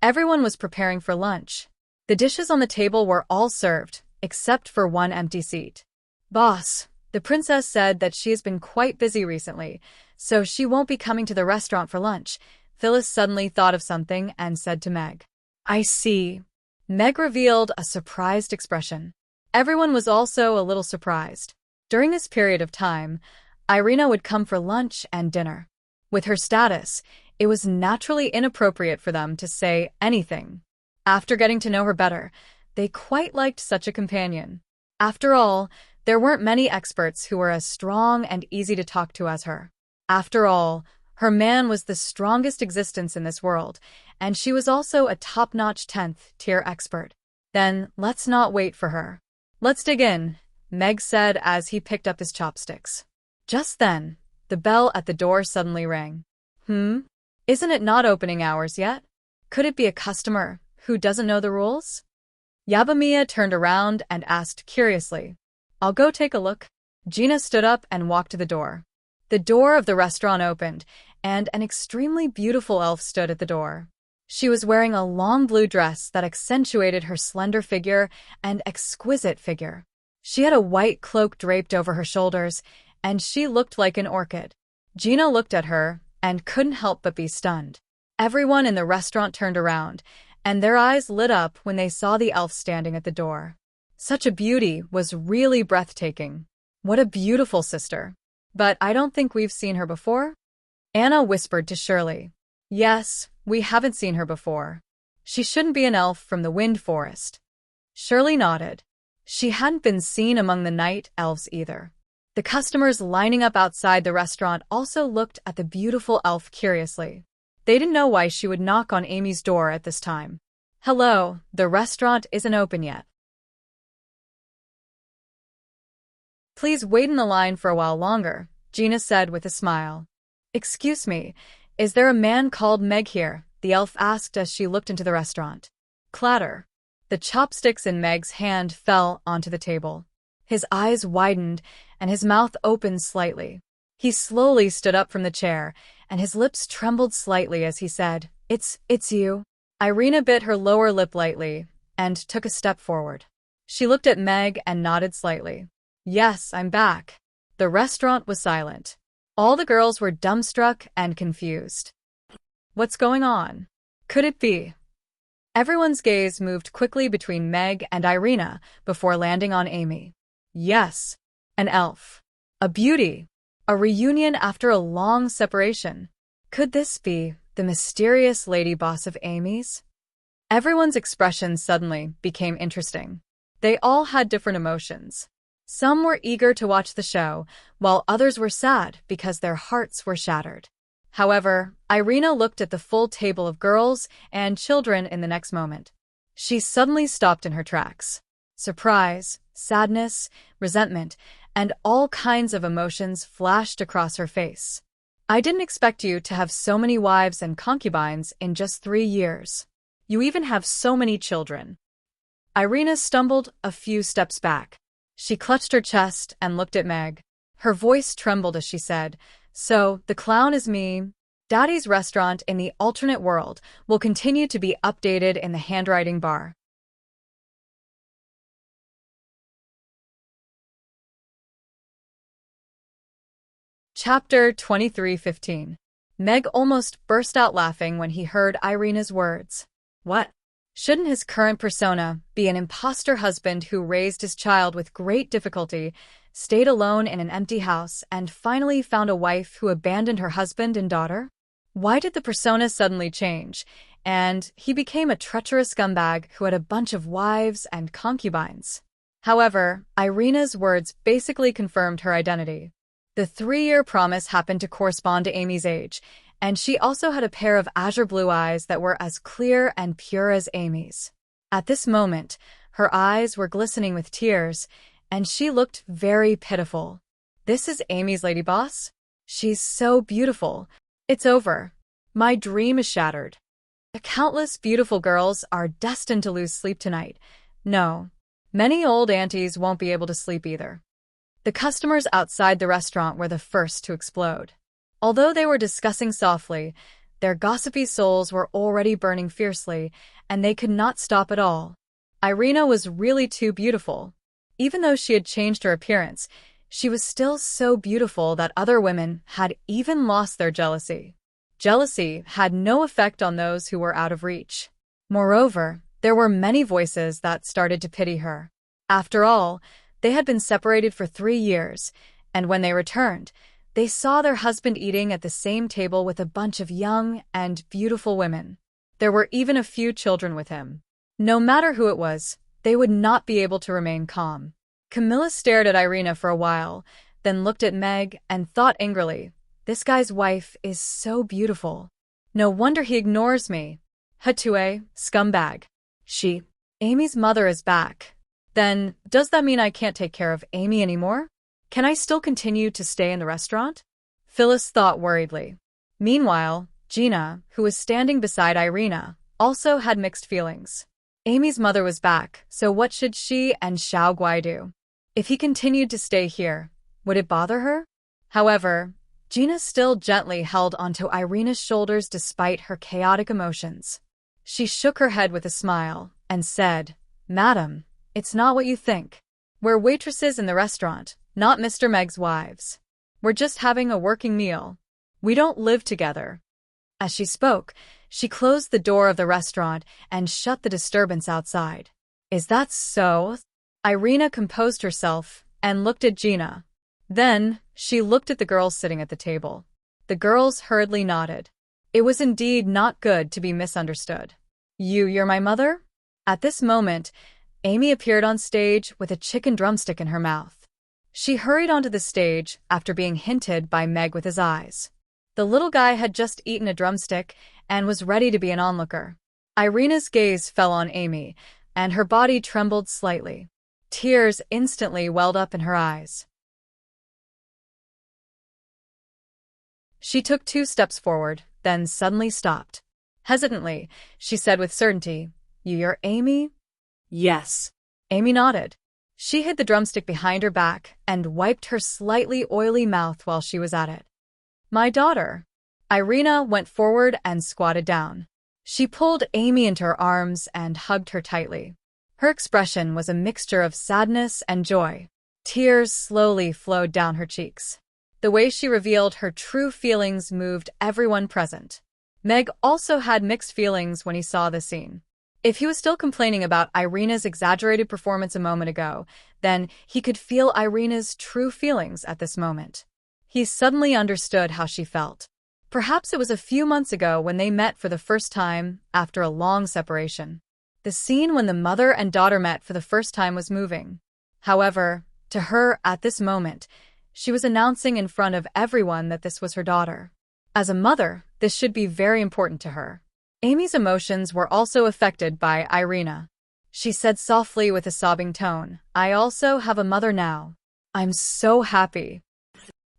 A: Everyone was preparing for lunch. The dishes on the table were all served, except for one empty seat. "Boss, the princess said that she has been quite busy recently, so she won't be coming to the restaurant for lunch." Phyllis suddenly thought of something and said to Meg. "I see." Meg revealed a surprised expression. Everyone was also a little surprised. During this period of time, Irina would come for lunch and dinner. With her status, it was naturally inappropriate for them to say anything. After getting to know her better, they quite liked such a companion. After all, There weren't many experts who were as strong and easy to talk to as her. After all, her man was the strongest existence in this world, and she was also a top-notch 10th-tier expert. Then, let's not wait for her. Let's dig in, Meg said as he picked up his chopsticks. Just then, the bell at the door suddenly rang. Isn't it not opening hours yet? Could it be a customer who doesn't know the rules? Yabamiya turned around and asked curiously. I'll go take a look. Gina stood up and walked to the door. The door of the restaurant opened, and an extremely beautiful elf stood at the door. She was wearing a long blue dress that accentuated her slender figure and exquisite figure. She had a white cloak draped over her shoulders, and she looked like an orchid. Gina looked at her and couldn't help but be stunned. Everyone in the restaurant turned around, and their eyes lit up when they saw the elf standing at the door. Such a beauty was really breathtaking. What a beautiful sister. But I don't think we've seen her before? Anna whispered to Shirley. Yes, we haven't seen her before. She shouldn't be an elf from the Wind Forest. Shirley nodded. She hadn't been seen among the night elves either. The customers lining up outside the restaurant also looked at the beautiful elf curiously. They didn't know why she would knock on Amy's door at this time. Hello, the restaurant isn't open yet. Please wait in the line for a while longer, Gina said with a smile. Excuse me, is there a man called Meg here? The elf asked as she looked into the restaurant. Clatter. The chopsticks in Meg's hand fell onto the table. His eyes widened and his mouth opened slightly. He slowly stood up from the chair, and his lips trembled slightly as he said, It's you. Irina bit her lower lip lightly and took a step forward. She looked at Meg and nodded slightly. Yes, I'm back. The restaurant was silent. All the girls were dumbstruck and confused. What's going on? Could it be? Everyone's gaze moved quickly between Meg and Irina before landing on Amy. Yes, an elf. A beauty. A reunion after a long separation. Could this be the mysterious lady boss of Amy's? Everyone's expressions suddenly became interesting. They all had different emotions. Some were eager to watch the show, while others were sad because their hearts were shattered. However, Irina looked at the full table of girls and children in the next moment. She suddenly stopped in her tracks. Surprise, sadness, resentment, and all kinds of emotions flashed across her face. I didn't expect you to have so many wives and concubines in just 3 years. You even have so many children. Irina stumbled a few steps back. She clutched her chest and looked at Meg. Her voice trembled as she said, So, the clown is me. Daddy's restaurant in the alternate world will continue to be updated in the handwriting bar. Chapter 23:15. Meg almost burst out laughing when he heard Irina's words. What? Shouldn't his current persona be an imposter husband who raised his child with great difficulty, stayed alone in an empty house, and finally found a wife who abandoned her husband and daughter? Why did the persona suddenly change, and he became a treacherous scumbag who had a bunch of wives and concubines? However, Irina's words basically confirmed her identity. The 3-year promise happened to correspond to Amy's age, and she also had a pair of azure blue eyes that were as clear and pure as Amy's. At this moment, her eyes were glistening with tears, and she looked very pitiful. This is Amy's lady boss? She's so beautiful. It's over. My dream is shattered. The countless beautiful girls are destined to lose sleep tonight. No, many old aunties won't be able to sleep either. The customers outside the restaurant were the first to explode. Although they were discussing softly, their gossipy souls were already burning fiercely, and they could not stop at all. Irina was really too beautiful. Even though she had changed her appearance, she was still so beautiful that other women had even lost their jealousy. Jealousy had no effect on those who were out of reach. Moreover, there were many voices that started to pity her. After all, they had been separated for 3 years, and when they returned, they saw their husband eating at the same table with a bunch of young and beautiful women. There were even a few children with him. No matter who it was, they would not be able to remain calm. Camilla stared at Irina for a while, then looked at Meg and thought angrily, this guy's wife is so beautiful. No wonder he ignores me. Hatue, scumbag. Amy's mother is back. Then, does that mean I can't take care of Amy anymore? Can I still continue to stay in the restaurant? Phyllis thought worriedly. Meanwhile, Gina, who was standing beside Irina, also had mixed feelings. Amy's mother was back, so what should she and Xiao Guai do? If he continued to stay here, would it bother her? However, Gina still gently held onto Irina's shoulders despite her chaotic emotions. She shook her head with a smile and said, Madam, it's not what you think. We're waitresses in the restaurant, not Mr. Meg's wives. We're just having a working meal. We don't live together. As she spoke, she closed the door of the restaurant and shut the disturbance outside. Is that so? Irina composed herself and looked at Gina. Then, she looked at the girls sitting at the table. The girls hurriedly nodded. It was indeed not good to be misunderstood. You're my mother? At this moment, Amy appeared on stage with a chicken drumstick in her mouth. She hurried onto the stage after being hinted by Meg with his eyes. The little guy had just eaten a drumstick and was ready to be an onlooker. Irina's gaze fell on Amy, and her body trembled slightly. Tears instantly welled up in her eyes. She took 2 steps forward, then suddenly stopped. Hesitantly, she said with certainty, You're Amy?
B: Yes.
A: Amy nodded. She hid the drumstick behind her back and wiped her slightly oily mouth while she was at it. My daughter. Irina went forward and squatted down. She pulled Amy into her arms and hugged her tightly. Her expression was a mixture of sadness and joy. Tears slowly flowed down her cheeks. The way she revealed her true feelings moved everyone present. Meg also had mixed feelings when he saw the scene. If he was still complaining about Irina's exaggerated performance a moment ago, then he could feel Irina's true feelings at this moment. He suddenly understood how she felt. Perhaps it was a few months ago when they met for the first time after a long separation. The scene when the mother and daughter met for the first time was moving. However, to her, at this moment, she was announcing in front of everyone that this was her daughter. As a mother, this should be very important to her. Amy's emotions were also affected by Irina. She said softly with a sobbing tone, I also have a mother now. I'm so happy.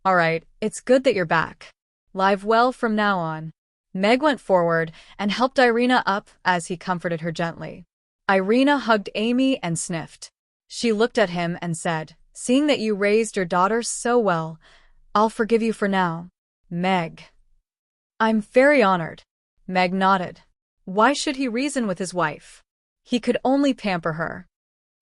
A: All right, it's good that you're back. Live well from now on. Meg went forward and helped Irina up as he comforted her gently. Irina hugged Amy and sniffed. She looked at him and said, Seeing that you raised your daughter so well, I'll forgive you for now. Meg. I'm very honored. Meg nodded. Why should he reason with his wife? He could only pamper her.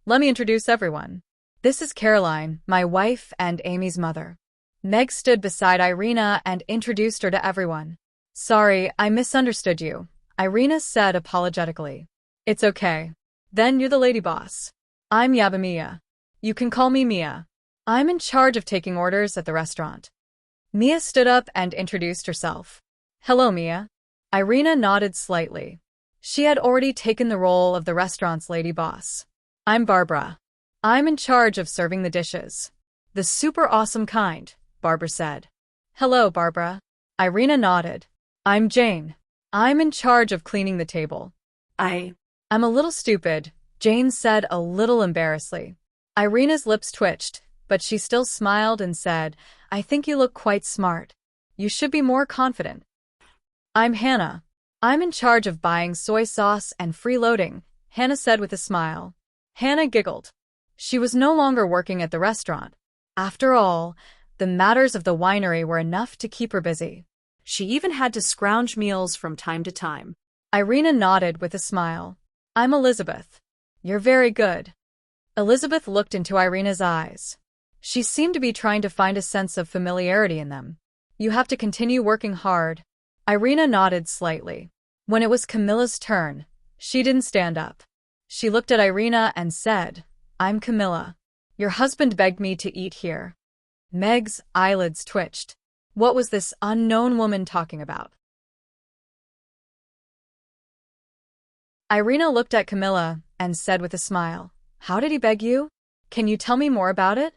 A: Let me introduce everyone. This is Caroline, my wife and Amy's mother. Meg stood beside Irina and introduced her to everyone. Sorry, I misunderstood you, Irina said apologetically. It's okay. Then you're the lady boss. I'm Yabamiya. You can call me Mia. I'm in charge of taking orders at the restaurant. Mia stood up and introduced herself. Hello, Mia. Irina nodded slightly. She had already taken the role of the restaurant's lady boss. I'm Barbara. I'm in charge of serving the dishes. The super awesome kind, Barbara said. Hello, Barbara. Irina nodded. I'm Jane. I'm in charge of cleaning the table. I'm a little stupid, Jane said a little embarrassedly. Irina's lips twitched, but she still smiled and said, I think you look quite smart. You should be more confident. I'm Hannah. I'm in charge of buying soy sauce and freeloading, Hannah said with a smile. Hannah giggled. She was no longer working at the restaurant. After all, the matters of the winery were enough to keep her busy.
B: She even had to scrounge meals from time to time.
A: Irina nodded with a smile. I'm Elizabeth. You're very good. Elizabeth looked into Irina's eyes. She seemed to be trying to find a sense of familiarity in them. You have to continue working hard. Irina nodded slightly. When it was Camilla's turn, she didn't stand up. She looked at Irina and said, I'm Camilla. Your husband begged me to eat here. Meg's eyelids twitched. What was this unknown woman talking about? Irina looked at Camilla and said with a smile, How did he beg you? Can you tell me more about it?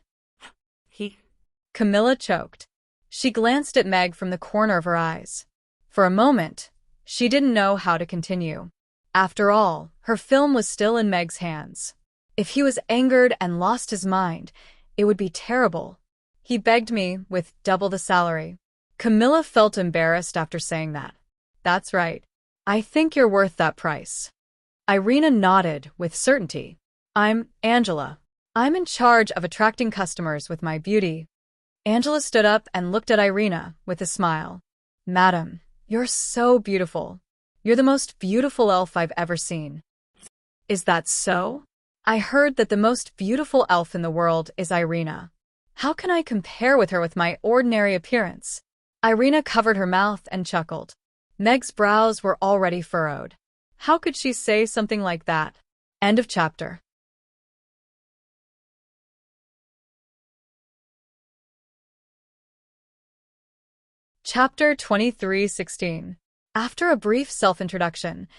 A: Camilla choked. She glanced at Meg from the corner of her eyes. For a moment, she didn't know how to continue. After all, her film was still in Meg's hands. If he was angered and lost his mind, it would be terrible. He begged me with double the salary. Camilla felt embarrassed after saying that. That's right. I think you're worth that price. Irina nodded with certainty. I'm Angela. I'm in charge of attracting customers with my beauty. Angela stood up and looked at Irina with a smile. Madam, you're so beautiful. You're the most beautiful elf I've ever seen. Is that so? I heard that the most beautiful elf in the world is Irina. How can I compare with her with my ordinary appearance? Irina covered her mouth and chuckled. Meg's brows were already furrowed. How could she say something like that? End of chapter. Chapter 23:16. After a brief self-introduction,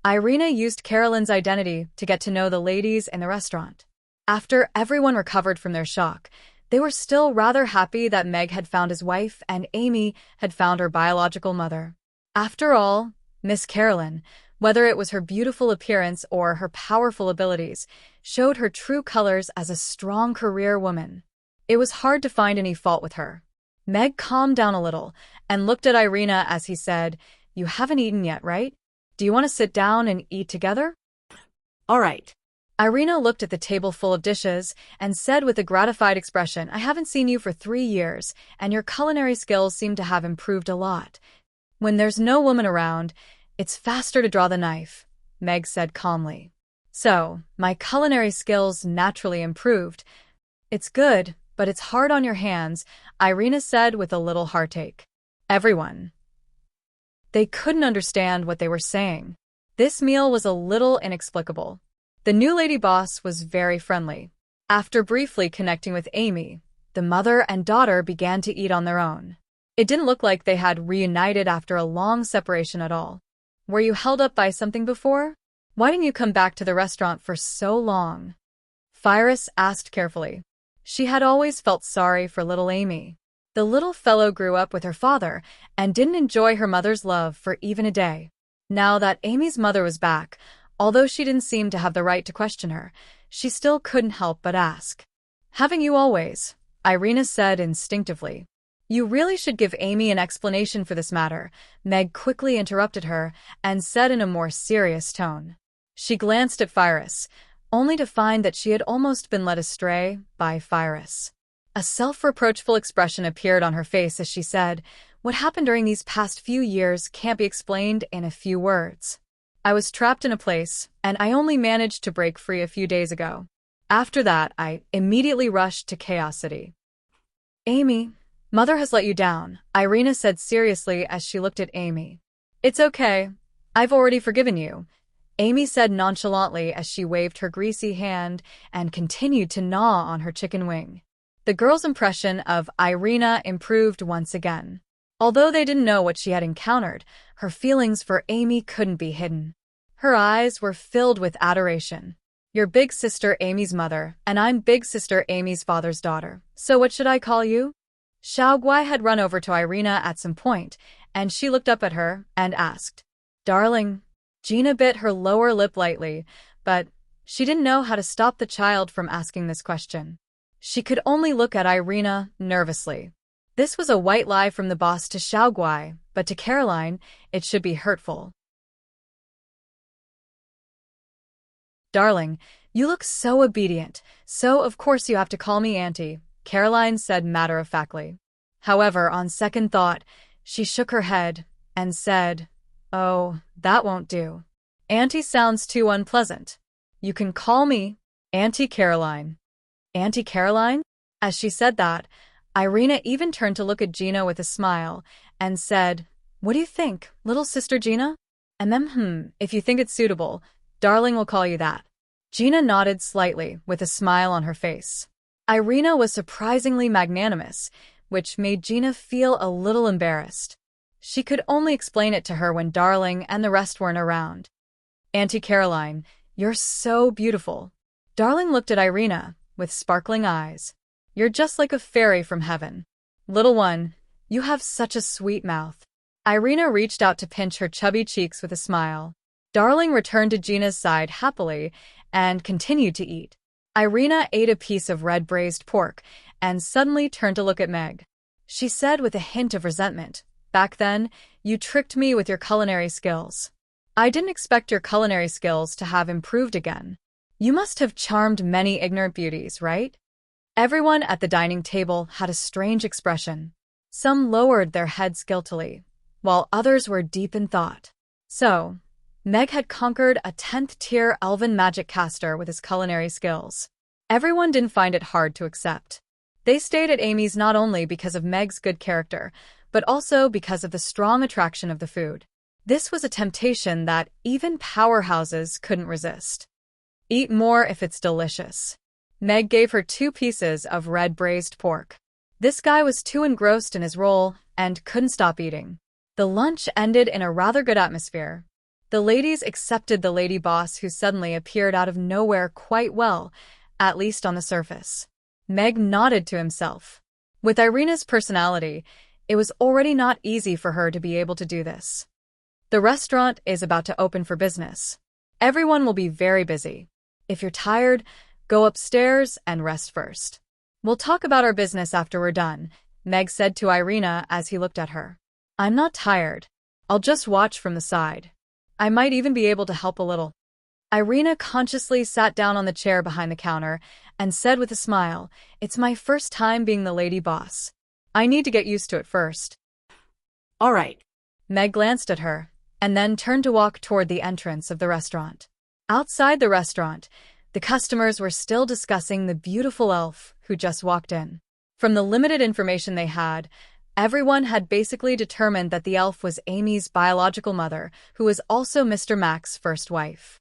A: Irina used Carolyn's identity to get to know the ladies in the restaurant. After everyone recovered from their shock, they were still rather happy that Meg had found his wife and Amy had found her biological mother. After all, Miss Carolyn, whether it was her beautiful appearance or her powerful abilities, showed her true colors as a strong career woman. It was hard to find any fault with her. Meg calmed down a little and looked at Irina as he said, You haven't eaten yet, right? Do you want to sit down and eat together?
B: All right.
A: Irina looked at the table full of dishes and said with a gratified expression, I haven't seen you for 3 years, and your culinary skills seem to have improved a lot. When there's no woman around, it's faster to draw the knife, Meg said calmly. So, my culinary skills naturally improved. It's good, but it's hard on your hands, Irina said with a little heartache. Everyone. They couldn't understand what they were saying. This meal was a little inexplicable. The new lady boss was very friendly. After briefly connecting with Amy, the mother and daughter began to eat on their own. It didn't look like they had reunited after a long separation at all. Were you held up by something before? Why didn't you come back to the restaurant for so long? Firis asked carefully. She had always felt sorry for little Amy. The little fellow grew up with her father and didn't enjoy her mother's love for even a day. Now that Amy's mother was back, although she didn't seem to have the right to question her, she still couldn't help but ask. Haven't you always? Irina said instinctively. You really should give Amy an explanation for this matter, Meg quickly interrupted her and said in a more serious tone. She glanced at Firis, only to find that she had almost been led astray by Firis. A self-reproachful expression appeared on her face as she said, What happened during these past few years can't be explained in a few words. I was trapped in a place, and I only managed to break free a few days ago. After that, I immediately rushed to Chaos City. Amy, Mother has let you down, Irina said seriously as she looked at Amy. It's okay. I've already forgiven you, Amy said nonchalantly as she waved her greasy hand and continued to gnaw on her chicken wing. The girls' impression of Irina improved once again. Although they didn't know what she had encountered, her feelings for Amy couldn't be hidden. Her eyes were filled with adoration. You're big sister Amy's mother, and I'm big sister Amy's father's daughter. So what should I call you? Xiaoguai had run over to Irina at some point, and she looked up at her and asked, Darling. Gina bit her lower lip lightly, but she didn't know how to stop the child from asking this question. She could only look at Irina nervously. This was a white lie from the boss to Xiaoguai, but to Caroline, it should be hurtful. Darling, you look so obedient, so of course you have to call me Auntie, Caroline said matter-of-factly. However, on second thought, she shook her head and said, Oh, that won't do. Auntie sounds too unpleasant. You can call me Auntie Caroline. Auntie Caroline? As she said that, Irina even turned to look at Gina with a smile and said, What do you think, little sister Gina? And then, if you think it's suitable, Darling will call you that. Gina nodded slightly with a smile on her face. Irina was surprisingly magnanimous, which made Gina feel a little embarrassed. She could only explain it to her when Darling and the rest weren't around. Auntie Caroline, you're so beautiful. Darling looked at Irina, with sparkling eyes. You're just like a fairy from heaven. Little one, you have such a sweet mouth. Irina reached out to pinch her chubby cheeks with a smile. Darling returned to Gina's side happily and continued to eat. Irina ate a piece of red braised pork and suddenly turned to look at Meg. She said with a hint of resentment, "Back then, you tricked me with your culinary skills. I didn't expect your culinary skills to have improved again. You must have charmed many ignorant beauties, right?" Everyone at the dining table had a strange expression. Some lowered their heads guiltily, while others were deep in thought. So, Meg had conquered a 10th-tier elven magic caster with his culinary skills. Everyone didn't find it hard to accept. They stayed at Amy's not only because of Meg's good character, but also because of the strong attraction of the food. This was a temptation that even powerhouses couldn't resist. Eat more if it's delicious. Meg gave her 2 pieces of red braised pork. This guy was too engrossed in his role and couldn't stop eating. The lunch ended in a rather good atmosphere. The ladies accepted the lady boss who suddenly appeared out of nowhere quite well, at least on the surface. Meg nodded to himself. With Irina's personality, it was already not easy for her to be able to do this. The restaurant is about to open for business. Everyone will be very busy. If you're tired, go upstairs and rest first. We'll talk about our business after we're done, Meg said to Irina as he looked at her. I'm not tired. I'll just watch from the side. I might even be able to help a little. Irina consciously sat down on the chair behind the counter and said with a smile, "It's my first time being the lady boss. I need to get used to it first."
B: All right.
A: Meg glanced at her and then turned to walk toward the entrance of the restaurant. Outside the restaurant, the customers were still discussing the beautiful elf who just walked in. From the limited information they had, everyone had basically determined that the elf was Amy's biological mother, who was also Mr. Mac's first wife.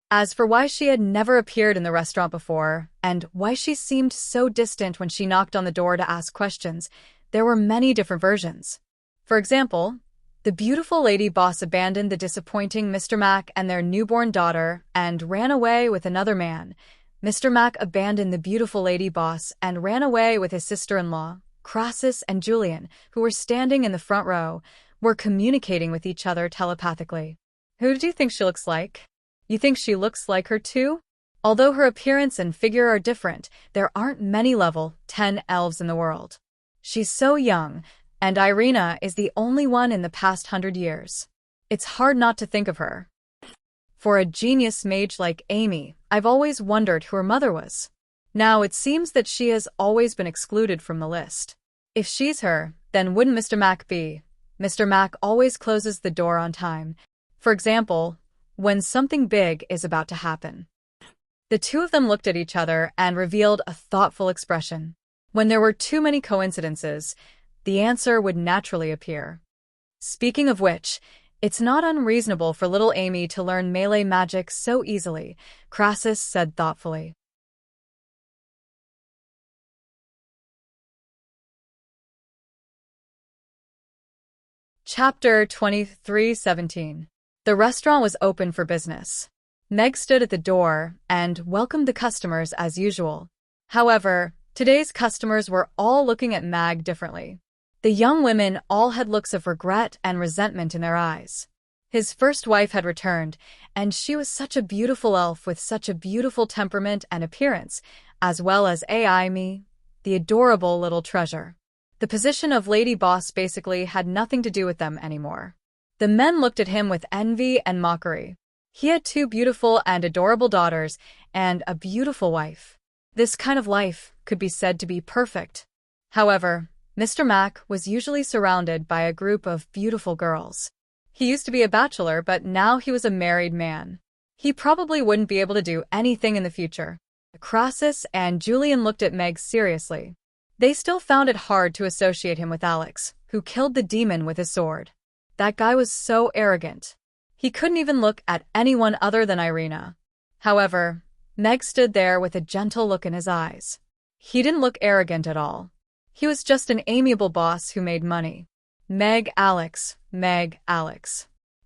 A: As for why she had never appeared in the restaurant before, and why she seemed so distant when she knocked on the door to ask questions, there were many different versions. For example, the beautiful lady boss abandoned the disappointing Mr. Mac and their newborn daughter and ran away with another man. Mr. Mac abandoned the beautiful lady boss and ran away with his sister-in-law. Crassus and Julian, who were standing in the front row, were communicating with each other telepathically. Who do you think she looks like? You think she looks like her too? Although her appearance and figure are different, there aren't many level 10 elves in the world. She's so young, and Irina is the only one in the past 100 years. It's hard not to think of her. For a genius mage like Amy, I've always wondered who her mother was. Now it seems that she has always been excluded from the list. If she's her, then wouldn't Mr. Mac be? Mr. Mac always closes the door on time. For example, when something big is about to happen. The two of them looked at each other and revealed a thoughtful expression. When there were too many coincidences, the answer would naturally appear. Speaking of which, it's not unreasonable for little Amy to learn melee magic so easily, Crassus said thoughtfully. Chapter 23:17. The restaurant was open for business. Meg stood at the door and welcomed the customers as usual. However, today's customers were all looking at Meg differently. The young women all had looks of regret and resentment in their eyes. His first wife had returned, and she was such a beautiful elf with such a beautiful temperament and appearance, as well as Amy, the adorable little treasure. The position of lady boss basically had nothing to do with them anymore. The men looked at him with envy and mockery. He had 2 beautiful and adorable daughters and a beautiful wife. This kind of life could be said to be perfect. However, Mr. Mac was usually surrounded by a group of beautiful girls. He used to be a bachelor, but now he was a married man. He probably wouldn't be able to do anything in the future. Crassus and Julian looked at Meg seriously. They still found it hard to associate him with Alex, who killed the demon with his sword. That guy was so arrogant. He couldn't even look at anyone other than Irina. However, Meg stood there with a gentle look in his eyes. He didn't look arrogant at all. He was just an amiable boss who made money. Meg, Alex.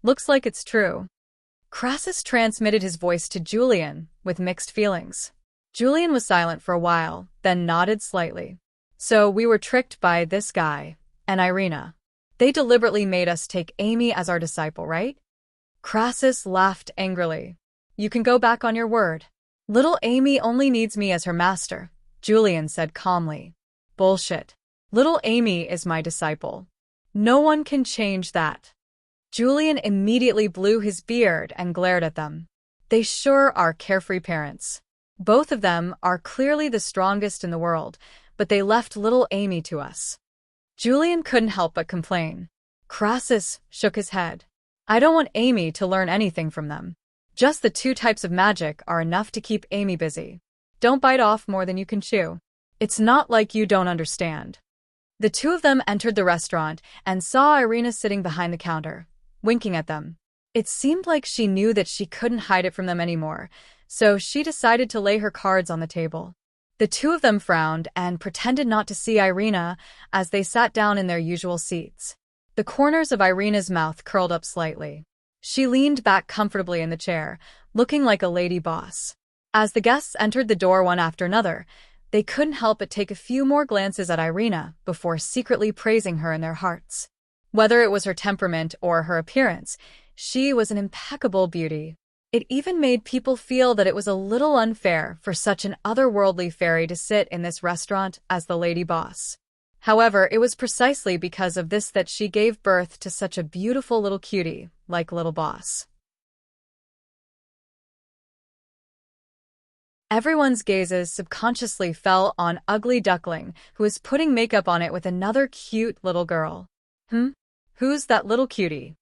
A: Looks like it's true. Crassus transmitted his voice to Julian, with mixed feelings. Julian was silent for a while, then nodded slightly. So we were tricked by this guy and Irina. They deliberately made us take Amy as our disciple, right? Crassus laughed angrily. You can go back on your word. Little Amy only needs me as her master, Julian said calmly. Bullshit. Little Amy is my disciple. No one can change that. Julian immediately blew his beard and glared at them. They sure are carefree parents. Both of them are clearly the strongest in the world, but they left little Amy to us. Julian couldn't help but complain. Crassus shook his head. I don't want Amy to learn anything from them. Just the 2 types of magic are enough to keep Amy busy. Don't bite off more than you can chew. It's not like you don't understand. The 2 of them entered the restaurant and saw Irina sitting behind the counter, winking at them. It seemed like she knew that she couldn't hide it from them anymore, so she decided to lay her cards on the table. The 2 of them frowned and pretended not to see Irina as they sat down in their usual seats. The corners of Irina's mouth curled up slightly. She leaned back comfortably in the chair, looking like a lady boss. As the guests entered the door one after another, they couldn't help but take a few more glances at Irina before secretly praising her in their hearts. Whether it was her temperament or her appearance, she was an impeccable beauty. It even made people feel that it was a little unfair for such an otherworldly fairy to sit in this restaurant as the lady boss. However, it was precisely because of this that she gave birth to such a beautiful little cutie, like Little Boss. Everyone's gazes subconsciously fell on Ugly Duckling, who was putting makeup on it with another cute little girl. Who's that little cutie?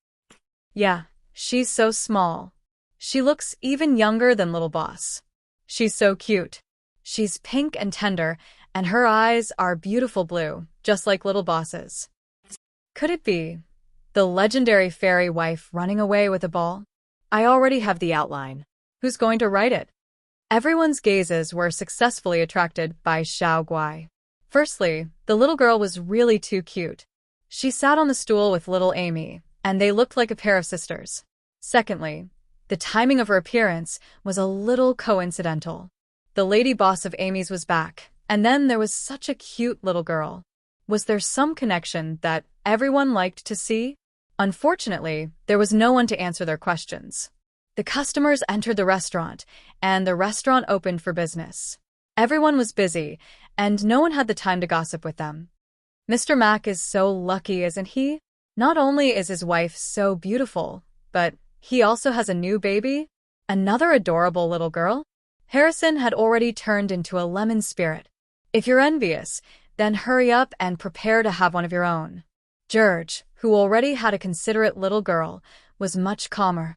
A: Yeah, she's so small. She looks even younger than Little Boss. She's so cute. She's pink and tender, and her eyes are beautiful blue, just like Little Boss's. Could it be the legendary fairy wife running away with a ball? I already have the outline. Who's going to write it? Everyone's gazes were successfully attracted by Xiao Guai. Firstly, the little girl was really too cute. She sat on the stool with little Amy, and they looked like a pair of sisters. Secondly, the timing of her appearance was a little coincidental. The lady boss of Amy's was back, and then there was such a cute little girl. Was there some connection that everyone liked to see? Unfortunately, there was no one to answer their questions. The customers entered the restaurant, and the restaurant opened for business. Everyone was busy, and no one had the time to gossip with them. Mr. Mac is so lucky, isn't he? Not only is his wife so beautiful, but he also has a new baby, another adorable little girl. Harrison had already turned into a lemon spirit. If you're envious, then hurry up and prepare to have one of your own. George, who already had a considerate little girl, was much calmer.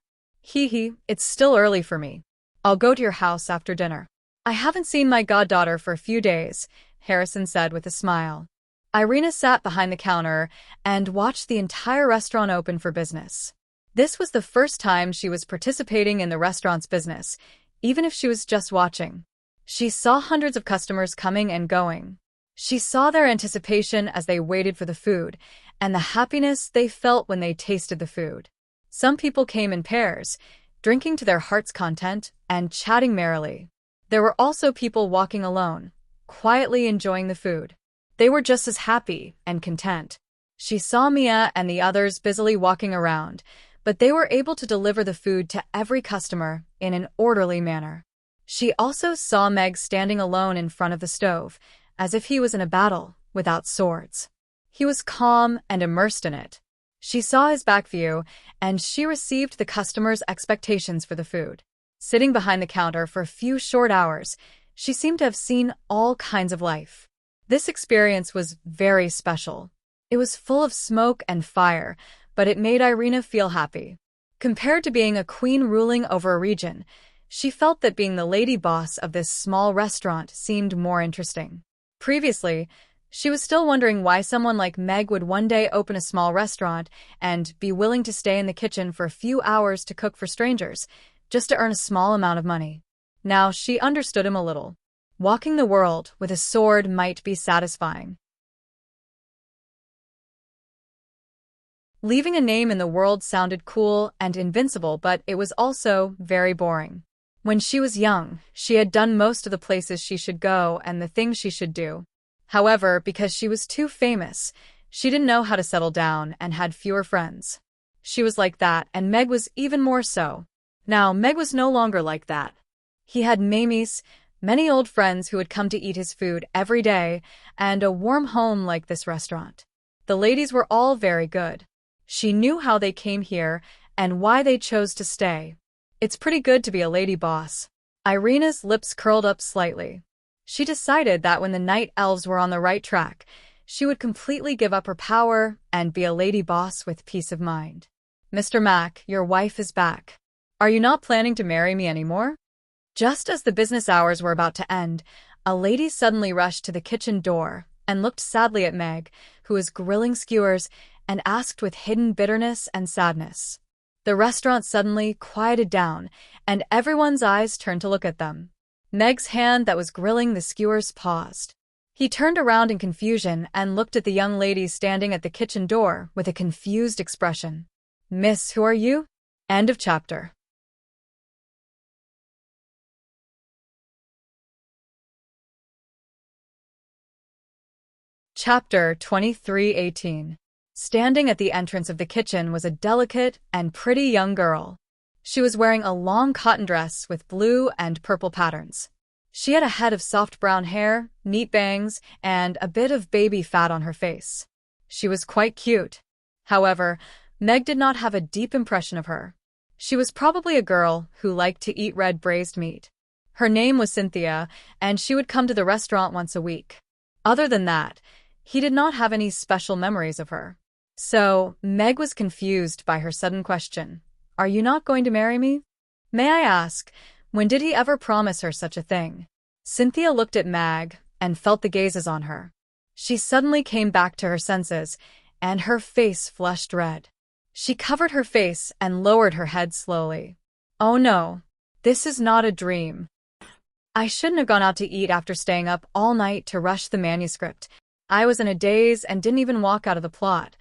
A: It's still early for me. I'll go to your house after dinner. I haven't seen my goddaughter for a few days, Harrison said with a smile. Irina sat behind the counter and watched the entire restaurant open for business. This was the first time she was participating in the restaurant's business, even if she was just watching. She saw hundreds of customers coming and going. She saw their anticipation as they waited for the food, and the happiness they felt when they tasted the food. Some people came in pairs, drinking to their heart's content and chatting merrily. There were also people walking alone, quietly enjoying the food. They were just as happy and content. She saw Mia and the others busily walking around, but they were able to deliver the food to every customer in an orderly manner. She also saw Meg standing alone in front of the stove, as if he was in a battle without swords. He was calm and immersed in it. She saw his back view, and she received the customers' expectations for the food. Sitting behind the counter for a few short hours, she seemed to have seen all kinds of life. This experience was very special. It was full of smoke and fire, but it made Irina feel happy. Compared to being a queen ruling over a region, she felt that being the lady boss of this small restaurant seemed more interesting. Previously, she was still wondering why someone like Meg would one day open a small restaurant and be willing to stay in the kitchen for a few hours to cook for strangers, just to earn a small amount of money. Now she understood him a little. Walking the world with a sword might be satisfying, Leaving a name in the world sounded cool and invincible, but it was also very boring. When she was young, she had done most of the places she should go and the things she should do. However, because she was too famous, she didn't know how to settle down and had fewer friends. She was like that, and Meg was even more so. Now, Meg was no longer like that. He had Mamies, many old friends who would come to eat his food every day, and a warm home like this restaurant. The ladies were all very good. She knew how they came here and why they chose to stay. It's pretty good to be a lady boss. Irina's lips curled up slightly. She decided that when the night elves were on the right track, she would completely give up her power and be a lady boss with peace of mind. Mr. Mac, your wife is back. Are you not planning to marry me anymore? Just as the business hours were about to end, a lady suddenly rushed to the kitchen door and looked sadly at Meg, who was grilling skewers, and asked with hidden bitterness and sadness. The restaurant suddenly quieted down, and everyone's eyes turned to look at them. Meg's hand that was grilling the skewers paused. He turned around in confusion and looked at the young lady standing at the kitchen door with a confused expression. Miss, who are you? End of chapter. Chapter 23:18. Standing at the entrance of the kitchen was a delicate and pretty young girl. She was wearing a long cotton dress with blue and purple patterns. She had a head of soft brown hair, neat bangs, and a bit of baby fat on her face. She was quite cute. However, Meg did not have a deep impression of her. She was probably a girl who liked to eat red braised meat. Her name was Cynthia, and she would come to the restaurant once a week. Other than that, he did not have any special memories of her. So, Meg was confused by her sudden question. Are you not going to marry me? May I ask, when did he ever promise her such a thing? Cynthia looked at Meg and felt the gazes on her. She suddenly came back to her senses, and her face flushed red. She covered her face and lowered her head slowly. Oh no, this is not a dream. I shouldn't have gone out to eat after staying up all night to rush the manuscript. I was in a daze and didn't even walk out of the plot.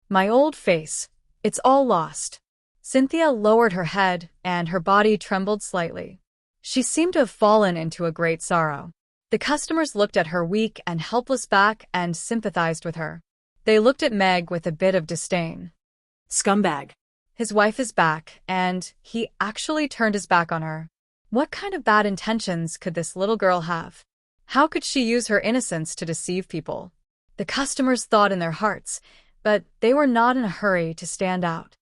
A: My old face. It's all lost. Cynthia lowered her head, and her body trembled slightly. She seemed to have fallen into a great sorrow. The customers looked at her weak and helpless back and sympathized with her. They looked at Meg with a bit of disdain.
B: Scumbag.
A: His wife is back, and he actually turned his back on her. What kind of bad intentions could this little girl have? How could she use her innocence to deceive people? The customers thought in their hearts, but they were not in a hurry to stand out.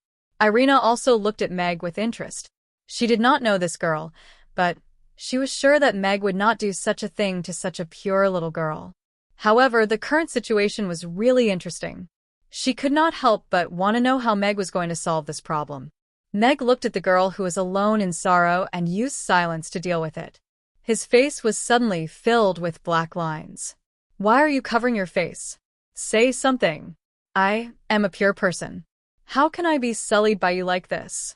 A: Irina also looked at Meg with interest. She did not know this girl, but she was sure that Meg would not do such a thing to such a pure little girl. However, the current situation was really interesting. She could not help but want to know how Meg was going to solve this problem. Meg looked at the girl who was alone in sorrow and used silence to deal with it. His face was suddenly filled with black lines. Why are you covering your face? Say something. I am a pure person. How can I be sullied by you like this?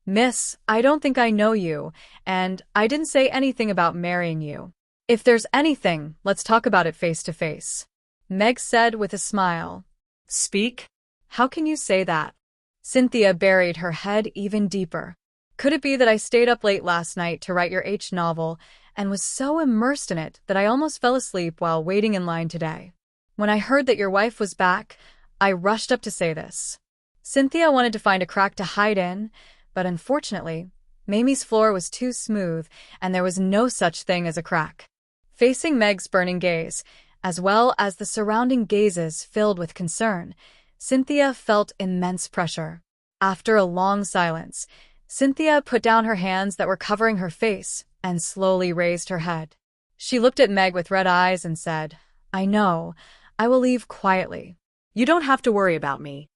A: Miss, I don't think I know you, and I didn't say anything about marrying you. If there's anything, let's talk about it face to face. Meg said with a smile. Speak? How can you say that? Cynthia buried her head even deeper. Could it be that I stayed up late last night to write your H novel and was so immersed in it that I almost fell asleep while waiting in line today? When I heard that your wife was back, I rushed up to say this. Cynthia wanted to find a crack to hide in, but unfortunately, Mamie's floor was too smooth and there was no such thing as a crack. Facing Meg's burning gaze, as well as the surrounding gazes filled with concern, Cynthia felt immense pressure. After a long silence, Cynthia put down her hands that were covering her face and slowly raised her head. She looked at Meg with red eyes and said, I know, I will leave quietly.
B: You don't have to worry about me.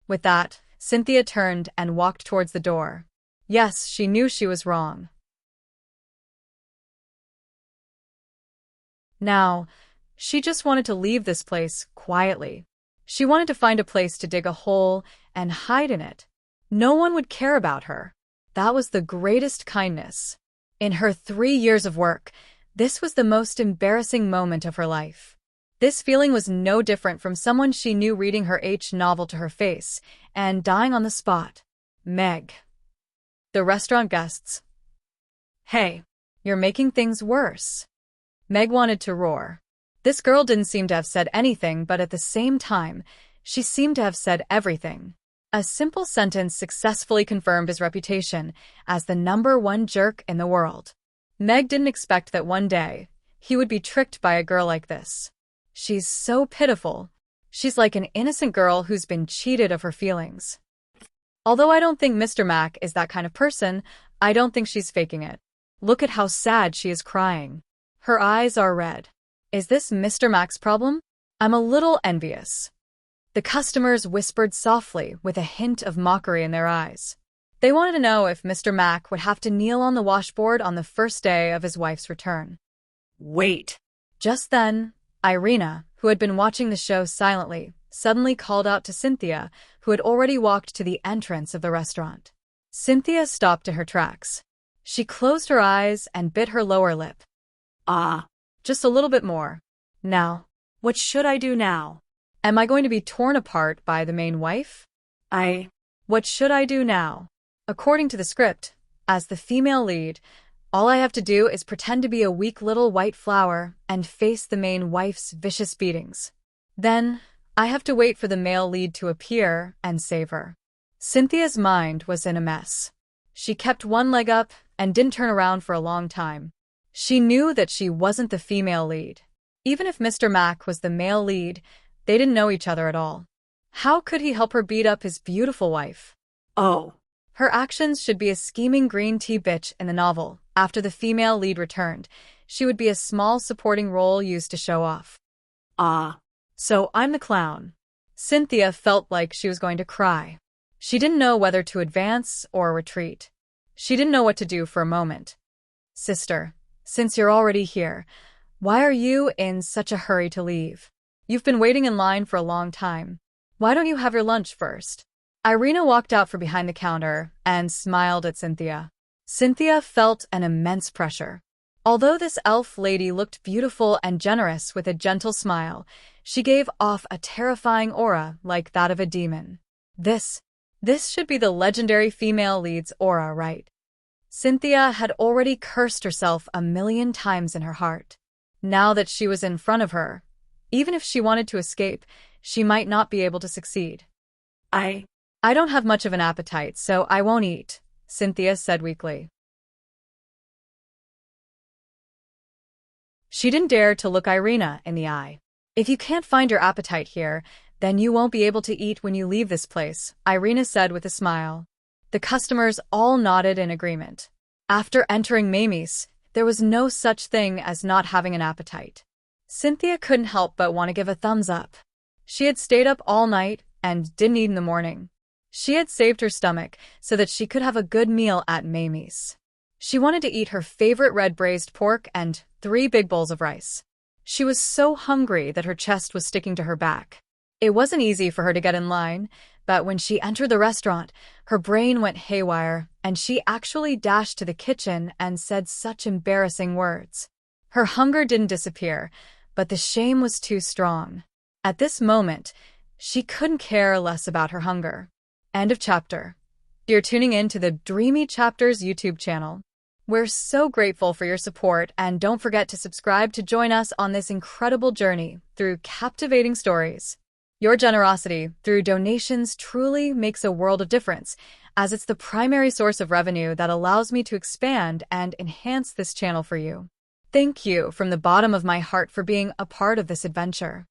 A: With that, Cynthia turned and walked towards the door. Yes, she knew she was wrong. Now, she just wanted to leave this place quietly. She wanted to find a place to dig a hole and hide in it. No one would care about her. That was the greatest kindness. In her 3 years of work, this was the most embarrassing moment of her life. This feeling was no different from someone she knew reading her novel to her face and dying on the spot. Meg. The restaurant guests. Hey, you're making things worse. Meg wanted to roar. This girl didn't seem to have said anything, but at the same time, she seemed to have said everything. A simple sentence successfully confirmed his reputation as the #1 jerk in the world. Meg didn't expect that one day, he would be tricked by a girl like this. She's so pitiful. She's like an innocent girl who's been cheated of her feelings. Although I don't think Mr. Mac is that kind of person, I don't think she's faking it. Look at how sad she is crying. Her eyes are red. Is this Mr. Mac's problem? I'm a little envious. The customers whispered softly with a hint of mockery in their eyes. They wanted to know if Mr. Mac would have to kneel on the washboard on the first day of his wife's return.
B: Wait.
A: Just then, Irina, who had been watching the show silently, suddenly called out to Cynthia, who had already walked to the entrance of the restaurant. Cynthia stopped in her tracks. She closed her eyes and bit her lower lip. Just a little bit more. Now,
B: What should I do now?
A: am I going to be torn apart by the main wife? What should I do now? According to the script, as the female lead, all I have to do is pretend to be a weak little white flower and face the main wife's vicious beatings. Then, I have to wait for the male lead to appear and save her. Cynthia's mind was in a mess. She kept one leg up and didn't turn around for a long time. She knew that she wasn't the female lead. Even if Mr. Mac was the male lead, they didn't know each other at all. How could he help her beat up his beautiful wife? Her actions should be a scheming green tea bitch in the novel. After the female lead returned, she would be a small supporting role used to show off.
B: So I'm the clown.
A: Cynthia felt like she was going to cry. She didn't know whether to advance or retreat. She didn't know what to do for a moment. Sister, since you're already here, why are you in such a hurry to leave? You've been waiting in line for a long time. Why don't you have your lunch first? Irina walked out from behind the counter and smiled at Cynthia. Cynthia felt an immense pressure. Although this elf lady looked beautiful and generous with a gentle smile, she gave off a terrifying aura like that of a demon. This should be the legendary female lead's aura, right? Cynthia had already cursed herself 1,000,000 times in her heart. Now that she was in front of her, even if she wanted to escape, she might not be able to succeed. I don't have much of an appetite, so I won't eat, Cynthia said weakly. She didn't dare to look Irina in the eye. If you can't find your appetite here, then you won't be able to eat when you leave this place, Irina said with a smile. The customers all nodded in agreement. After entering Mamie's, there was no such thing as not having an appetite. Cynthia couldn't help but want to give a thumbs up. She had stayed up all night and didn't eat in the morning. She had saved her stomach so that she could have a good meal at Mamie's. She wanted to eat her favorite red braised pork and 3 big bowls of rice. She was so hungry that her chest was sticking to her back. It wasn't easy for her to get in line, but when she entered the restaurant, her brain went haywire, and she actually dashed to the kitchen and said such embarrassing words. Her hunger didn't disappear, but the shame was too strong. At this moment, she couldn't care less about her hunger. End of chapter. You're tuning in to the Dreamy Chapters YouTube channel. We're so grateful for your support, and don't forget to subscribe to join us on this incredible journey through captivating stories. Your generosity through donations truly makes a world of difference, as it's the primary source of revenue that allows me to expand and enhance this channel for you. Thank you from the bottom of my heart for being a part of this adventure.